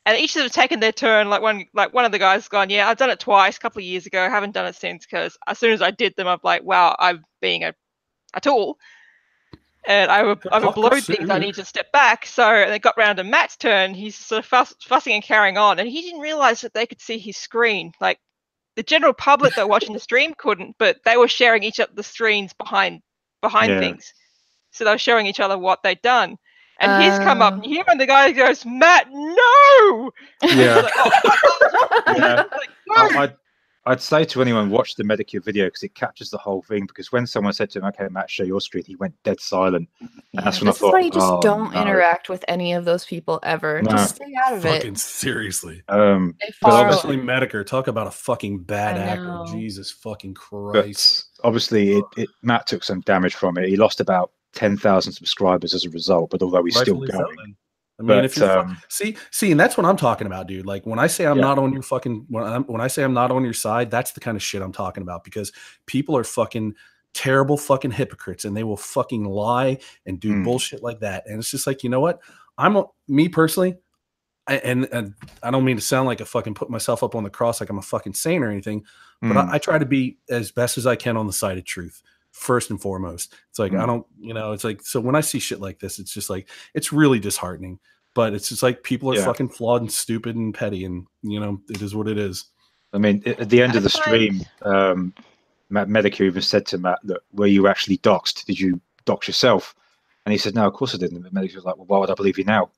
And each of them have taken their turn. Like one of the guys has gone, yeah, I've done it twice, a couple of years ago. I haven't done it since because as soon as I did them, I'm like, wow, I'm being a tool. And I've blown things. I need to step back. So they got round to Matt's turn. He's sort of fussing and carrying on. And he didn't realize that they could see his screen. Like the general public that were watching the stream couldn't, but they were sharing each other the screens behind Yeah. things. So they were showing each other what they'd done. And he's come up and you hear when the guy goes, Matt, no! Yeah. Like, oh. Yeah. Like, no! I'd say to anyone, watch the Medicare video because it captures the whole thing. Because when someone said to him, "Okay, Matt, show your screen," he went dead silent. And that's when I This is thought, why you just "Oh, don't no." interact with any of those people ever. No. Just stay out of fucking it. seriously. Stay but far obviously- away. Especially Medicare. Talk about a fucking bad I actor. know. Jesus fucking Christ. But obviously, Matt took some damage from it. He lost about 10,000 subscribers as a result. But although he's still Rightfully so, going, then. I mean, But, if you see, and that's what I'm talking about, dude. Like when I say I'm Yeah. not on your fucking, when I say I'm not on your side, that's the kind of shit I'm talking about because people are fucking terrible fucking hypocrites and they will fucking lie and do bullshit like that. And it's just like, you know what? Me personally, and I don't mean to sound like a fucking put myself up on the cross like I'm a fucking saint or anything, but I try to be as best as I can on the side of truth. First and foremost, it's like I don't, it's like, so when I see shit like this, it's just like it's really disheartening. But it's just like people are fucking flawed and stupid and petty, and it is what it is. I mean, at the end of the stream, Matt Medicare even said to Matt, "Look, were you actually doxxed? Did you dox yourself?" And he said, "No, of course I didn't." And Medicare was like, "Well, why would I believe you now?"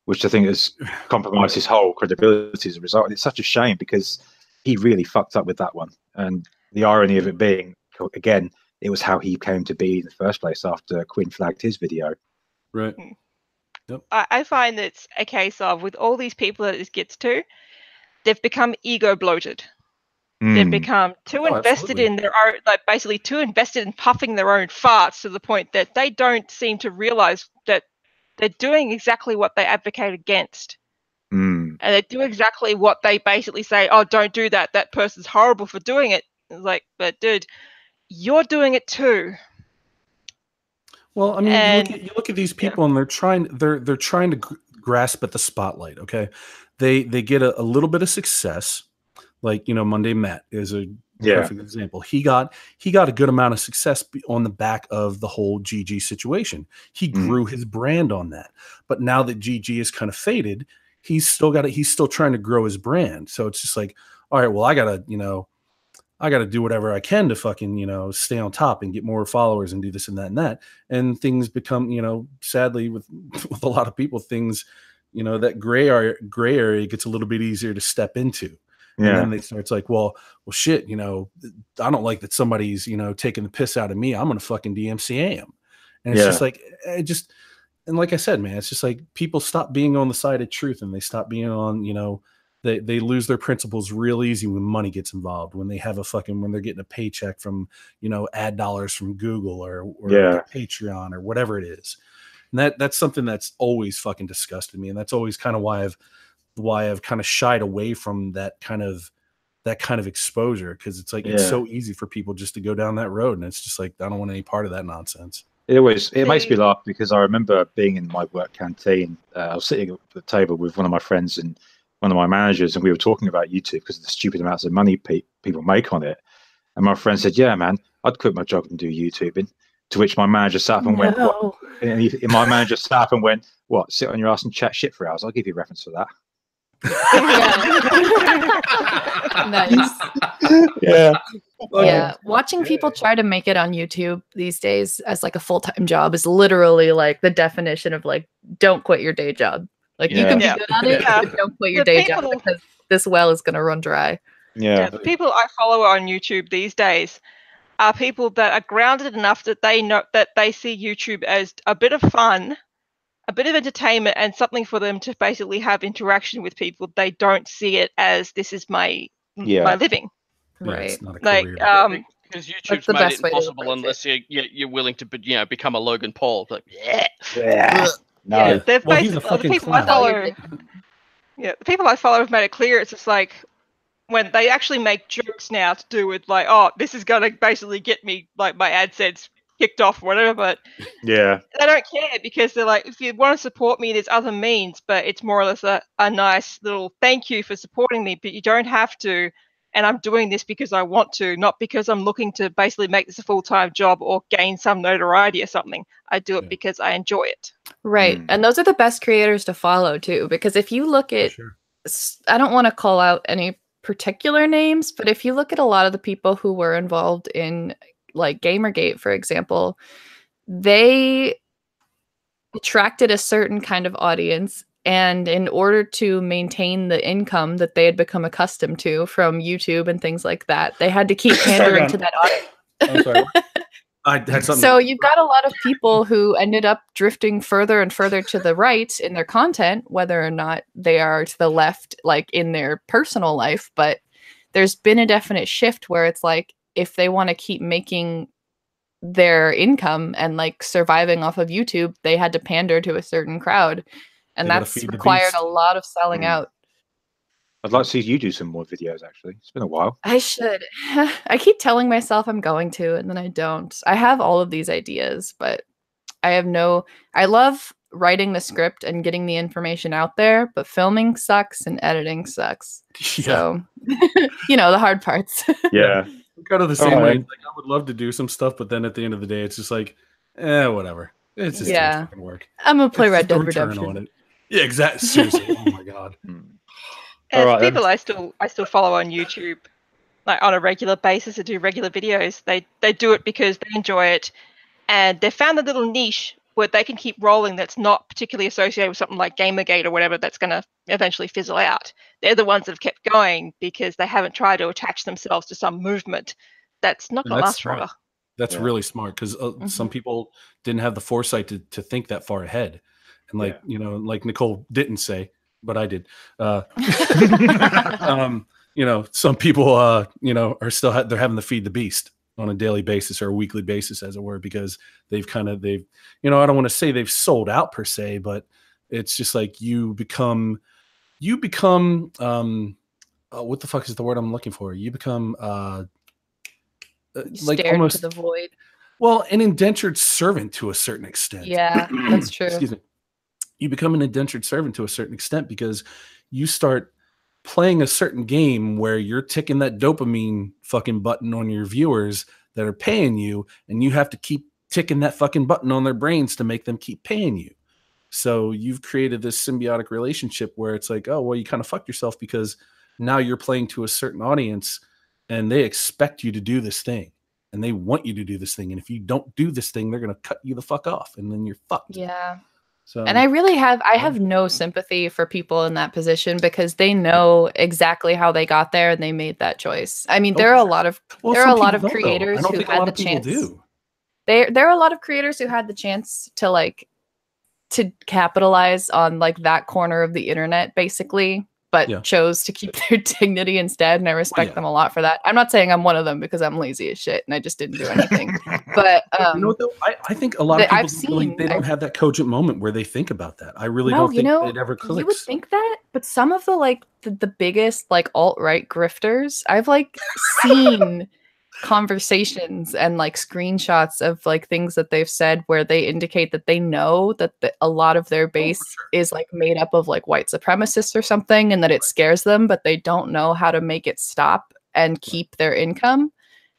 Which I think has compromised his whole credibility as a result. And it's such a shame because he really fucked up with that one. And the irony of it being, again, it was how he came to be in the first place after Quinn flagged his video. Right. I find it's a case of with all these people that this gets to, they've become ego bloated. They've become too invested absolutely. in their own, like basically too invested in puffing their own farts to the point that they don't seem to realize that they're doing exactly what they advocate against. and they do exactly what they basically say. Oh, don't do that. That person's horrible for doing it. It's like, but dude, you're doing it too. Well, I mean, And- you look at these people, and they're trying to grasp at the spotlight. Okay, they get a little bit of success, like Monday Matt is a perfect example. He got a good amount of success on the back of the whole GG situation. He grew his brand on that, but now that GG is kind of faded, he's still trying to grow his brand. So it's just like, all right, well, I gotta do whatever I can to fucking, stay on top and get more followers and do this and that and that. And things become, sadly with a lot of people, things, that gray area gets a little bit easier to step into. Yeah. And then they start, it's like, well, shit, I don't like that somebody's, taking the piss out of me. I'm going to fucking DMCA him. And it's just like, and like I said, man, it's just like people stop being on the side of truth, and they stop being on, they lose their principles real easy when money gets involved, when they have when they're getting a paycheck from, ad dollars from Google or Patreon or whatever it is. And that's something that's always fucking disgusted me. And that's always kind of why I've kind of shied away from that kind of exposure. Cause it's like, it's so easy for people just to go down that road. And it's just like, I don't want any part of that nonsense. It makes me laugh because I remember being in my work canteen. I was sitting at the table with one of my friends and one of my managers, and we were talking about YouTube because of the stupid amounts of money people make on it. And my friend said, "Yeah, man, I'd quit my job and do YouTubing." To which my manager sat up and went, "What?" And my manager sat up and went, "What? Sit on your ass and chat shit for hours? I'll give you a reference for that." Nice. Yeah. Yeah. Watching people try to make it on YouTube these days as like a full-time job is literally like the definition of like, don't quit your day job. Like you can be good at it, but don't quit your day job because this well is going to run dry. Yeah. The people I follow on YouTube these days are people that are grounded enough that they know that they see YouTube as a bit of fun, a bit of entertainment, and something for them to basically have interaction with people. They don't see it as this is my living. Right. It's not a career. Because YouTube's made it impossible unless you're willing to become a Logan Paul. Like, No. Yeah, they've he's a fucking the people I follow. Yeah, the people I follow have made it clear. It's just like when they actually make jokes now to do with like, oh, this is gonna basically get me like my AdSense kicked off or whatever, but they don't care because they're like, if you want to support me, there's other means, but it's more or less a nice little thank you for supporting me, but you don't have to. And I'm doing this because I want to, not because I'm looking to basically make this a full-time job or gain some notoriety or something. I do it because I enjoy it. Right. And those are the best creators to follow too, because if you look at, I don't want to call out any particular names, but if you look at a lot of the people who were involved in like Gamergate, for example, they attracted a certain kind of audience. And in order to maintain the income that they had become accustomed to from YouTube and things like that, they had to keep pandering to that audience. I'm sorry. I had something. So you've got a lot of people who ended up drifting further and further to the right in their content, whether or not they are to the left, like in their personal life. But there's been a definite shift where it's like, if they want to keep making their income and like surviving off of YouTube, they had to pander to a certain crowd. And that's required a lot of selling out. I'd like to see you do some more videos, actually. It's been a while. I should. I keep telling myself I'm going to, and then I don't. I have all of these ideas, but I love writing the script and getting the information out there, but filming sucks and editing sucks. So, the hard parts. Yeah. I'm kind of the same way. Like, I would love to do some stuff, but then at the end of the day, it's just like, whatever. It's just too much fucking work. I'm going to play Red Dead Redemption. On it. Yeah, exactly. Seriously. Oh my God. People I still follow on YouTube, like on a regular basis, to do regular videos. They do it because they enjoy it, and they found a little niche where they can keep rolling. That's not particularly associated with something like Gamergate or whatever. That's going to eventually fizzle out. They're the ones that have kept going because they haven't tried to attach themselves to some movement that's not going to last forever. That's really smart because some people didn't have the foresight to think that far ahead, and like Nicole didn't say. But I did. Some people, are still they're having to feed the beast on a daily basis or a weekly basis, as it were, because I don't want to say they've sold out per se, but it's just like you become you become what the fuck is the word I'm looking for? You become like Stared almost to the void. well, an indentured servant to a certain extent. Yeah, that's true. Excuse me. You become an indentured servant to a certain extent because you start playing a certain game where you're ticking that dopamine fucking button on your viewers that are paying you, and you have to keep ticking that fucking button on their brains to make them keep paying you. So you've created this symbiotic relationship where it's like, oh, well, you kind of fucked yourself because now you're playing to a certain audience and they expect you to do this thing and they want you to do this thing. And if you don't do this thing, they're going to cut you the fuck off and then you're fucked. Yeah. So, and I have no sympathy for people in that position because they know exactly how they got there and they made that choice. I mean, there are a lot of creators who had the chance. There are a lot of creators who had the chance to like to capitalize on like that corner of the internet basically, but chose to keep their dignity instead, and I respect them a lot for that. I'm not saying I'm one of them because I'm lazy as shit and I just didn't do anything. But you know what, though? I think a lot of people they don't have that cogent moment where they think about that. I really don't think it ever clicks. You would think that, but some of the like the biggest like alt-right grifters, I've like seen conversations and like screenshots of like things that they've said where they indicate that they know that a lot of their base is like made up of like white supremacists or something, and that it scares them, but they don't know how to make it stop and keep their income.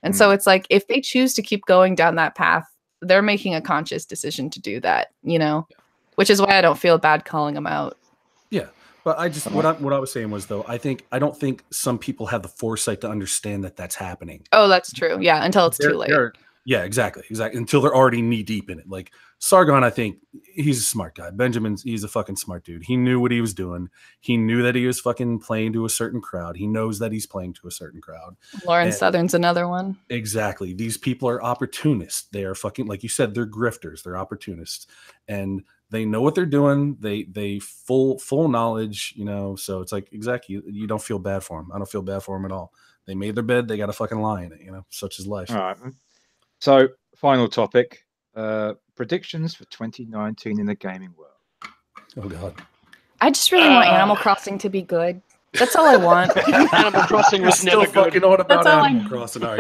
And so it's like if they choose to keep going down that path, they're making a conscious decision to do that, you know, which is why I don't feel bad calling them out. Yeah. But I just what I was saying was, though, I don't think some people have the foresight to understand that that's happening. Oh, that's true. Yeah, until it's too late. Yeah, exactly. Until they're already knee deep in it. Like Sargon, I think he's a smart guy. He's a fucking smart dude. He knew what he was doing. He knew that he was fucking playing to a certain crowd. He knows that he's playing to a certain crowd. Lauren Southern's another one. Exactly. These people are opportunists. They are fucking, like you said, they're grifters. They're opportunists. And they know what they're doing. They full knowledge, you know. So it's like, exactly, you don't feel bad for them. I don't feel bad for them at all. They made their bed. They got to fucking lie in it, you know. Such is life. All right. So, final topic: predictions for 2019 in the gaming world. Oh God. I just really want Animal Crossing to be good. That's all I want. Animal Crossing was still never fucking good. on about Animal Crossing, are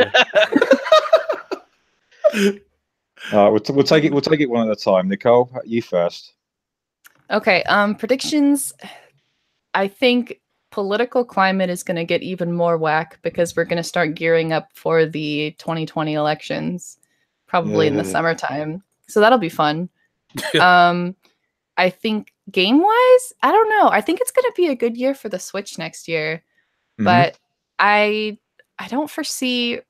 you? We'll take it one at a time. Nicole, you first. Okay. Predictions. I think political climate is going to get even more whack because we're going to start gearing up for the 2020 elections, probably in the summertime. So that'll be fun. I think game-wise, I don't know. I think it's going to be a good year for the Switch next year, but I don't foresee.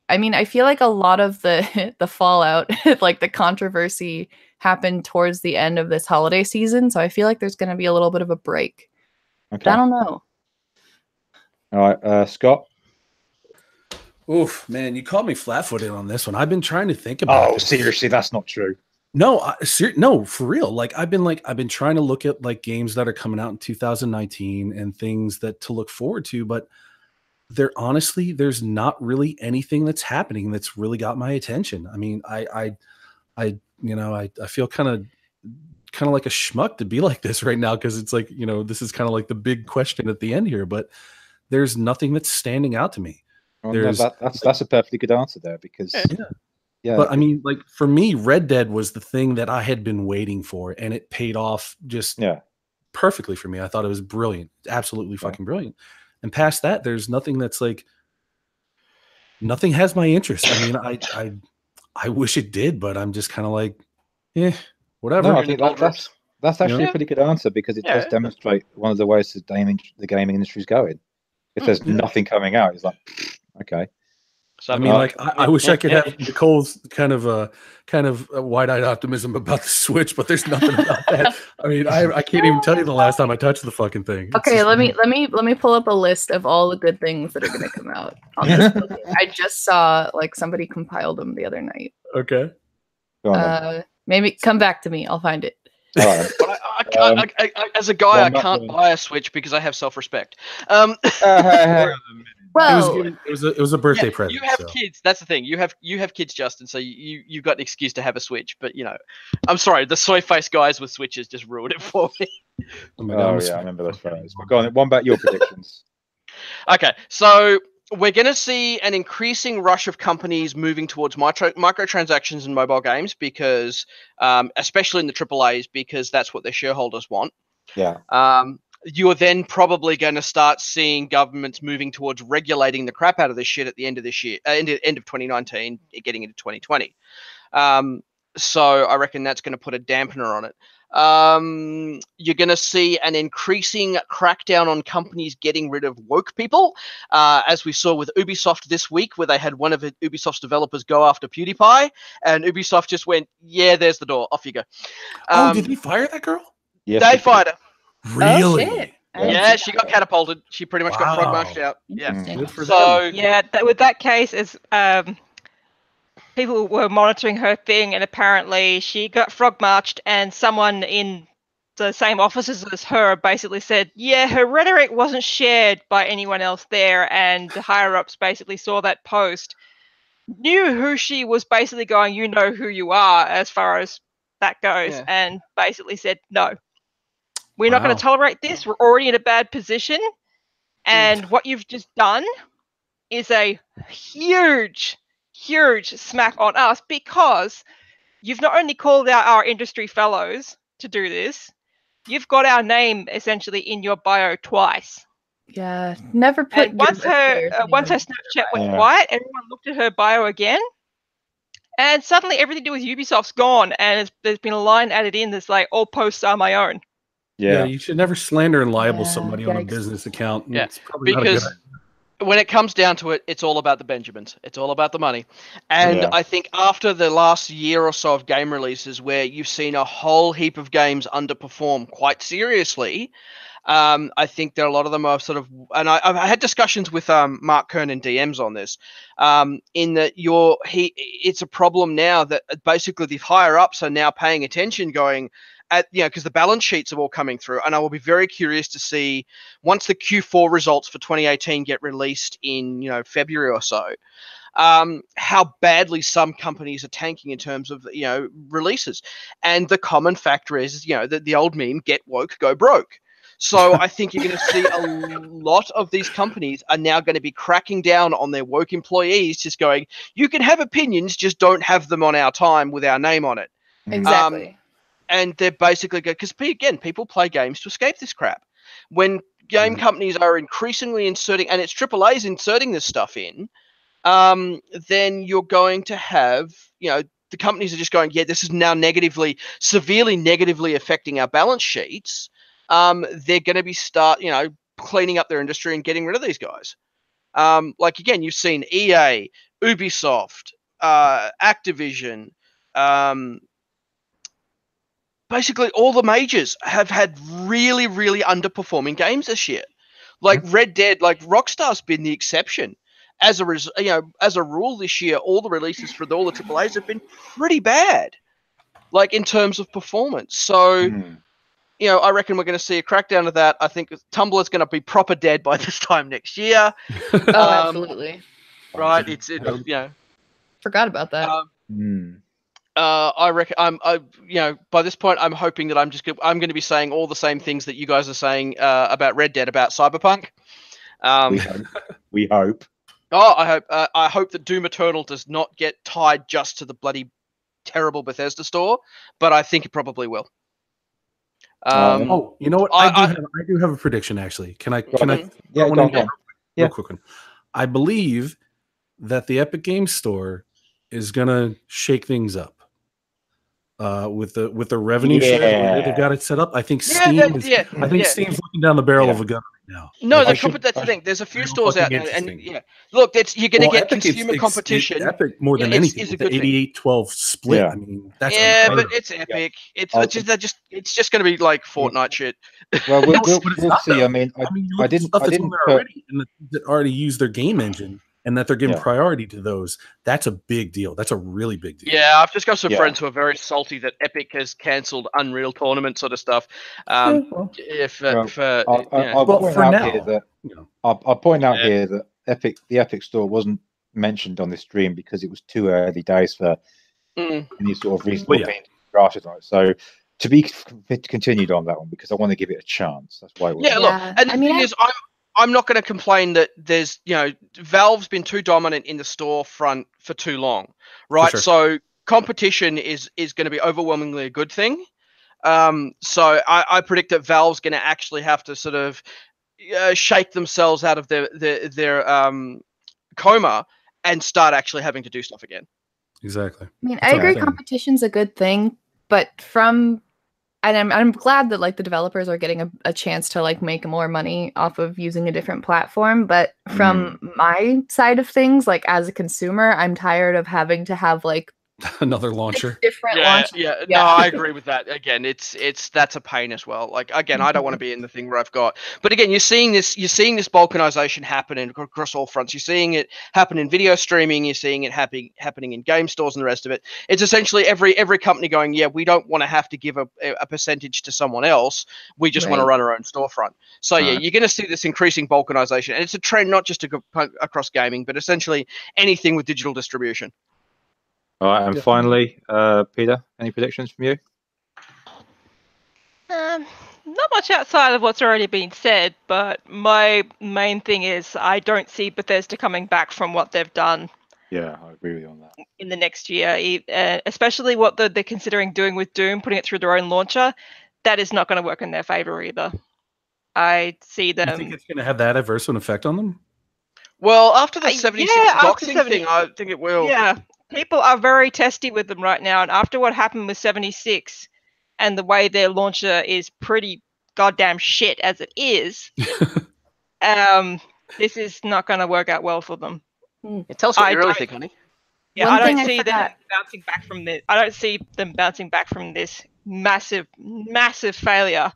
I mean, I feel like a lot of the fallout, like the controversy, happened towards the end of this holiday season. So I feel like there's going to be a little bit of a break. Okay. But I don't know. All right, Scott. Oof, man, you caught me flat-footed on this one. I've been trying to think about. Oh, seriously, that's not true. No, no, for real. Like I've been trying to look at like games that are coming out in 2019 and things that to look forward to, but there's not really anything that's happening that's really got my attention. I mean, I feel kind of like a schmuck to be like this right now because it's like, you know, this is kind of like the big question at the end here, but there's nothing that's standing out to me. Well, that's a perfectly good answer there because yeah. But I mean, like for me, Red Dead was the thing that I had been waiting for, and it paid off just perfectly for me. I thought it was brilliant, absolutely fucking brilliant. And past that, there's nothing that's like, nothing has my interest. I mean, I wish it did, but I'm just kind of like, whatever. No, I think that's actually a pretty good answer because it does demonstrate one of the ways the gaming industry is going. If there's nothing coming out, it's like, okay. So, I mean, like, I wish I could have Nicole's kind of wide-eyed optimism about the Switch, but there's nothing about that. I mean, I can't even tell you the last time I touched the fucking thing. Okay, let me pull up a list of all the good things that are going to come out. I just saw like somebody compiled them the other night. Okay. Maybe come back to me. I'll find it. Right. But as a guy, I can't buy a Switch because I have self-respect. Well, it was a birthday Yeah, present. you have so. kids. That's the thing. You have kids, Justin. So you've got an excuse to have a Switch. But I'm sorry, the soy face guys with Switches just ruined it for me. Oh my God, Oh yeah, I remember those photos. But go on, one about your predictions. Okay, so we're going to see an increasing rush of companies moving towards microtransactions in mobile games because, especially in the AAAs, because that's what their shareholders want. Yeah. You're then probably going to start seeing governments moving towards regulating the crap out of this shit at the end of this year, end of 2019, getting into 2020. So I reckon that's going to put a dampener on it. You're going to see an increasing crackdown on companies getting rid of woke people, as we saw with Ubisoft this week, where they had one of Ubisoft's developers go after PewDiePie, and Ubisoft just went, "Yeah, there's the door. Off you go." Did they fire that girl? Yes, They fired her. Really? Oh, shit. I didn't Yeah, see she that got one. catapulted. She pretty much got frog marched Wow. out. Yeah. Interesting. Good for So them. Yeah, with that case, is people were monitoring her thing, and apparently she got frog marched, and someone in the same offices as her basically said, yeah, her rhetoric wasn't shared by anyone else there, and the higher ups basically saw that post, knew who she was basically going, you know who you are as far as that goes, Yeah. and basically said, no, we're not going Wow. to tolerate this. We're already in a bad position, and what you've just done is a huge smack on us, because you've not only called out our industry fellows to do this, you've got our name essentially in your bio twice. Yeah, never put. And once her Snapchat went quiet, everyone looked at her bio again, and suddenly everything to do with Ubisoft's gone, and there's been a line added in that's like, all posts are my own. Yeah, you should never slander and libel Yeah, somebody on a yikes. business account. Yeah, It's probably not a good because when it comes down to it, it's all about the Benjamins. It's all about the money. And Yeah. I think after the last year or so of game releases where you've seen a whole heap of games underperform quite seriously, I think there are a lot of them are sort of, and I had discussions with Mark Kern and DMs on this, in that it's a problem now that basically the higher ups are now paying attention, going at, because the balance sheets are all coming through, and I will be very curious to see once the Q4 results for 2018 get released in February or so, how badly some companies are tanking in terms of releases. And the common factor is the old meme, get woke, go broke. So I think you're going to see a lot of these companies are now going to be cracking down on their woke employees, just going, you can have opinions, just don't have them on our time with our name on it. Exactly. And they're basically good because, again, people play games to escape this crap. When game companies are increasingly inserting, and it's AAA's inserting this stuff in, then you're going to have, the companies are just going, yeah, this is now severely negatively affecting our balance sheets. They're going to be cleaning up their industry and getting rid of these guys. Like, again, you've seen EA, Ubisoft, Activision, basically all the majors have had really, really underperforming games this year. Like Red Dead, like Rockstar's been the exception. As a rule this year, all the releases for all the AAAs have been pretty bad, like in terms of performance. So, I reckon we're going to see a crackdown of that. I think Tumblr's going to be proper dead by this time next year. Absolutely. Right? It's Forgot about that. I reckon by this point I'm hoping that I'm going to be saying all the same things that you guys are saying about Red Dead, about Cyberpunk. We hope. Oh, I hope that Doom Eternal does not get tied just to the bloody terrible Bethesda store, but I think it probably will. You know what? I do have a prediction actually. Can I? Yeah, go on. Real quick one. I believe that the Epic Games Store is gonna shake things up. With the revenue share, they've got it set up. I think Steam Steam's looking down the barrel of a gun right now. No, that's the thing. There's a few stores out there, and look, you're going to get consumer competition. Epic more than anything. It's the 88-12 split. Yeah. I mean, that's but it's Epic. It's just going to be like Fortnite shit. Well, we'll see. I mean, I didn't already, and that already use their game engine, and that they're giving priority to those. That's a big deal. That's a really big deal. Yeah, I've just got some friends who are very salty that Epic has cancelled Unreal Tournament sort of stuff. I'll point out here that the Epic Store wasn't mentioned on this stream because it was too early days for any sort of reasonable thing drafted on it. So to be continued on that one because I want to give it a chance. That's why it was. Yeah, look, and the thing is, I'm not going to complain that there's, Valve's been too dominant in the storefront for too long, right? Sure. So competition is going to be overwhelmingly a good thing. So I predict that Valve's going to actually have to sort of shake themselves out of their coma and start actually having to do stuff again. Exactly. I mean, I agree competition's a good thing, but I'm glad that like the developers are getting a chance to like make more money off of using a different platform. But from my side of things, like as a consumer, I'm tired of having to have like another launcher. Different launcher. Yeah. No, I agree with that. Again, that's a pain as well. Like again, I don't want to be in the thing where I've got. But again, you're seeing this balkanization happening across all fronts. You're seeing it happen in video streaming. You're seeing it happening in game stores and the rest of it. It's essentially every company going, yeah, we don't want to have to give a percentage to someone else. We just want to run our own storefront. So yeah, you're going to see this increasing balkanization, and it's a trend not just across gaming, but essentially anything with digital distribution. All right, and finally, Peter, any predictions from you? Not much outside of what's already been said, but my main thing is I don't see Bethesda coming back from what they've done. Yeah, I agree with you on that. In the next year, especially what they're considering doing with Doom, putting it through their own launcher, that is not going to work in their favor either. I see them. You think it's going to have that adverse effect on them? Well, after the 76 doxing thing, I think it will. Yeah. People are very testy with them right now, and after what happened with 76 and the way their launcher is pretty goddamn shit as it is, this is not going to work out well for them. Tell us what you really think, honey. Yeah, I don't see them bouncing back from this. I don't see them bouncing back from this massive failure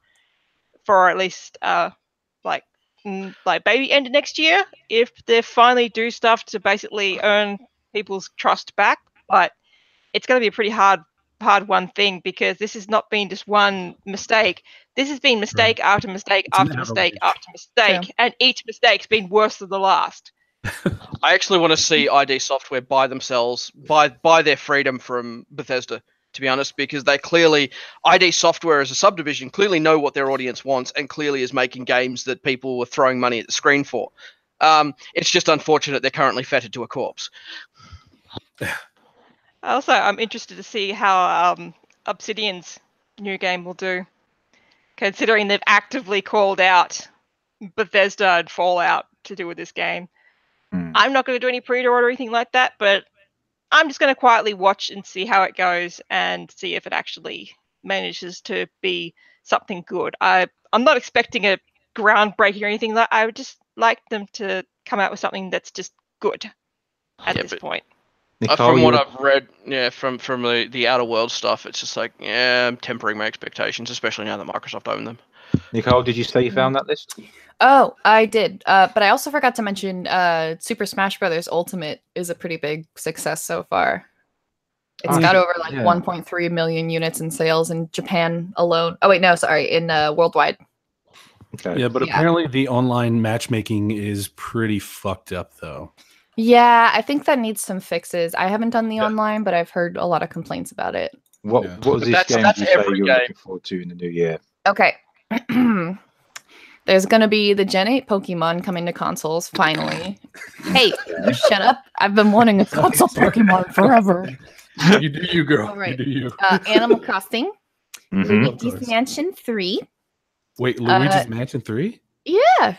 for at least like maybe end of next year if they finally do stuff to basically earn people's trust back. But it's going to be a pretty hard one thing because this has not been just one mistake. This has been mistake after mistake after mistake after mistake, and each mistake's been worse than the last. I actually want to see ID Software buy themselves, buy their freedom from Bethesda, to be honest, because they clearly, ID Software as a subdivision, clearly know what their audience wants and clearly is making games that people were throwing money at the screen for. It's just unfortunate they're currently fettered to a corpse. Also, I'm interested to see how Obsidian's new game will do, considering they've actively called out Bethesda and Fallout to do with this game. I'm not going to do any pre-order or anything like that, but I'm just going to quietly watch and see how it goes and see if it actually manages to be something good. I'm not expecting a groundbreaking or anything like that. I would just like them to come out with something that's just good at this point. Nicole, from what I've read, from the Outer Worlds stuff, it's just like, I'm tempering my expectations, especially now that Microsoft own them. Nicole, did you say you found that list? Oh, I did. But I also forgot to mention Super Smash Bros. Ultimate is a pretty big success so far. It's got over 1.3 million units in sales in Japan alone. Oh, wait, no, sorry, in worldwide. Okay. Yeah, but apparently the online matchmaking is pretty fucked up, though. Yeah, I think that needs some fixes. I haven't done the online, but I've heard a lot of complaints about it. What was this game you say you're looking forward to in the new year? Okay. There's going to be the Gen 8 Pokemon coming to consoles, finally. Hey, you shut up. I've been wanting a console Pokemon forever. You do you, girl. Right. You do you. Animal Crossing. Luigi's Mansion 3. Wait, Luigi's Mansion 3? Yeah.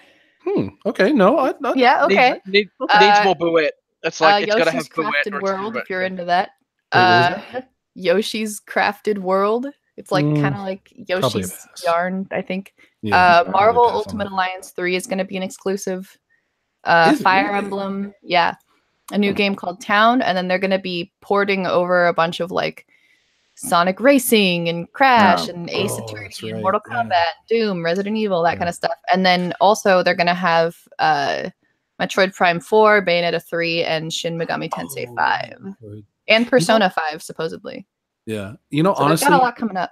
Okay, no. Yeah, okay. Needs more Buet. That's like, it's got to have Buet. Crafted World, if you're into that. Yoshi's Crafted World. It's like kind of like Yoshi's Yarn, I think. Yeah, Marvel Ultimate Alliance 3 is going to be an exclusive. Fire Emblem, a new game called Town, and then they're going to be porting over a bunch of like Sonic Racing and Crash and Ace Attorney and Mortal Kombat, Doom, Resident Evil, that kind of stuff. And then also they're going to have Metroid Prime 4, Bayonetta 3, and Shin Megami Tensei 5. And Persona 5, supposedly. Yeah. So honestly, they've got a lot coming up.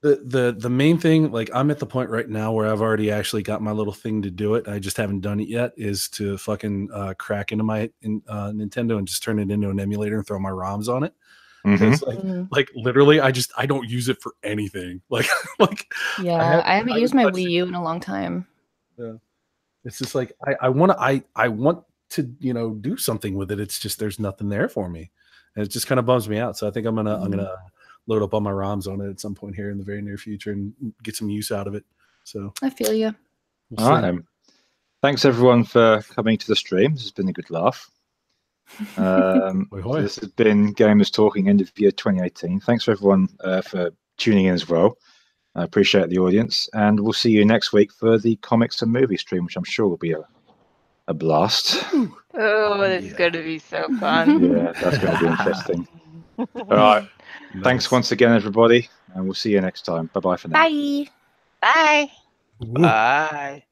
The main thing, like I'm at the point right now where I've already actually got my little thing to do it. I just haven't done it yet. Is to fucking crack into my Nintendo and just turn it into an emulator and throw my ROMs on it. Like literally, I don't use it for anything. Like yeah, I haven't used my Wii U in a long time. Yeah, it's just like I want to do something with it. It's just there's nothing there for me, and it just kind of bums me out. So I think I'm gonna load up all my ROMs on it at some point here in the very near future and get some use out of it. So I feel you. All right. Thanks everyone for coming to the stream. This has been a good laugh. This has been Gamers Talking end of year 2018. Thanks for everyone for tuning in as well. I appreciate the audience, and we'll see you next week for the comics and movie stream, which I'm sure will be a blast. Oh, that's going to be so fun. Yeah, that's going to be interesting. All right. Nice. Thanks once again, everybody, and we'll see you next time. Bye-bye for now. Bye. Bye. Bye.